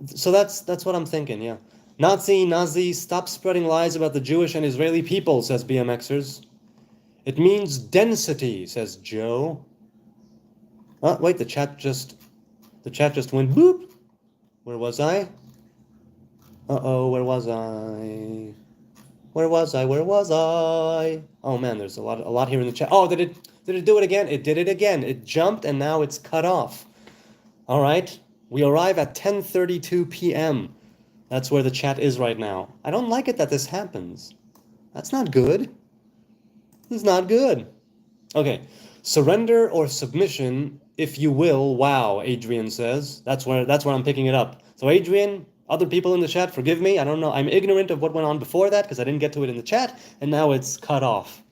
So that's what I'm thinking, yeah. Nazi, stop spreading lies about the Jewish and Israeli people, says BMXers. It means density, says Joe. Oh, wait, the chat just went boop. Where was I? Uh-oh, where was I? Where was I? Where was I? Oh man, there's a lot here in the chat. Oh, did it do it again? It did it again. It jumped and now it's cut off. All right. We arrive at 10:32 p.m. That's where the chat is right now. I don't like it that this happens. That's not good. This is not good. Okay. Surrender or submission, if you will. Wow, Adrian says. That's where I'm picking it up. So Adrian, other people in the chat, forgive me. I don't know. I'm ignorant of what went on before that because I didn't get to it in the chat, and now it's cut off.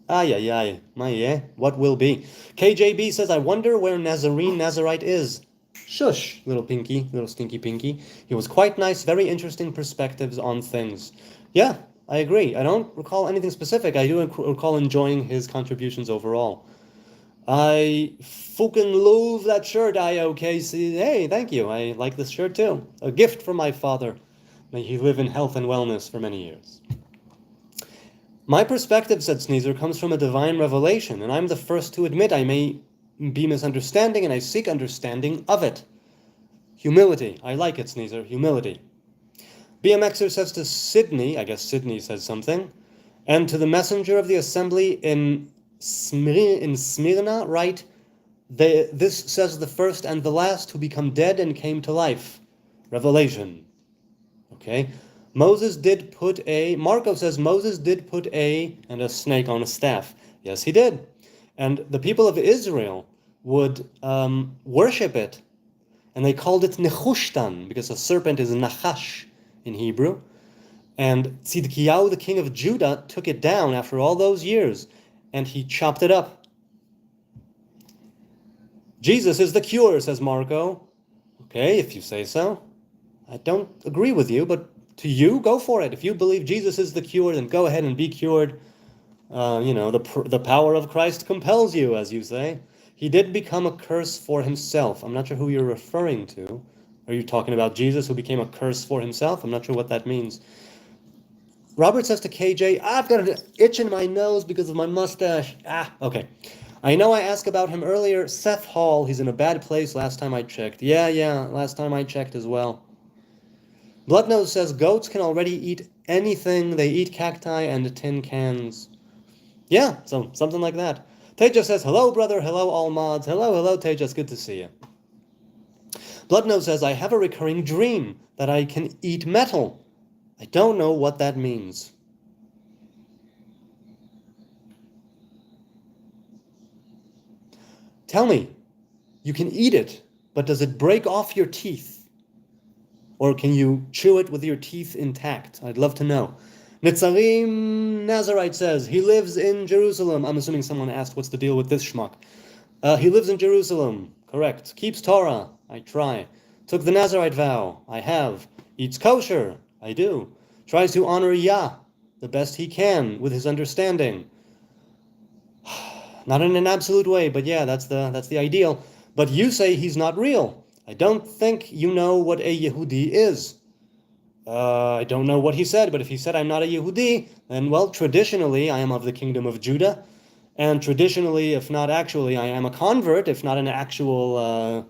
Ay, ay, ay. My, yeah. What will be? KJB says, I wonder where Nazarite is. Shush, little pinky, little stinky pinky. He was quite nice, very interesting perspectives on things. Yeah, I agree. I don't recall anything specific. I do recall enjoying his contributions overall. I fucking love that shirt, IOKC. Hey, thank you. I like this shirt too. A gift from my father. May he live in health and wellness for many years. My perspective, said Sneezer, comes from a divine revelation, and I'm the first to admit I may be misunderstanding, and I seek understanding of it. Humility. I like it, Sneezer. Humility. BMXer says to Sydney, I guess Sydney says something, and to the messenger of the assembly in Smyrna, write, this says the first and the last who become dead and came to life. Revelation. Okay. Marco says Moses did put and a snake on a staff. Yes, he did. And the people of Israel would worship it. And they called it Nehushtan, because a serpent is Nachash in Hebrew. And Tzidkiyahu, the king of Judah, took it down after all those years, and he chopped it up. Jesus is the cure, says Marco. Okay, if you say so. I don't agree with you, but to you, go for it. If you believe Jesus is the cure, then go ahead and be cured. The power of Christ compels you, as you say. He did become a curse for himself. I'm not sure who you're referring to. Are you talking about Jesus who became a curse for himself? I'm not sure what that means. Robert says to KJ, I've got an itch in my nose because of my mustache. Okay. I know I asked about him earlier. Seth Hall, he's in a bad place last time I checked. Yeah, last time I checked as well. Bloodnose says goats can already eat anything. They eat cacti and tin cans. Yeah, so something like that. Tejas says, hello, brother. Hello, all mods. Hello, Tejas. Good to see you. Bloodnose says, I have a recurring dream that I can eat metal. I don't know what that means. Tell me, you can eat it, but does it break off your teeth? Or can you chew it with your teeth intact? I'd love to know. Nitzarim Nazarite says, he lives in Jerusalem. I'm assuming someone asked what's the deal with this schmuck. He lives in Jerusalem. Correct. Keeps Torah. I try. Took the Nazarite vow. I have. Eats kosher. I do. Tries to honor Yah the best he can with his understanding. Not in an absolute way, but yeah, that's the ideal. But you say he's not real. I don't think you know what a Yehudi is. I don't know what he said, but if he said I'm not a Yehudi, then, well, traditionally I am of the kingdom of Judah, and traditionally, if not actually, I am a convert, if not an actual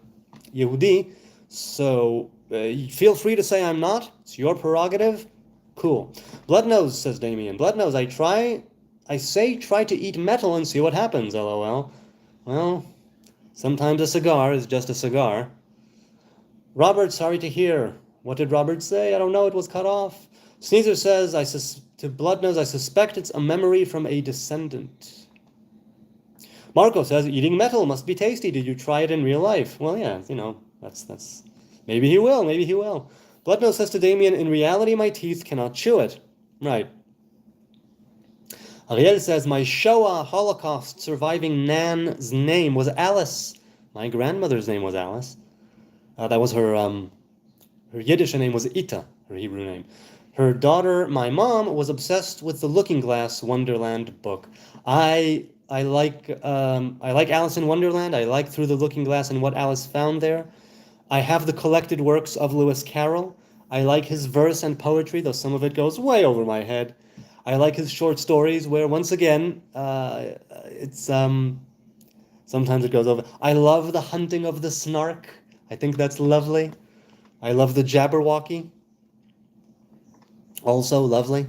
Yehudi. So feel free to say I'm not. It's your prerogative. Cool. Bloodnose, says Damien. Bloodnose, I say try to eat metal and see what happens, LOL. Well, sometimes a cigar is just a cigar. Robert, sorry to hear. What did Robert say? I don't know, it was cut off. Sneezer says, to Bloodnose, I suspect it's a memory from a descendant. Marco says, eating metal must be tasty. Did you try it in real life? Well, yeah, that's... Maybe he will. Bloodnose says to Damien, in reality, my teeth cannot chew it. Right. Ariel says, my Shoah Holocaust surviving Nan's name was Alice. My grandmother's name was Alice. That was her Yiddish name was Ita, her Hebrew name. Her daughter, my mom, was obsessed with the Looking Glass Wonderland book. I like Alice in Wonderland. I like Through the Looking Glass and what Alice found there. I have the collected works of Lewis Carroll. I like his verse and poetry, though some of it goes way over my head. I like his short stories, where once again, it's sometimes it goes over. I love the hunting of the snark. I think that's lovely. I love the Jabberwocky. Also lovely.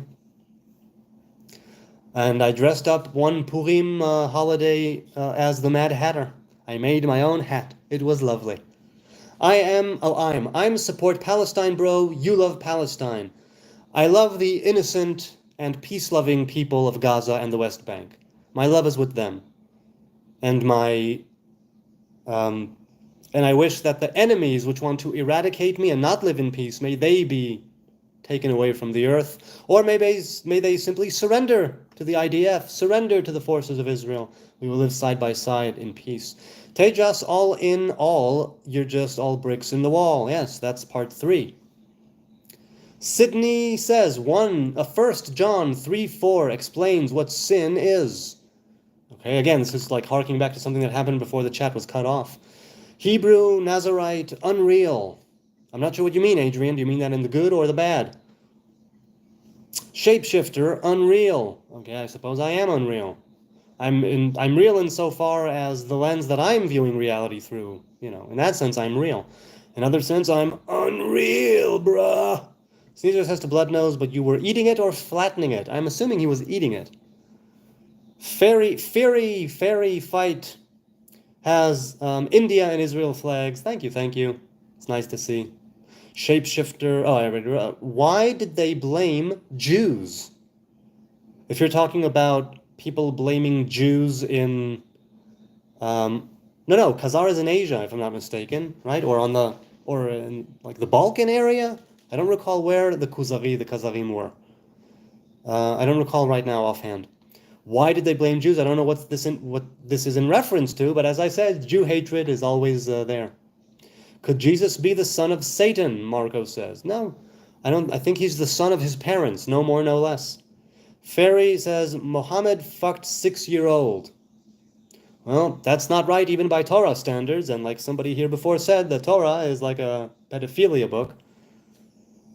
And I dressed up one Purim holiday as the Mad Hatter. I made my own hat. It was lovely. I'm support Palestine, bro. You love Palestine. I love the innocent and peace-loving people of Gaza and the West Bank. My love is with them. And um, and I wish that the enemies which want to eradicate me and not live in peace, may they be taken away from the earth, or may they simply surrender to the IDF, surrender to the forces of Israel. We will live side by side in peace. Tejas, all in all, you're just all bricks in the wall. Yes, that's part 3. Sydney says, 1 John 3:4 explains what sin is. Okay, again, this is like harking back to something that happened before the chat was cut off. Hebrew, Nazarite, unreal. I'm not sure what you mean, Adrian. Do you mean that in the good or the bad? Shapeshifter, unreal. Okay, I suppose I am unreal. I'm real insofar as the lens that I'm viewing reality through. In that sense, I'm real. In other sense, I'm unreal, bruh. Caesar says to Bloodnose, but you were eating it or flattening it? I'm assuming he was eating it. Fairy fight has India and Israel flags. Thank you. It's nice to see. Shapeshifter. Oh, I read it. Why did they blame Jews? If you're talking about people blaming Jews in, no, Khazar is in Asia, if I'm not mistaken, right? Or in like the Balkan area. I don't recall where the Khazarim were. I don't recall right now offhand. Why did they blame Jews? I don't know what this is in reference to, but as I said, Jew hatred is always there. Could Jesus be the son of Satan? Marco says. No, I don't. I think he's the son of his parents, no more, no less. Ferry says Muhammad fucked 6-year-old. Well, that's not right even by Torah standards, and like somebody here before said, the Torah is like a pedophilia book.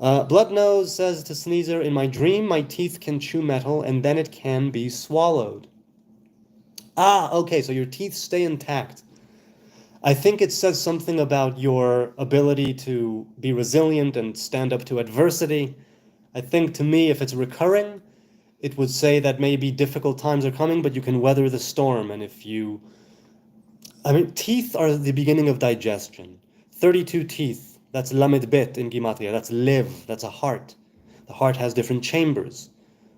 Bloodnose says to Sneezer, in my dream, my teeth can chew metal, and then it can be swallowed. Ah, okay, so your teeth stay intact. I think it says something about your ability to be resilient and stand up to adversity. I think, to me, if it's recurring, it would say that maybe difficult times are coming, but you can weather the storm. And teeth are the beginning of digestion. 32 teeth, that's lamed bet in Gematria, that's liv, that's a heart. The heart has different chambers,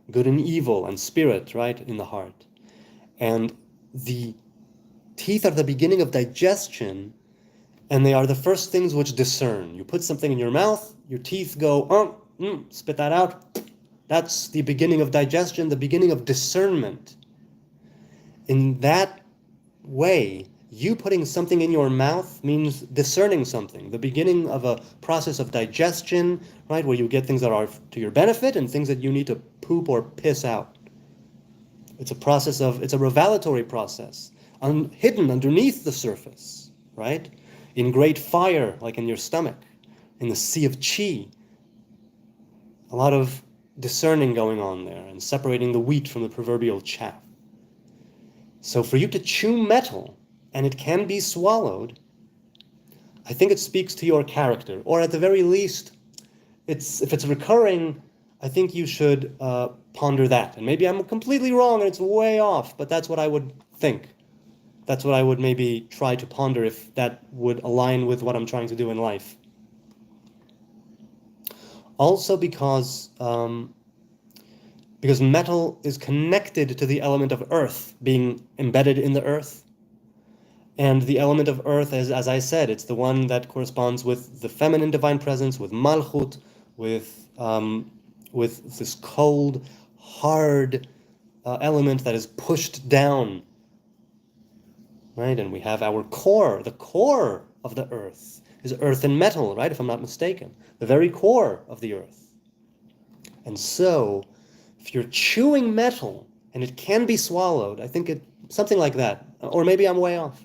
good and evil and spirit, right, in the heart. And the teeth are the beginning of digestion, and they are the first things which discern. You put something in your mouth, your teeth go, spit that out. That's the beginning of digestion, the beginning of discernment. In that way, you putting something in your mouth means discerning something, the beginning of a process of digestion, right, where you get things that are to your benefit and things that you need to poop or piss out. It's a revelatory process, hidden underneath the surface, right? In great fire, like in your stomach, in the sea of chi. A lot of discerning going on there and separating the wheat from the proverbial chaff. So for you to chew metal, and it can be swallowed, I think it speaks to your character, or at the very least, if it's recurring, I think you should ponder that. And maybe I'm completely wrong and it's way off, but that's what I would think. That's what I would maybe try to ponder if that would align with what I'm trying to do in life. Also because metal is connected to the element of earth, being embedded in the earth. And the element of earth, as I said, it's the one that corresponds with the feminine divine presence, with Malchut, with this cold, hard element that is pushed down. Right? And we have our core. The core of the earth is earth and metal, right? If I'm not mistaken. The very core of the earth. And so, if you're chewing metal and it can be swallowed, I think something like that. Or maybe I'm way off.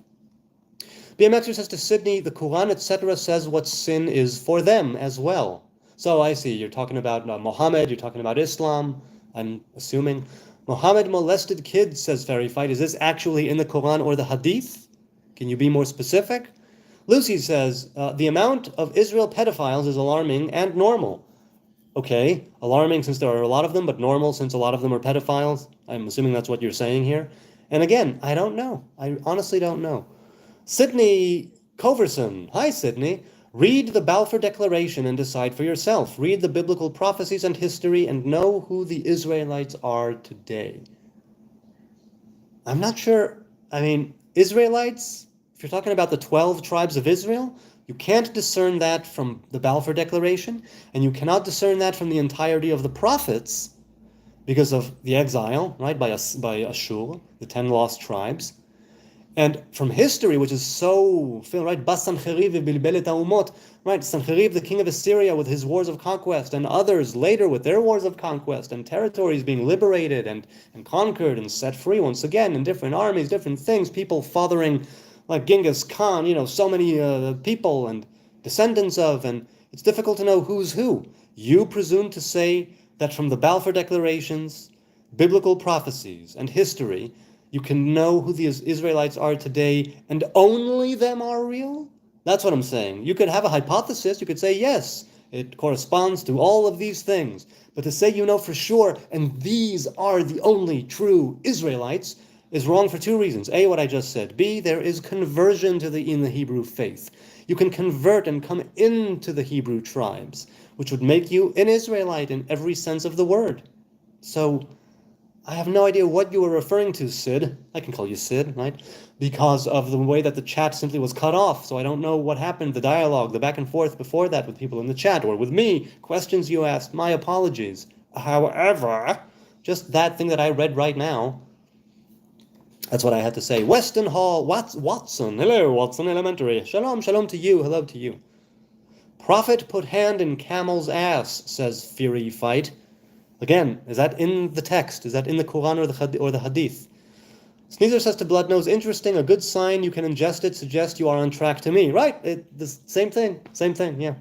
BMXer says to Sydney, the Quran, etc., says what sin is for them as well. So I see, you're talking about Muhammad, you're talking about Islam, I'm assuming. Muhammad molested kids, says Fairy Fight. Is this actually in the Quran or the Hadith? Can you be more specific? Lucy says, the amount of Israel pedophiles is alarming and normal. Okay, alarming since there are a lot of them, but normal since a lot of them are pedophiles. I'm assuming that's what you're saying here. And again, I don't know. I honestly don't know. Sydney Coverson. Hi, Sydney. Read the Balfour Declaration and decide for yourself. Read the biblical prophecies and history and know who the Israelites are today. I'm not sure. I mean, Israelites, if you're talking about the 12 tribes of Israel, you can't discern that from the Balfour Declaration, and you cannot discern that from the entirety of the prophets because of the exile, right, by Ashur, the 10 lost tribes. And from history, which is so filled, right? Bas Sancheriv bilbelet haumot, right? Sancheriv, the king of Assyria, with his wars of conquest, and others later with their wars of conquest, and territories being liberated and conquered and set free once again, and different armies, different things, people fathering like Genghis Khan, so many people and descendants of, and it's difficult to know who's who. You presume to say that from the Balfour Declarations, biblical prophecies, and history, you can know who the Israelites are today, and only them are real? That's what I'm saying. You could have a hypothesis. You could say, yes, it corresponds to all of these things. But to say you know for sure, and these are the only true Israelites, is wrong for two reasons. A, what I just said. B, there is conversion in the Hebrew faith. You can convert and come into the Hebrew tribes, which would make you an Israelite in every sense of the word. So I have no idea what you were referring to, Sid. I can call you Sid, right? Because of the way that the chat simply was cut off. So I don't know what happened, the dialogue, the back and forth before that with people in the chat or with me, questions you asked, my apologies. However, just that thing that I read right now, that's what I had to say. Weston Hall, Watson. Hello, Watson Elementary. Shalom, shalom to you. Hello to you. Prophet put hand in camel's ass, says Fury Fight. Again, is that in the text? Is that in the Quran or the Hadith? Sneezer says to Bloodnose, interesting, a good sign, you can ingest it, suggest you are on track to me. Right, the same thing, yeah.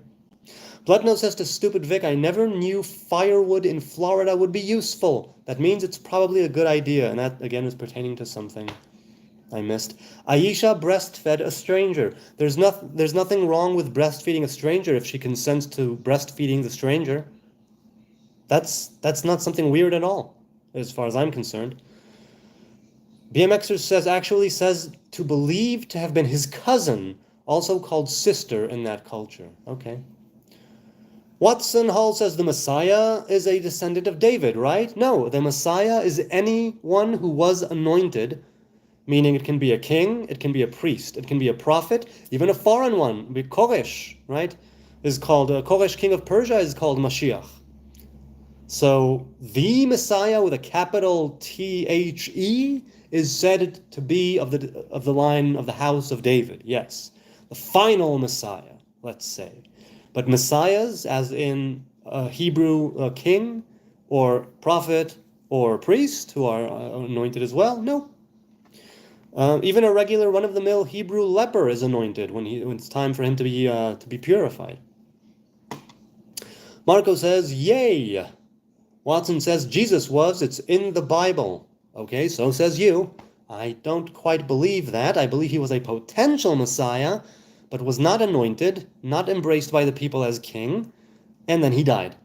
Bloodnose says to Stupid Vic, I never knew firewood in Florida would be useful. That means it's probably a good idea, and that, again, is pertaining to something I missed. Aisha breastfed a stranger. There's nothing wrong with breastfeeding a stranger if she consents to breastfeeding the stranger. That's not something weird at all, as far as I'm concerned. BMXer says to believe to have been his cousin, also called sister in that culture. Okay. Watson Hall says the Messiah is a descendant of David, right? No, the Messiah is anyone who was anointed, meaning it can be a king, it can be a priest, it can be a prophet, even a foreign one, be Koresh, right? Is called Koresh, king of Persia, is called Mashiach. So the Messiah with a capital T-H-E is said to be of the line of the house of David. Yes, the final Messiah, let's say. But messiahs, as in a Hebrew king or prophet or priest, who are anointed as well, no. Even a regular run-of-the-mill Hebrew leper is anointed when it's time for him to be purified. Marco says, yay. Watson says, Jesus was, it's in the Bible. Okay, so says you. I don't quite believe that. I believe he was a potential Messiah, but was not anointed, not embraced by the people as king, and then he died.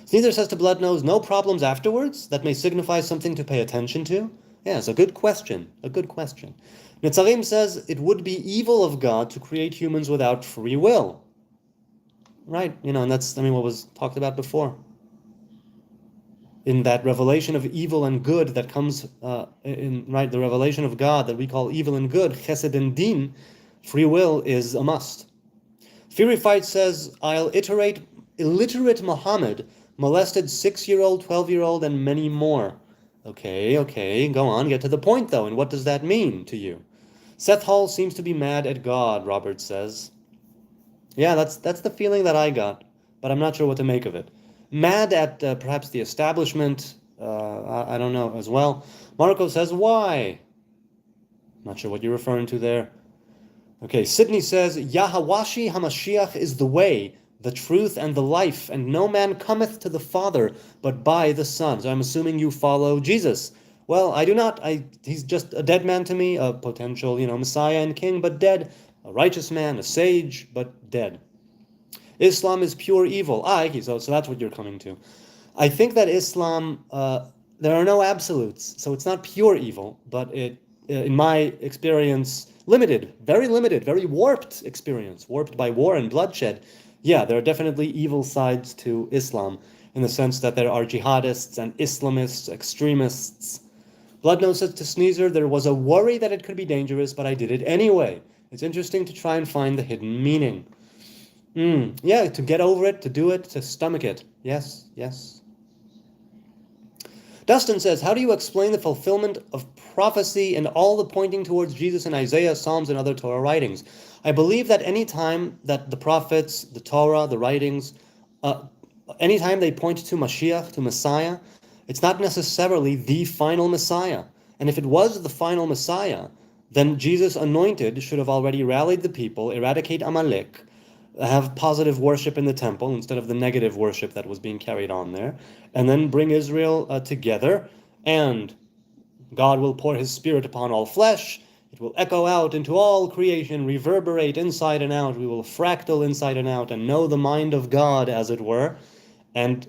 Sneezer says to Bloodnose, no problems afterwards? That may signify something to pay attention to? Yes, a good question. Netzarim says, it would be evil of God to create humans without free will. Right, and that's, what was talked about before. In that revelation of evil and good that comes the revelation of God that we call evil and good, chesed and din, free will is a must. Fury Fight says, I'll iterate, illiterate Muhammad molested 6-year-old, 12-year-old, and many more. Okay, go on, get to the point though, and what does that mean to you? Seth Hall seems to be mad at God, Robert says. Yeah, that's the feeling that I got, but I'm not sure what to make of it. Mad at perhaps the establishment, I don't know as well. Marco says, why? Not sure what you're referring to there. Okay, Sydney says, Yahawashi Hamashiach is the way, the truth, and the life, and no man cometh to the Father but by the Son. So I'm assuming you follow Jesus. Well, I do not. He's just a dead man to me, a potential, Messiah and king, but dead. A righteous man, a sage, but dead. Islam is pure evil. So that's what you're coming to. I think that Islam, there are no absolutes, so it's not pure evil, but in my experience, limited, very warped experience, warped by war and bloodshed. Yeah, there are definitely evil sides to Islam, in the sense that there are jihadists and Islamists, extremists. Bloodnose says to Sneezer, there was a worry that it could be dangerous, but I did it anyway. It's interesting to try and find the hidden meaning. Yeah, to get over it, to do it, to stomach it. Yes, yes. Dustin says, how do you explain the fulfillment of prophecy and all the pointing towards Jesus in Isaiah, Psalms, and other Torah writings? I believe that any time that the prophets, the Torah, the writings, anytime they point to Mashiach, to Messiah, it's not necessarily the final Messiah. And if it was the final Messiah, then Jesus anointed should have already rallied the people, eradicate Amalek, have positive worship in the temple instead of the negative worship that was being carried on there, and then bring Israel together, and God will pour his spirit upon all flesh. It will echo out into all creation, reverberate inside and out. We will fractal inside and out and know the mind of God, as it were, and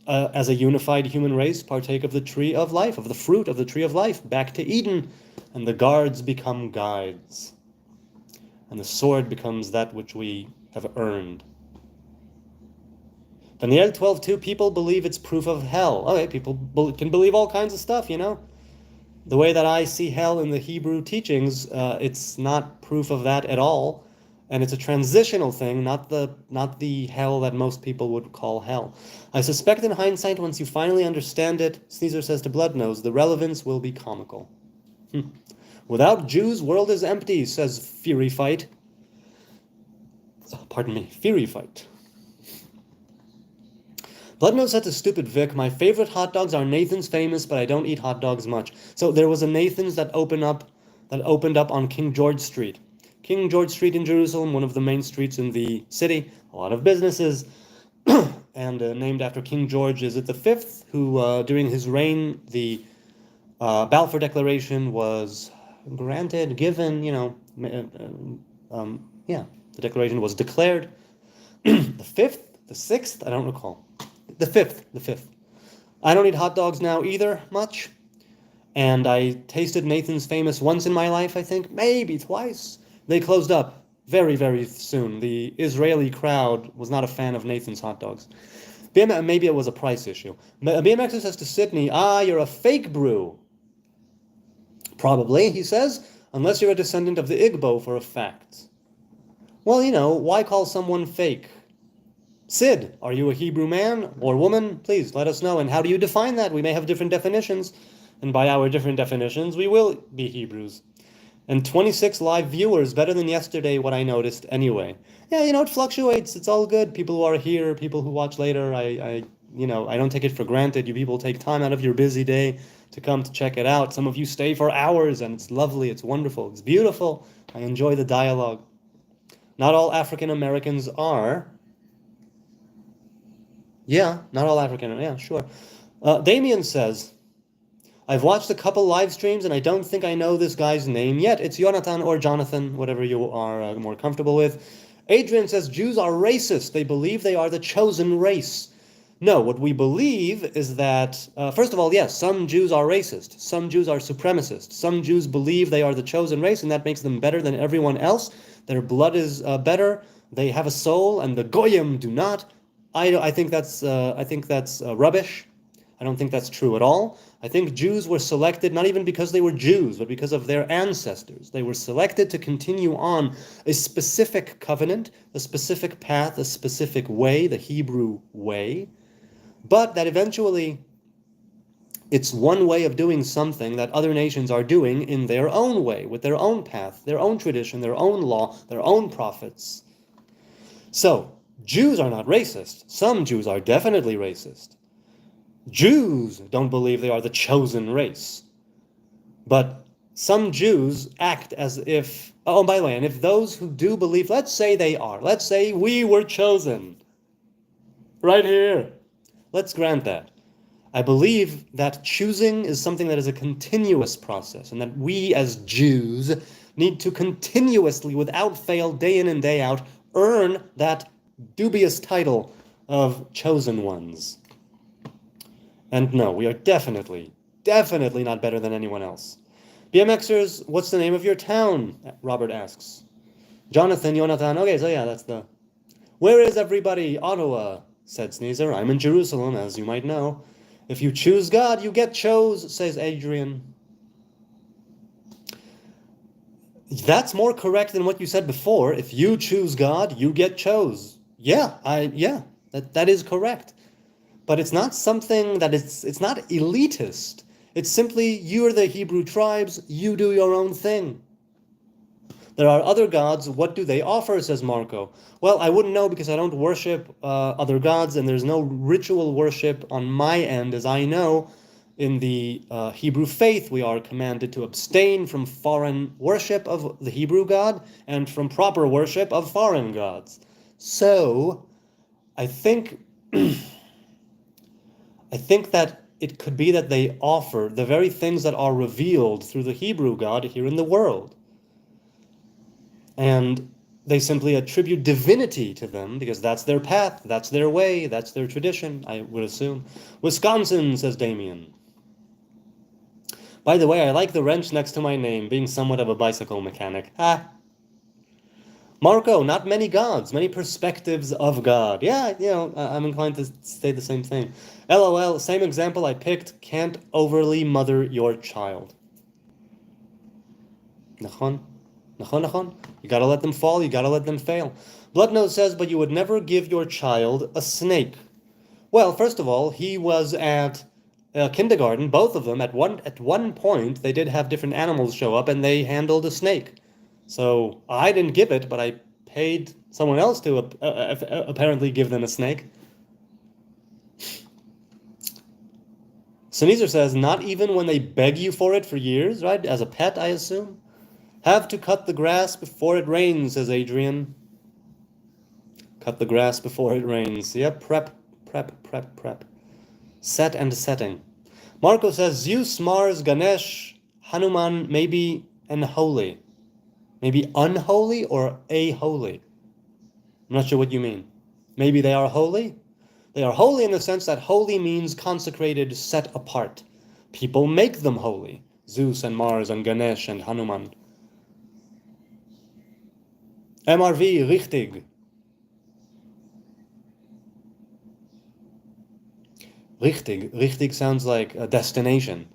as a unified human race, partake of the tree of life, of the fruit of the tree of life, back to Eden, and the guards become guides, and the sword becomes that which we have earned. Daniel 12:2, people believe it's proof of hell. Okay, people can believe all kinds of stuff, The way that I see hell in the Hebrew teachings, it's not proof of that at all. And it's a transitional thing, not the hell that most people would call hell. I suspect in hindsight, once you finally understand it, Caesar says to Bloodnose, the relevance will be comical. Without Jews, world is empty, says Fury Fight. Pardon me, Fury Fight. Bloodnose said to Stupid Vic, my favorite hot dogs are Nathan's Famous, but I don't eat hot dogs much. So there was a Nathan's that opened up on King George Street. King George Street in Jerusalem, one of the main streets in the city, a lot of businesses, and named after King George, is it the Fifth, who during his reign, the Balfour Declaration was given, the declaration was declared. The fifth, the sixth, I don't recall. The fifth. I don't eat hot dogs now either, much. And I tasted Nathan's Famous once in my life, I think, maybe twice. They closed up very, very soon. The Israeli crowd was not a fan of Nathan's hot dogs. Maybe it was a price issue. BMX says to Sydney, you're a fake brew. Probably, he says, unless you're a descendant of the Igbo for a fact. Well, why call someone fake? Sid, are you a Hebrew man or woman? Please let us know. And how do you define that? We may have different definitions. And by our different definitions, we will be Hebrews. And 26 live viewers, better than yesterday, what I noticed anyway. Yeah, it fluctuates. It's all good. People who are here, people who watch later, I don't take it for granted. You people take time out of your busy day to come to check it out. Some of you stay for hours, and it's lovely. It's wonderful. It's beautiful. I enjoy the dialogue. Not all African Americans are. Yeah, not all African. Yeah, sure. Damien says, I've watched a couple live streams and I don't think I know this guy's name yet. It's Jonathan or Jonathan, whatever you are more comfortable with. Adrian says, Jews are racist. They believe they are the chosen race. No, what we believe is that, first of all, yes, some Jews are racist. Some Jews are supremacist. Some Jews believe they are the chosen race and that makes them better than everyone else. Their blood is better. They have a soul and the Goyim do not. I think that's rubbish. I don't think that's true at all. I think Jews were selected not even because they were Jews, but because of their ancestors. They were selected to continue on a specific covenant, a specific path, a specific way, the Hebrew way, but that eventually it's one way of doing something that other nations are doing in their own way, with their own path, their own tradition, their own law, their own prophets. So, Jews are not racist. Some Jews are definitely racist. Jews don't believe they are the chosen race. But some Jews act as if, oh, by the way, and if those who do believe, let's say they are, let's say we were chosen, right here. Let's grant that. I believe that choosing is something that is a continuous process, and that we as Jews need to continuously, without fail, day in and day out, earn that dubious title of chosen ones. And no, we are definitely not better than anyone else. BMXers, what's the name of your town? Robert asks. Jonathan, okay, so yeah, that's the... Where is everybody? Ottawa, said Sneezer. I'm in Jerusalem, as you might know. If you choose God, you get chose, says Adrian. That's more correct than what you said before. If you choose God, you get chose. Yeah, that is correct. But it's not something that it's not elitist. It's simply you're the Hebrew tribes, you do your own thing. There are other gods. What do they offer, says Marco? Well, I wouldn't know because I don't worship other gods, and there's no ritual worship on my end. As I know, in the Hebrew faith, we are commanded to abstain from foreign worship of the Hebrew God and from proper worship of foreign gods. So, I think that it could be that they offer the very things that are revealed through the Hebrew God here in the world. And they simply attribute divinity to them because that's their path, that's their way, that's their tradition, I would assume. Wisconsin, says Damien. By the way, I like the wrench next to my name, being somewhat of a bicycle mechanic. Ah. Marco, not many gods, many perspectives of God. Yeah, I'm inclined to say the same thing. LOL, same example I picked, can't overly mother your child. Nachon? Nachon? You gotta let them fall, you gotta let them fail. Bloodnose says, but you would never give your child a snake. Well, first of all, he was at kindergarten, both of them. At one point, they did have different animals show up, and they handled a snake. So I didn't give it, but I paid someone else to apparently give them a snake. Sneezer says, not even when they beg you for it for years, right? As a pet, I assume. Have to cut the grass before it rains, says Adrian. Cut the grass before it rains. Yep, prep. Set and setting. Marco says, Zeus, Mars, Ganesh, Hanuman, maybe unholy. Maybe unholy or a holy. I'm not sure what you mean. Maybe they are holy? They are holy in the sense that holy means consecrated, set apart. People make them holy. Zeus and Mars and Ganesh and Hanuman. MRV, richtig. Richtig sounds like a destination.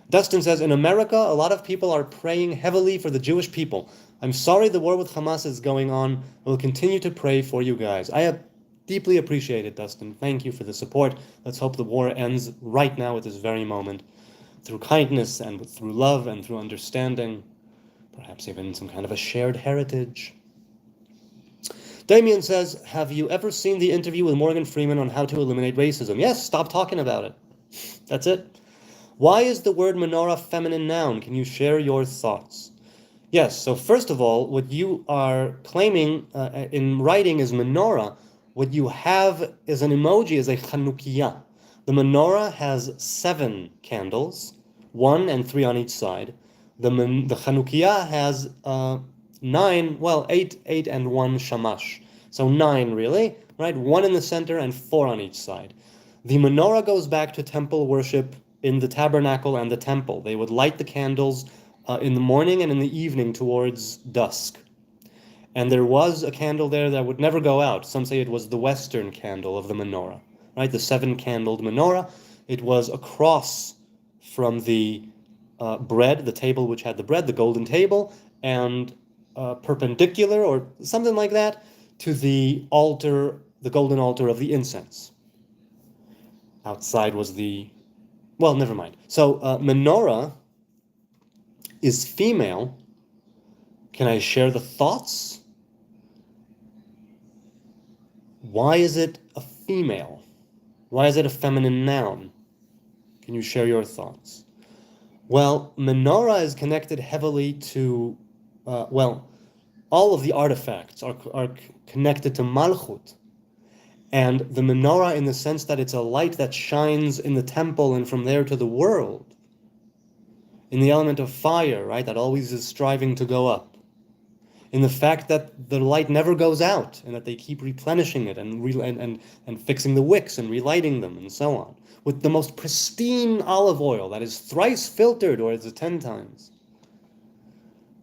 Dustin says, in America, a lot of people are praying heavily for the Jewish people. I'm sorry the war with Hamas is going on. I will continue to pray for you guys. I have deeply appreciated, Dustin. Thank you for the support. Let's hope the war ends right now at this very moment. Through kindness and through love and through understanding. Perhaps even some kind of a shared heritage. Damien says, have you ever seen the interview with Morgan Freeman on how to eliminate racism? Yes, stop talking about it. That's it. Why is the word menorah feminine noun? Can you share your thoughts? Yes, so first of all, what you are claiming in writing is menorah. What you have is an emoji, is a Chanukiah. The menorah has 7 candles, 1 and 3 on each side. The Chanukiah has 8 and 1 shamash. So 9 really, right? 1 in the center and 4 on each side. The menorah goes back to temple worship in the tabernacle and the temple. They would light the candles in the morning and in the evening towards dusk. And there was a candle there that would never go out. Some say it was the western candle of the menorah, right? The 7-candled menorah. It was across from the bread, the table which had the bread, the golden table, and perpendicular or something like that to the altar, the golden altar of the incense. Outside was well, never mind. So menorah is female. Can I share the thoughts? Why is it a female? Why is it a feminine noun? Can you share your thoughts? Well, menorah is connected heavily to, all of the artifacts are connected to Malchut. And the menorah, in the sense that it's a light that shines in the temple and from there to the world, in the element of fire, right, that always is striving to go up, in the fact that the light never goes out and that they keep replenishing it and fixing the wicks and relighting them and so on, with the most pristine olive oil that is thrice filtered, or is it 10 times.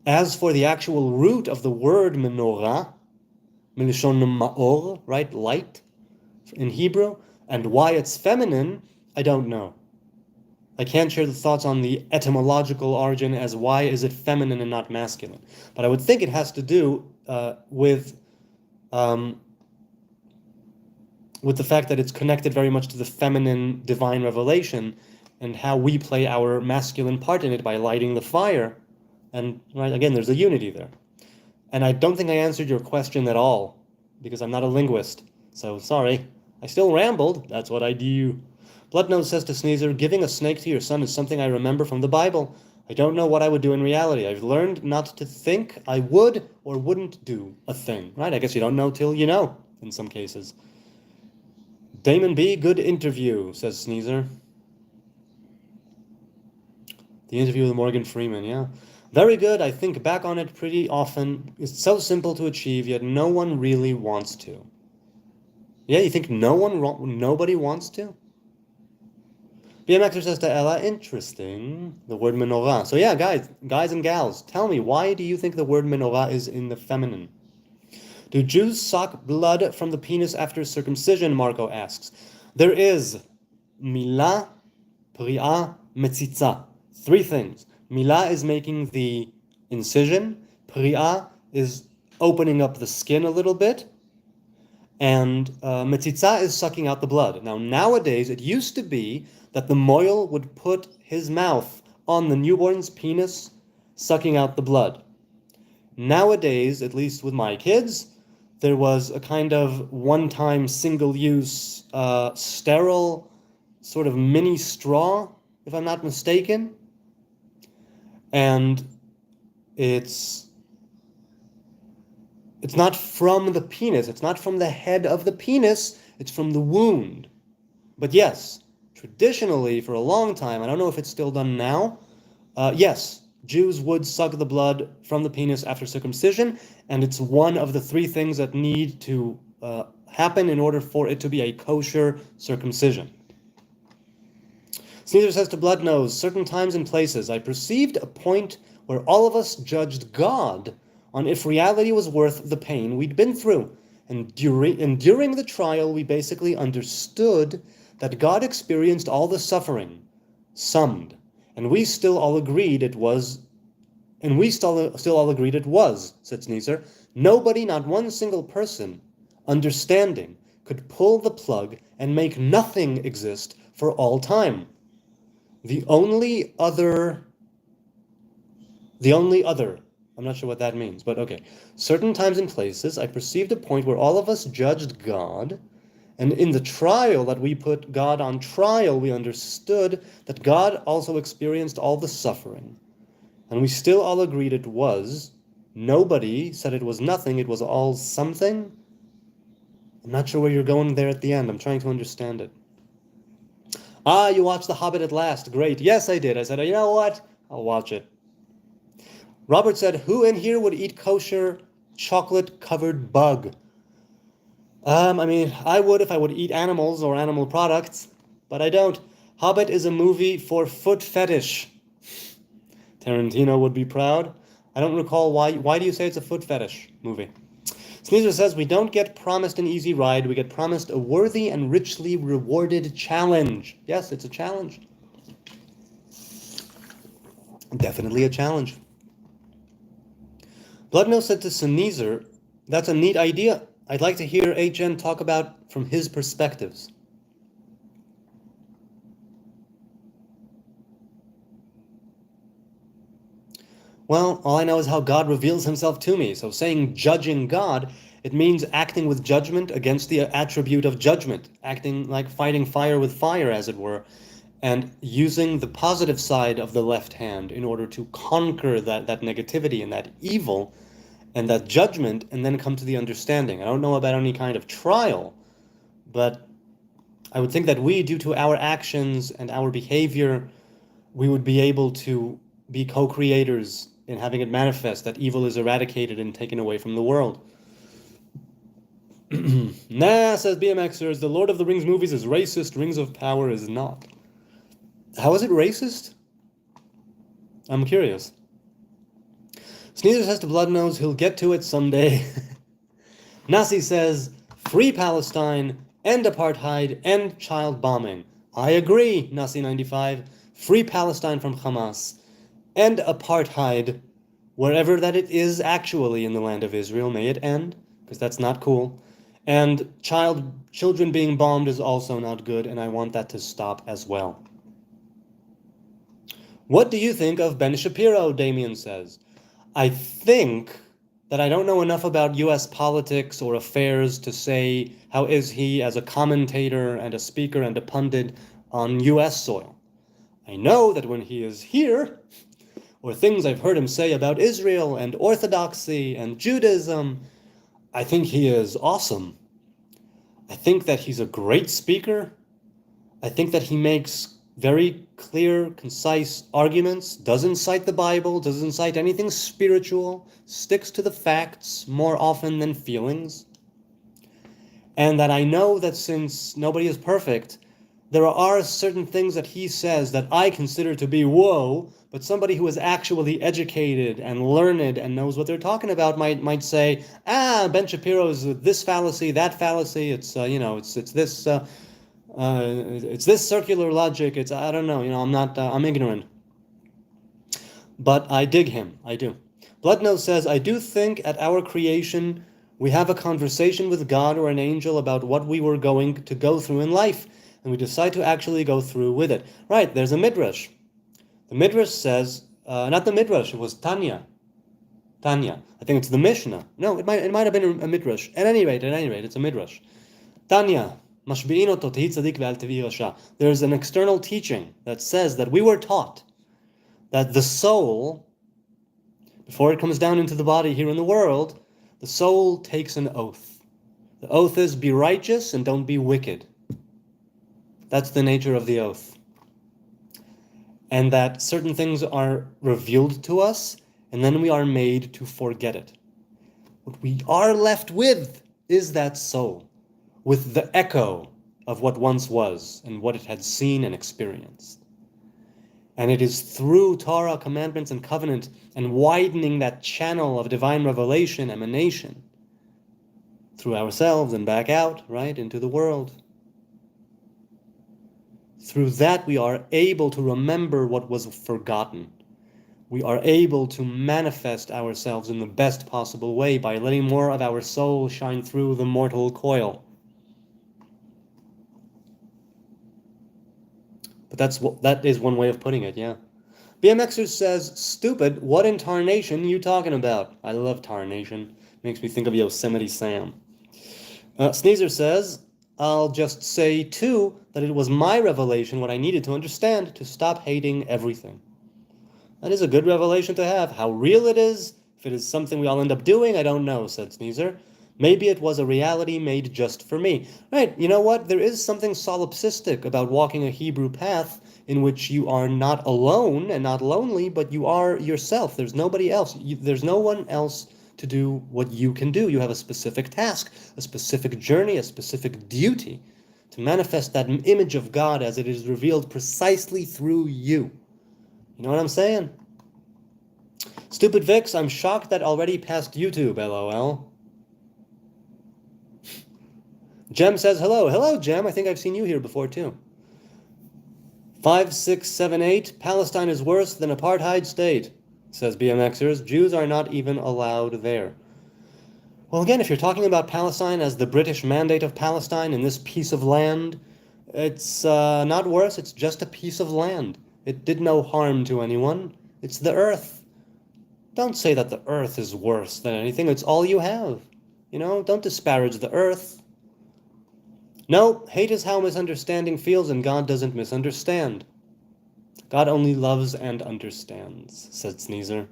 As for the actual root of the word menorah, milishon ma'or, right, light, in Hebrew, and why it's feminine, I don't know. I can't share the thoughts on the etymological origin as why is it feminine and not masculine. But I would think it has to do with the fact that it's connected very much to the feminine divine revelation and how we play our masculine part in it by lighting the fire. And right, again, there's a unity there. And I don't think I answered your question at all because I'm not a linguist. So sorry. I still rambled. That's what I do. Bloodnose says to Sneezer, giving a snake to your son is something I remember from the Bible. I don't know what I would do in reality. I've learned not to think I would or wouldn't do a thing. Right? I guess you don't know till you know, in some cases. Damon B., good interview, says Sneezer. The interview with Morgan Freeman, yeah. Very good. I think back on it pretty often. It's so simple to achieve, yet no one really wants to. Yeah, you think nobody wants to? BMXer says to Ella, interesting, the word menorah. So yeah, guys and gals, tell me, why do you think the word menorah is in the feminine? Do Jews suck blood from the penis after circumcision, Marco asks. There is milah, pri'ah, metzitza. 3 things. Milah is making the incision. Pri'ah is opening up the skin a little bit. And metzitza is sucking out the blood. Now, nowadays, it used to be that the moil would put his mouth on the newborn's penis, sucking out the blood. Nowadays, at least with my kids, there was a kind of one-time, single-use, sterile sort of mini straw, if I'm not mistaken. And it's not from the penis. It's not from the head of the penis. It's from the wound. But yes, traditionally, for a long time, I don't know if it's still done now, yes, Jews would suck the blood from the penis after circumcision, and it's one of the 3 things that need to happen in order for it to be a kosher circumcision. Caesar says to Bloodnose, certain times and places, I perceived a point where all of us judged God on if reality was worth the pain we'd been through. And during the trial, we basically understood that God experienced all the suffering, summed, and we still all agreed it was, said Sneezer. Nobody, not one single person, understanding, could pull the plug and make nothing exist for all time. The only other, I'm not sure what that means, but okay. Certain times and places, I perceived a point where all of us judged God, and in the trial that we put God on trial, we understood that God also experienced all the suffering. And we still all agreed it was. Nobody said it was nothing, it was all something. I'm not sure where you're going there at the end. I'm trying to understand it. Ah, you watched The Hobbit at last. Great. Yes, I did. I said, you know what? I'll watch it. Robert said, who in here would eat kosher chocolate-covered bug? I would if I would eat animals or animal products, but I don't. Hobbit is a movie for foot fetish. Tarantino would be proud. I don't recall why. Why do you say it's a foot fetish movie? Sneezer says, we don't get promised an easy ride, we get promised a worthy and richly rewarded challenge. Yes, it's a challenge. Definitely a challenge. Bloodnose said to Sneezer, that's a neat idea. I'd like to hear HN talk about from his perspectives. Well, all I know is how God reveals himself to me. So saying judging God, It means acting with judgment against the attribute of judgment, acting like fighting fire with fire, as it were, and using the positive side of the left hand in order to conquer that negativity and that evil and that judgment, and then come to the understanding. I don't know about any kind of trial, but I would think that we, due to our actions and our behavior, we would be able to be co-creators in having it manifest, that evil is eradicated and taken away from the world. Nah, says BMXers, the Lord of the Rings movies is racist, Rings of Power is not. How is it racist? I'm curious. Sneezer says to Bloodnose, he'll get to it someday. Nasi says, free Palestine, end apartheid, end child bombing. I agree, Nasi95. Free Palestine from Hamas. End apartheid, wherever that it is actually in the land of Israel. May it end, because that's not cool. And children being bombed is also not good, and I want that to stop as well. What do you think of Ben Shapiro, Damien says. I think that I don't know enough about U.S. politics or affairs to say how is he as a commentator and a speaker and a pundit on U.S. soil. I know that when he is here, or things I've heard him say about Israel and Orthodoxy and Judaism, I think he is awesome. I think that he's a great speaker. I think that he makes very clear, concise arguments, doesn't cite the Bible, doesn't cite anything spiritual, sticks to the facts more often than feelings. And that I know that since nobody is perfect, there are certain things that he says that I consider to be whoa, but somebody who is actually educated and learned and knows what they're talking about might say, Ben Shapiro's this fallacy, that fallacy, it's this circular logic. It's I don't know. I'm ignorant. But I dig him. I do. Bloodnose says, I do think at our creation we have a conversation with God or an angel about what we were going to go through in life, and we decide to actually go through with it. Right? There's a midrash. The midrash says, not the midrash. It was Tanya. I think it's the Mishnah. No, it might have been a midrash. At any rate, it's a midrash. Tanya. There's an external teaching that says that we were taught that the soul, before it comes down into the body here in the world, the soul takes an oath. The oath is, be righteous and don't be wicked. That's the nature of the oath. And that certain things are revealed to us, and then we are made to forget it. What we are left with is that soul, with the echo of what once was and what it had seen and experienced. And it is through Torah, commandments, and covenant, and widening that channel of divine revelation, emanation, through ourselves and back out, right, into the world. Through that we are able to remember what was forgotten. We are able to manifest ourselves in the best possible way by letting more of our soul shine through the mortal coil. But that is one way of putting it, yeah. BMXer says, stupid, what in tarnation you talking about? I love tarnation. Makes me think of Yosemite Sam. Sneezer says, I'll just say, too, that it was my revelation, what I needed to understand, to stop hating everything. That is a good revelation to have. How real it is, if it is something we all end up doing, I don't know, said Sneezer. Maybe it was a reality made just for me. Right, you know what? There is something solipsistic about walking a Hebrew path in which you are not alone and not lonely, but you are yourself. There's nobody else. There's no one else to do what you can do. You have a specific task, a specific journey, a specific duty to manifest that image of God as it is revealed precisely through you. You know what I'm saying? Stupid Vix, I'm shocked that already past YouTube, LOL. Jem says hello. Hello, Jem. I think I've seen you here before, too. 5678, Palestine is worse than apartheid state, says BMXers. Jews are not even allowed there. Well, again, if you're talking about Palestine as the British mandate of Palestine in this piece of land, it's not worse. It's just a piece of land. It did no harm to anyone. It's the earth. Don't say that the earth is worse than anything. It's all you have. Don't disparage the earth. No, hate is how misunderstanding feels, and God doesn't misunderstand. God only loves and understands, said Sneezer.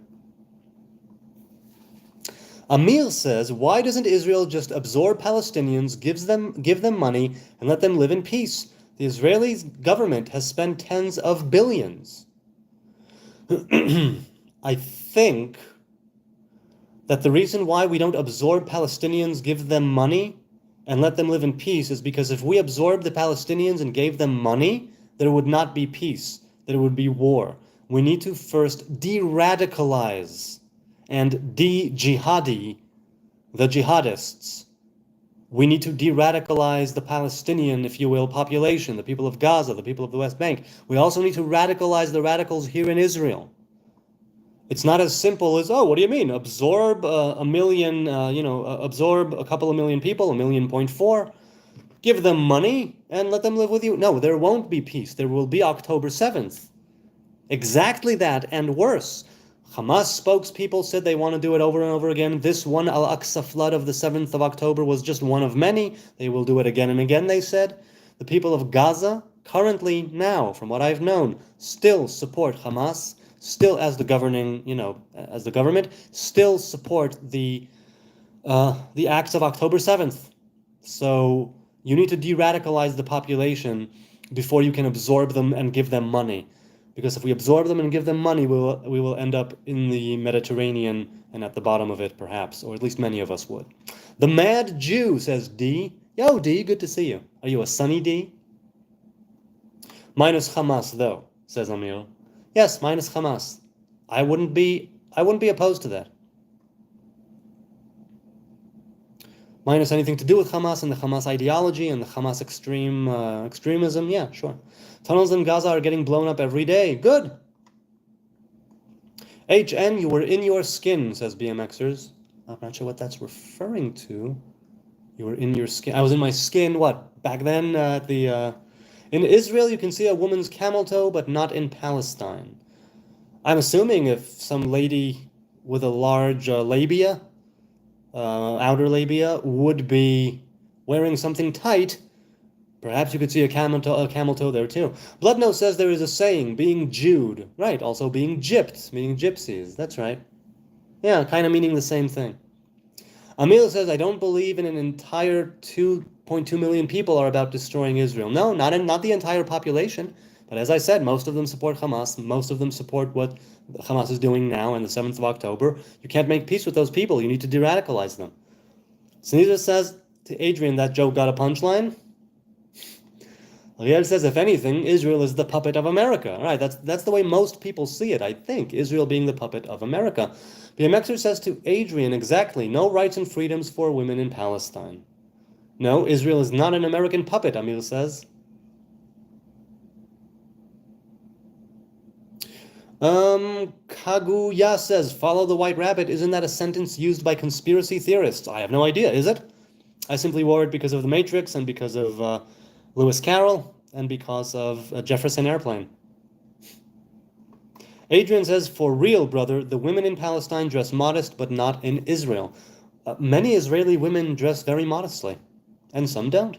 Amir says, why doesn't Israel just absorb Palestinians, give them money, and let them live in peace? The Israeli government has spent tens of billions. I think that the reason why we don't absorb Palestinians, give them money, and let them live in peace is because if we absorbed the Palestinians and gave them money, there would not be peace, there would be war. We need to first de-radicalize and de-jihadi the jihadists. We need to de-radicalize the Palestinian, if you will, population, the people of Gaza, the people of the West Bank. We also need to radicalize the radicals here in Israel. It's not as simple as, oh, what do you mean? Absorb a million, absorb a couple of million people, 1.4 million, give them money and let them live with you. No, there won't be peace. There will be October 7th. Exactly that and worse. Hamas spokespeople said they want to do it over and over again. This one Al-Aqsa flood of the 7th of October was just one of many. They will do it again and again, they said. The people of Gaza, currently now, from what I've known, still support Hamas, still as the governing, as the government, still support the acts of October 7th. So you need to de-radicalize the population before you can absorb them and give them money. Because if we absorb them and give them money, we will end up in the Mediterranean and at the bottom of it, perhaps, or at least many of us would. The Mad Jew, says D. Yo, D, good to see you. Are you a sunny D? Minus Hamas, though, says Amir. Yes, minus Hamas. I wouldn't be opposed to that. Minus anything to do with Hamas and the Hamas ideology and the Hamas extremism, yeah, sure. Tunnels in Gaza are getting blown up every day. Good. HN, you were in your skin, says BMXers. I'm not sure what that's referring to. You were in your skin. I was in my skin, what? Back then, in Israel, you can see a woman's camel toe, but not in Palestine. I'm assuming if some lady with a large labia, outer labia, would be wearing something tight, perhaps you could see a camel toe there too. Bloodnose says there is a saying, being Jewed. Right, also being gypped, meaning gypsies. That's right. Yeah, kind of meaning the same thing. Amil says, I don't believe in an entire 2.2 million people are about destroying Israel. No, not the entire population. But as I said, most of them support Hamas. Most of them support what Hamas is doing now on the 7th of October. You can't make peace with those people. You need to de-radicalize them. Sneezer says to Adrian, that joke got a punchline. Ariel says, if anything, Israel is the puppet of America. All right, that's the way most people see it, I think. Israel being the puppet of America. BMXer says to Adrian, exactly, no rights and freedoms for women in Palestine. No, Israel is not an American puppet, Amir says. Kaguya says, follow the white rabbit. Isn't that a sentence used by conspiracy theorists? I have no idea, is it? I simply wore it because of The Matrix and because of Lewis Carroll and because of Jefferson Airplane. Adrian says, for real, brother, the women in Palestine dress modest, but not in Israel. Many Israeli women dress very modestly, and some don't.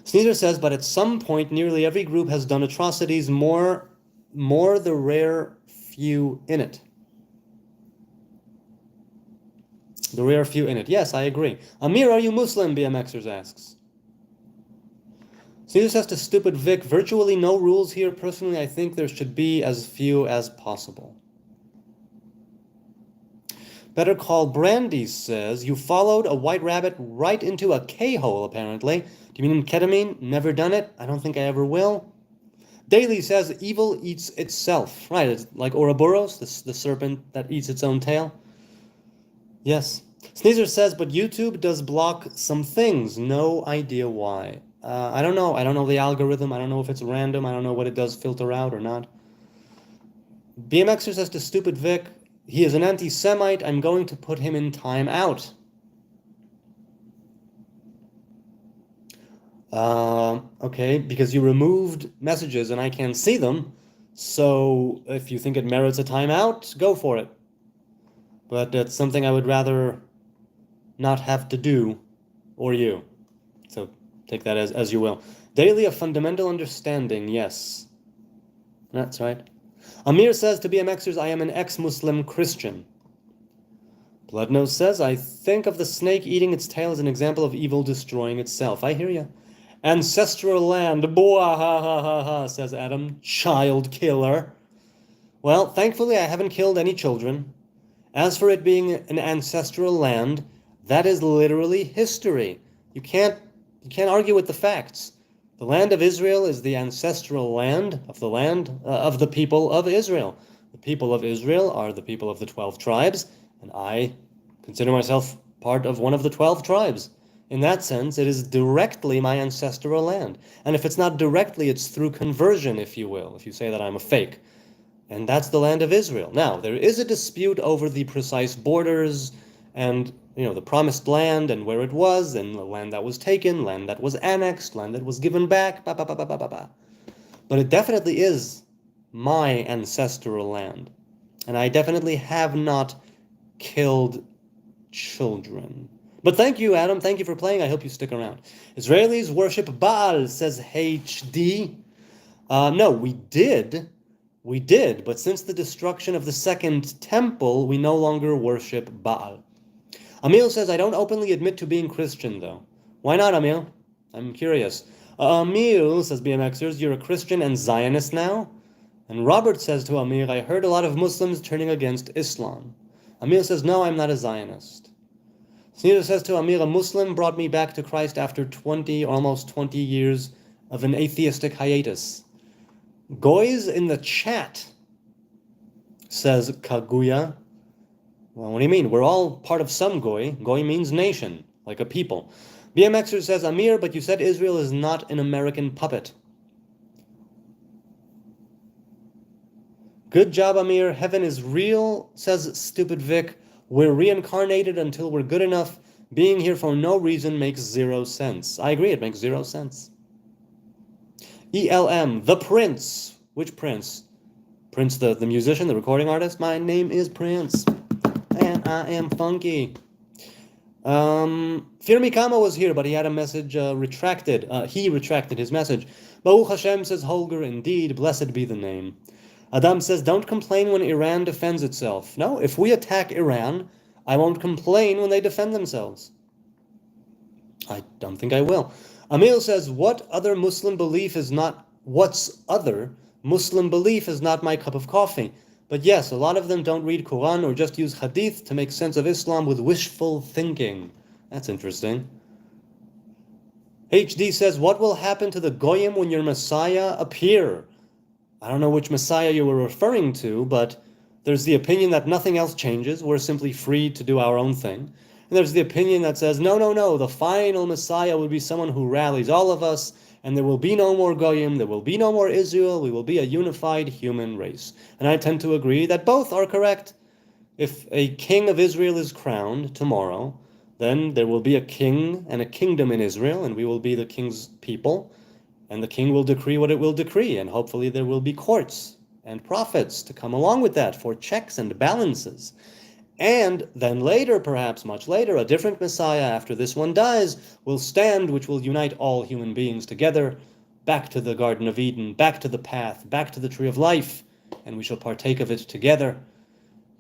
Sneezer says, but at some point, nearly every group has done atrocities, more the rare few in it. The rare few in it. Yes, I agree. Amir, are you Muslim? BMXers asks. Sneezer says to Stupid Vic, virtually no rules here. Personally, I think there should be as few as possible. Better Call Brandy says, you followed a white rabbit right into a K-hole, apparently. Do you mean ketamine? Never done it. I don't think I ever will. Daily says, evil eats itself. Right, it's like Ouroboros, the serpent that eats its own tail. Yes. Sneezer says, but YouTube does block some things. No idea why. I don't know. I don't know the algorithm. I don't know if it's random. I don't know what it does filter out or not. BMXer says to Stupid Vic, he is an anti-Semite. I'm going to put him in time out. Okay, because you removed messages and I can't see them. So if you think it merits a timeout, go for it. But it's something I would rather not have to do, or you. So take that as you will. Daily, a fundamental understanding, yes. That's right. Amir says to BMXers, I am an ex-Muslim Christian. Bloodnose says, I think of the snake eating its tail as an example of evil destroying itself. I hear you. Ancestral land, boah, ha ha ha ha, says Adam. Child killer. Well, thankfully I haven't killed any children. As for it being an ancestral land, that is literally history. You can't argue with the facts. The land of Israel is the ancestral land of the people of Israel. The people of Israel are the people of the 12 tribes, and I consider myself part of one of the 12 tribes. In that sense, it is directly my ancestral land. And if it's not directly, it's through conversion, if you will, if you say that I'm a fake. And that's the land of Israel. Now, there is a dispute over the precise borders and, the promised land and where it was, and the land that was taken, land that was annexed, land that was given back, ba ba ba ba ba ba ba. But it definitely is my ancestral land. And I definitely have not killed children. But thank you, Adam. Thank you for playing. I hope you stick around. Israelis worship Baal, says HD. No, we did. We did, but since the destruction of the second temple, we no longer worship Baal. Emil says, I don't openly admit to being Christian, though. Why not, Emil? I'm curious. Emil, says BMXers, you're a Christian and Zionist now? And Robert says to Amir, I heard a lot of Muslims turning against Islam. Amir says, no, I'm not a Zionist. Sneeder says to Amir, a Muslim brought me back to Christ after almost 20 years of an atheistic hiatus. Goys in the chat, says Kaguya. Well, what do you mean? We're all part of some Goy. Goy means nation, like a people. BMXer says, Amir, but you said Israel is not an American puppet. Good job, Amir. Heaven is real, says Stupid Vic. We're reincarnated until we're good enough. Being here for no reason makes zero sense. I agree, it makes zero sense. ELM, the Prince. Which Prince? Prince, the musician, the recording artist? My name is Prince, and I am funky. Firmi Kama was here, but he had a message retracted. He retracted his message. Baruch Hashem, says Holger, indeed, blessed be the name. Adam says, don't complain when Iran defends itself. No, if we attack Iran, I won't complain when they defend themselves. I don't think I will. Emil says, what's other Muslim belief is not my cup of coffee. But yes, a lot of them don't read Quran or just use Hadith to make sense of Islam with wishful thinking. That's interesting. HD says, what will happen to the Goyim when your Messiah appear? I don't know which Messiah you were referring to, but there's the opinion that nothing else changes. We're simply free to do our own thing. And there's the opinion that says, no, the final Messiah will be someone who rallies all of us, and there will be no more Goyim, there will be no more Israel, we will be a unified human race. And I tend to agree that both are correct. If a king of Israel is crowned tomorrow, then there will be a king and a kingdom in Israel, and we will be the king's people. And the king will decree what it will decree, and hopefully there will be courts and prophets to come along with that for checks and balances. And then later, perhaps much later, a different Messiah after this one dies will stand, which will unite all human beings together, back to the Garden of Eden, back to the path, back to the Tree of Life, and we shall partake of it together.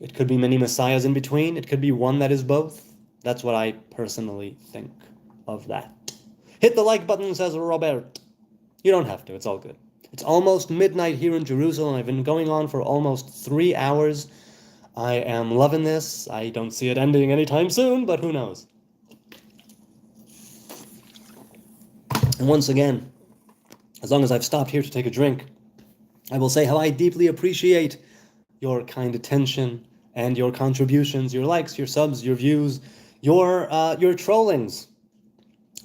It could be many Messiahs in between. It could be one that is both. That's what I personally think of that. Hit the like button, says Robert. You don't have to, it's all good. It's almost midnight here in Jerusalem. I've been going on for almost 3 hours. I am loving this. I don't see it ending anytime soon, but who knows? And once again, as long as I've stopped here to take a drink, I will say how I deeply appreciate your kind attention and your contributions, your likes, your subs, your views, your trollings.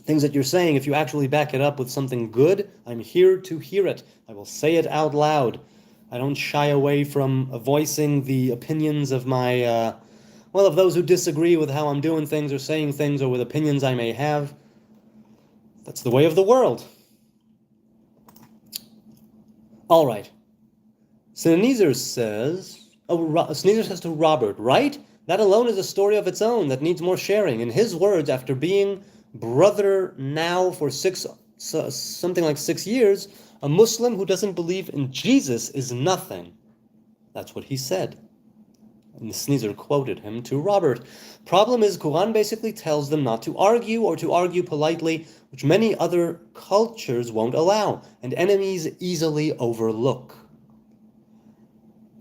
Things that you're saying, if you actually back it up with something good, I'm here to hear it. I will say it out loud. I don't shy away from voicing the opinions of my, of those who disagree with how I'm doing things or saying things or with opinions I may have. That's the way of the world. All right. Sneezer says to Robert, right? That alone is a story of its own that needs more sharing. In his words, after being brother now for something like 6 years, a Muslim who doesn't believe in Jesus is nothing. That's what he said. And Sneezer quoted him to Robert. Problem is, Quran basically tells them not to argue or to argue politely, which many other cultures won't allow, and enemies easily overlook.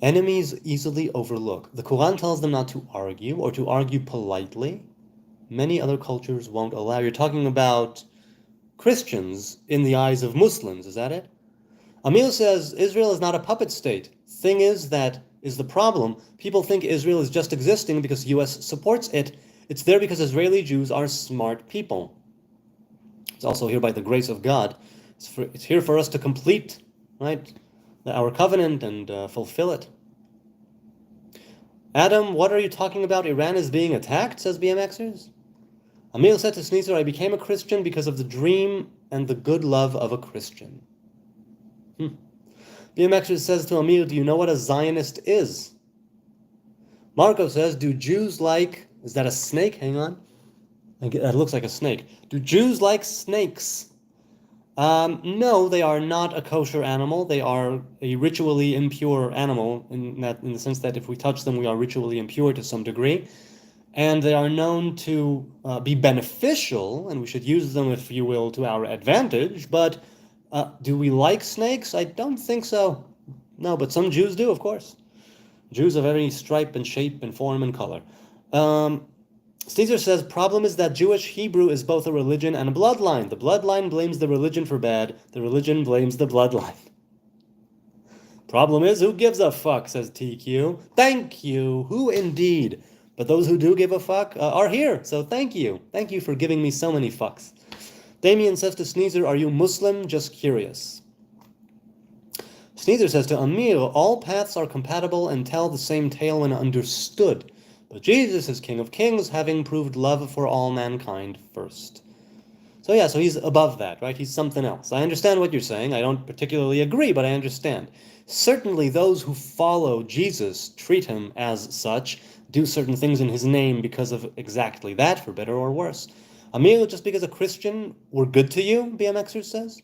Enemies easily overlook. The Quran tells them not to argue or to argue politely. Many other cultures won't allow. You're talking about Christians in the eyes of Muslims, is that it? Amil says Israel is not a puppet state. Thing is that is the problem. People think Israel is just existing because US supports it. It's there because Israeli Jews are smart people. It's also here by the grace of God. It's here for us to complete, right, our covenant and fulfill it. Adam, what are you talking about? Iran is being attacked, says BMXers. Amil said to Sneezer, I became a Christian because of the dream and the good love of a Christian. BMXers says to Amil, do you know what a Zionist is? Marco says, do Jews like, is that a snake? Hang on. That looks like a snake. Do Jews like snakes? No, they are not a kosher animal. They are a ritually impure animal in the sense that if we touch them, we are ritually impure to some degree. And they are known to be beneficial, and we should use them, if you will, to our advantage. But do we like snakes? I don't think so. No, but some Jews do, of course. Jews of every stripe and shape and form and color. Caesar says, problem is that Jewish Hebrew is both a religion and a bloodline. The bloodline blames the religion for bad. The religion blames the bloodline. Problem is, who gives a fuck, says TQ. Thank you. Who indeed? But those who do give a fuck are here, so thank you. Thank you for giving me so many fucks. Damien says to Sneezer, are you Muslim? Just curious. Sneezer says to Amir, all paths are compatible and tell the same tale when understood. But Jesus is King of Kings, having proved love for all mankind first. So yeah, so he's above that, right? He's something else. I understand what you're saying. I don't particularly agree, but I understand. Certainly those who follow Jesus treat him as such, do certain things in his name because of exactly that, for better or worse. Amir, just because a Christian, we're good to you, BMXer says.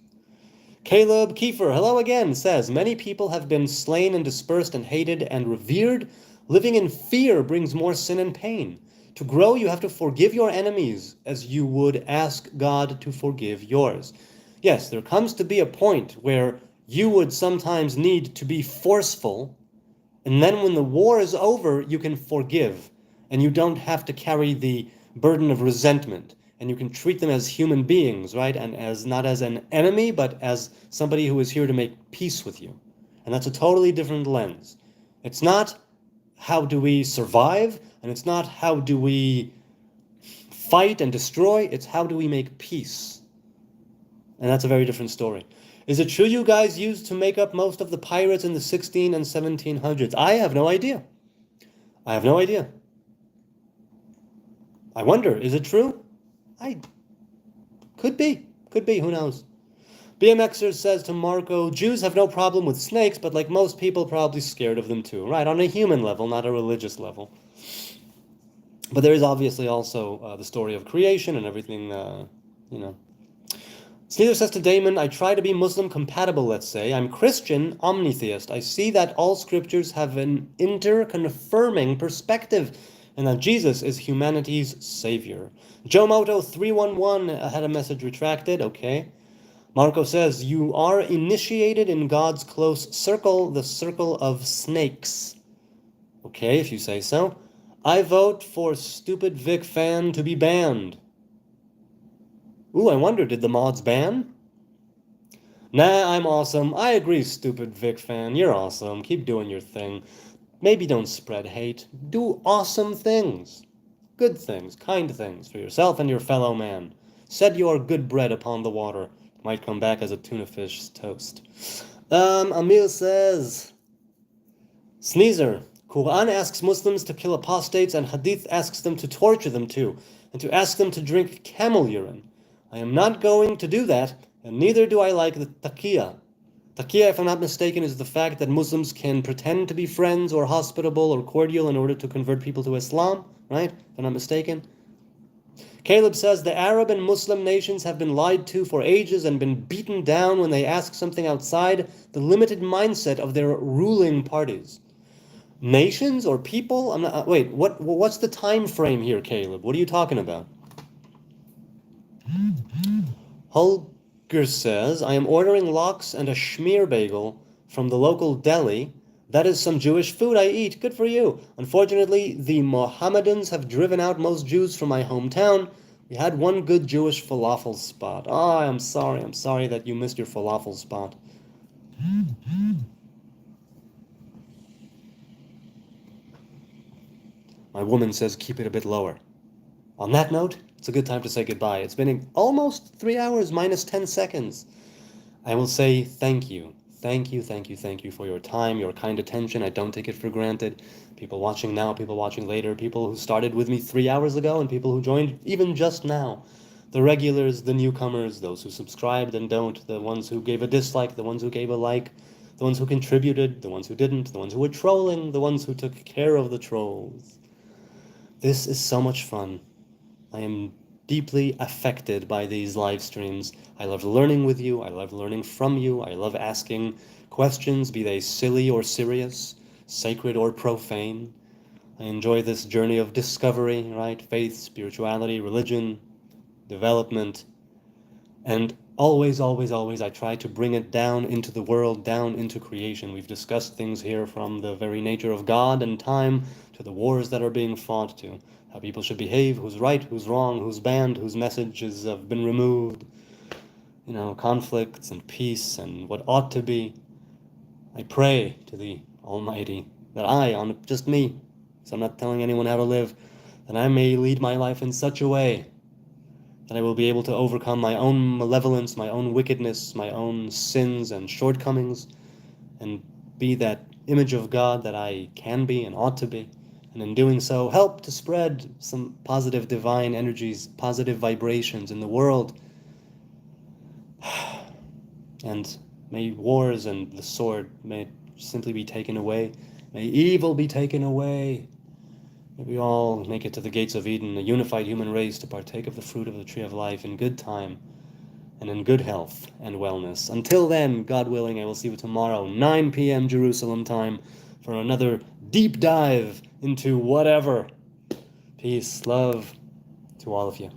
Caleb Kiefer, hello again, says, many people have been slain and dispersed and hated and revered. Living in fear brings more sin and pain. To grow, you have to forgive your enemies as you would ask God to forgive yours. Yes, there comes to be a point where you would sometimes need to be forceful, and then when the war is over, you can forgive, and you don't have to carry the burden of resentment, and you can treat them as human beings, right? And as not as an enemy, but as somebody who is here to make peace with you. And that's a totally different lens. It's not how do we survive, and it's not how do we fight and destroy, it's how do we make peace. And that's a very different story. Is it true you guys used to make up most of the pirates in the 16 and 1700s? I have no idea. I have no idea. I wonder, is it true? Could be, who knows? BMXer says to Marco, Jews have no problem with snakes, but like most people, probably scared of them too. Right, on a human level, not a religious level. But there is obviously also the story of creation and everything, Sneezer says to Damon, I try to be Muslim compatible, let's say. I'm Christian, omnitheist. I see that all scriptures have an inter-confirming perspective, and that Jesus is humanity's savior. Joe Moto 311 had a message retracted, okay. Marco says, you are initiated in God's close circle, the circle of snakes. Okay, if you say so. I vote for stupid Vic fan to be banned. Ooh, I wonder, did the mods ban? Nah, I'm awesome. I agree, stupid Vic fan. You're awesome. Keep doing your thing. Maybe don't spread hate. Do awesome things. Good things, kind things for yourself and your fellow man. Set your good bread upon the water. Might come back as a tuna fish toast. Amir says, Sneezer, Quran asks Muslims to kill apostates and Hadith asks them to torture them too, and to ask them to drink camel urine. I am not going to do that, and neither do I like the taqiyya. Taqiyya, if I'm not mistaken, is the fact that Muslims can pretend to be friends or hospitable or cordial in order to convert people to Islam, right? If I'm not mistaken. Caleb says the Arab and Muslim nations have been lied to for ages and been beaten down when they ask something outside the limited mindset of their ruling parties. Nations or people? I'm not. Wait. What's the time frame here, Caleb? What are you talking about? Holger says, I am ordering lox and a schmear bagel from the local deli. That is some Jewish food I eat. Good for you. Unfortunately, the Mohammedans have driven out most Jews from my hometown. We had one good Jewish falafel spot. Ah, I'm sorry. I'm sorry that you missed your falafel spot. My woman says keep it a bit lower. On that note, it's a good time to say goodbye. It's been almost 3 hours minus 10 seconds. I will say thank you. Thank you, thank you, thank you for your time, your kind attention. I don't take it for granted. People watching now, people watching later, people who started with me 3 hours ago, and people who joined even just now. The regulars, the newcomers, those who subscribed and don't, the ones who gave a dislike, the ones who gave a like, the ones who contributed, the ones who didn't, the ones who were trolling, the ones who took care of the trolls. This is so much fun. I am deeply affected by these live streams. I love learning with you. I love learning from you. I love asking questions, be they silly or serious, sacred or profane. I enjoy this journey of discovery, right? Faith, spirituality, religion, development. And always, always, always, I try to bring it down into the world, down into creation. We've discussed things here from the very nature of God and time to the wars that are being fought, to how people should behave, who's right, who's wrong, who's banned, whose messages have been removed, conflicts and peace and what ought to be. I pray to the Almighty that on just me, so I'm not telling anyone how to live, that I may lead my life in such a way that I will be able to overcome my own malevolence, my own wickedness, my own sins and shortcomings, and be that image of God that I can be and ought to be. And in doing so, help to spread some positive divine energies, positive vibrations in the world. And may wars and the sword may simply be taken away. May evil be taken away. May we all make it to the gates of Eden, a unified human race, to partake of the fruit of the tree of life in good time and in good health and wellness. Until then, God willing, I will see you tomorrow, 9 p.m. Jerusalem time, for another deep dive into whatever. Peace, love to all of you.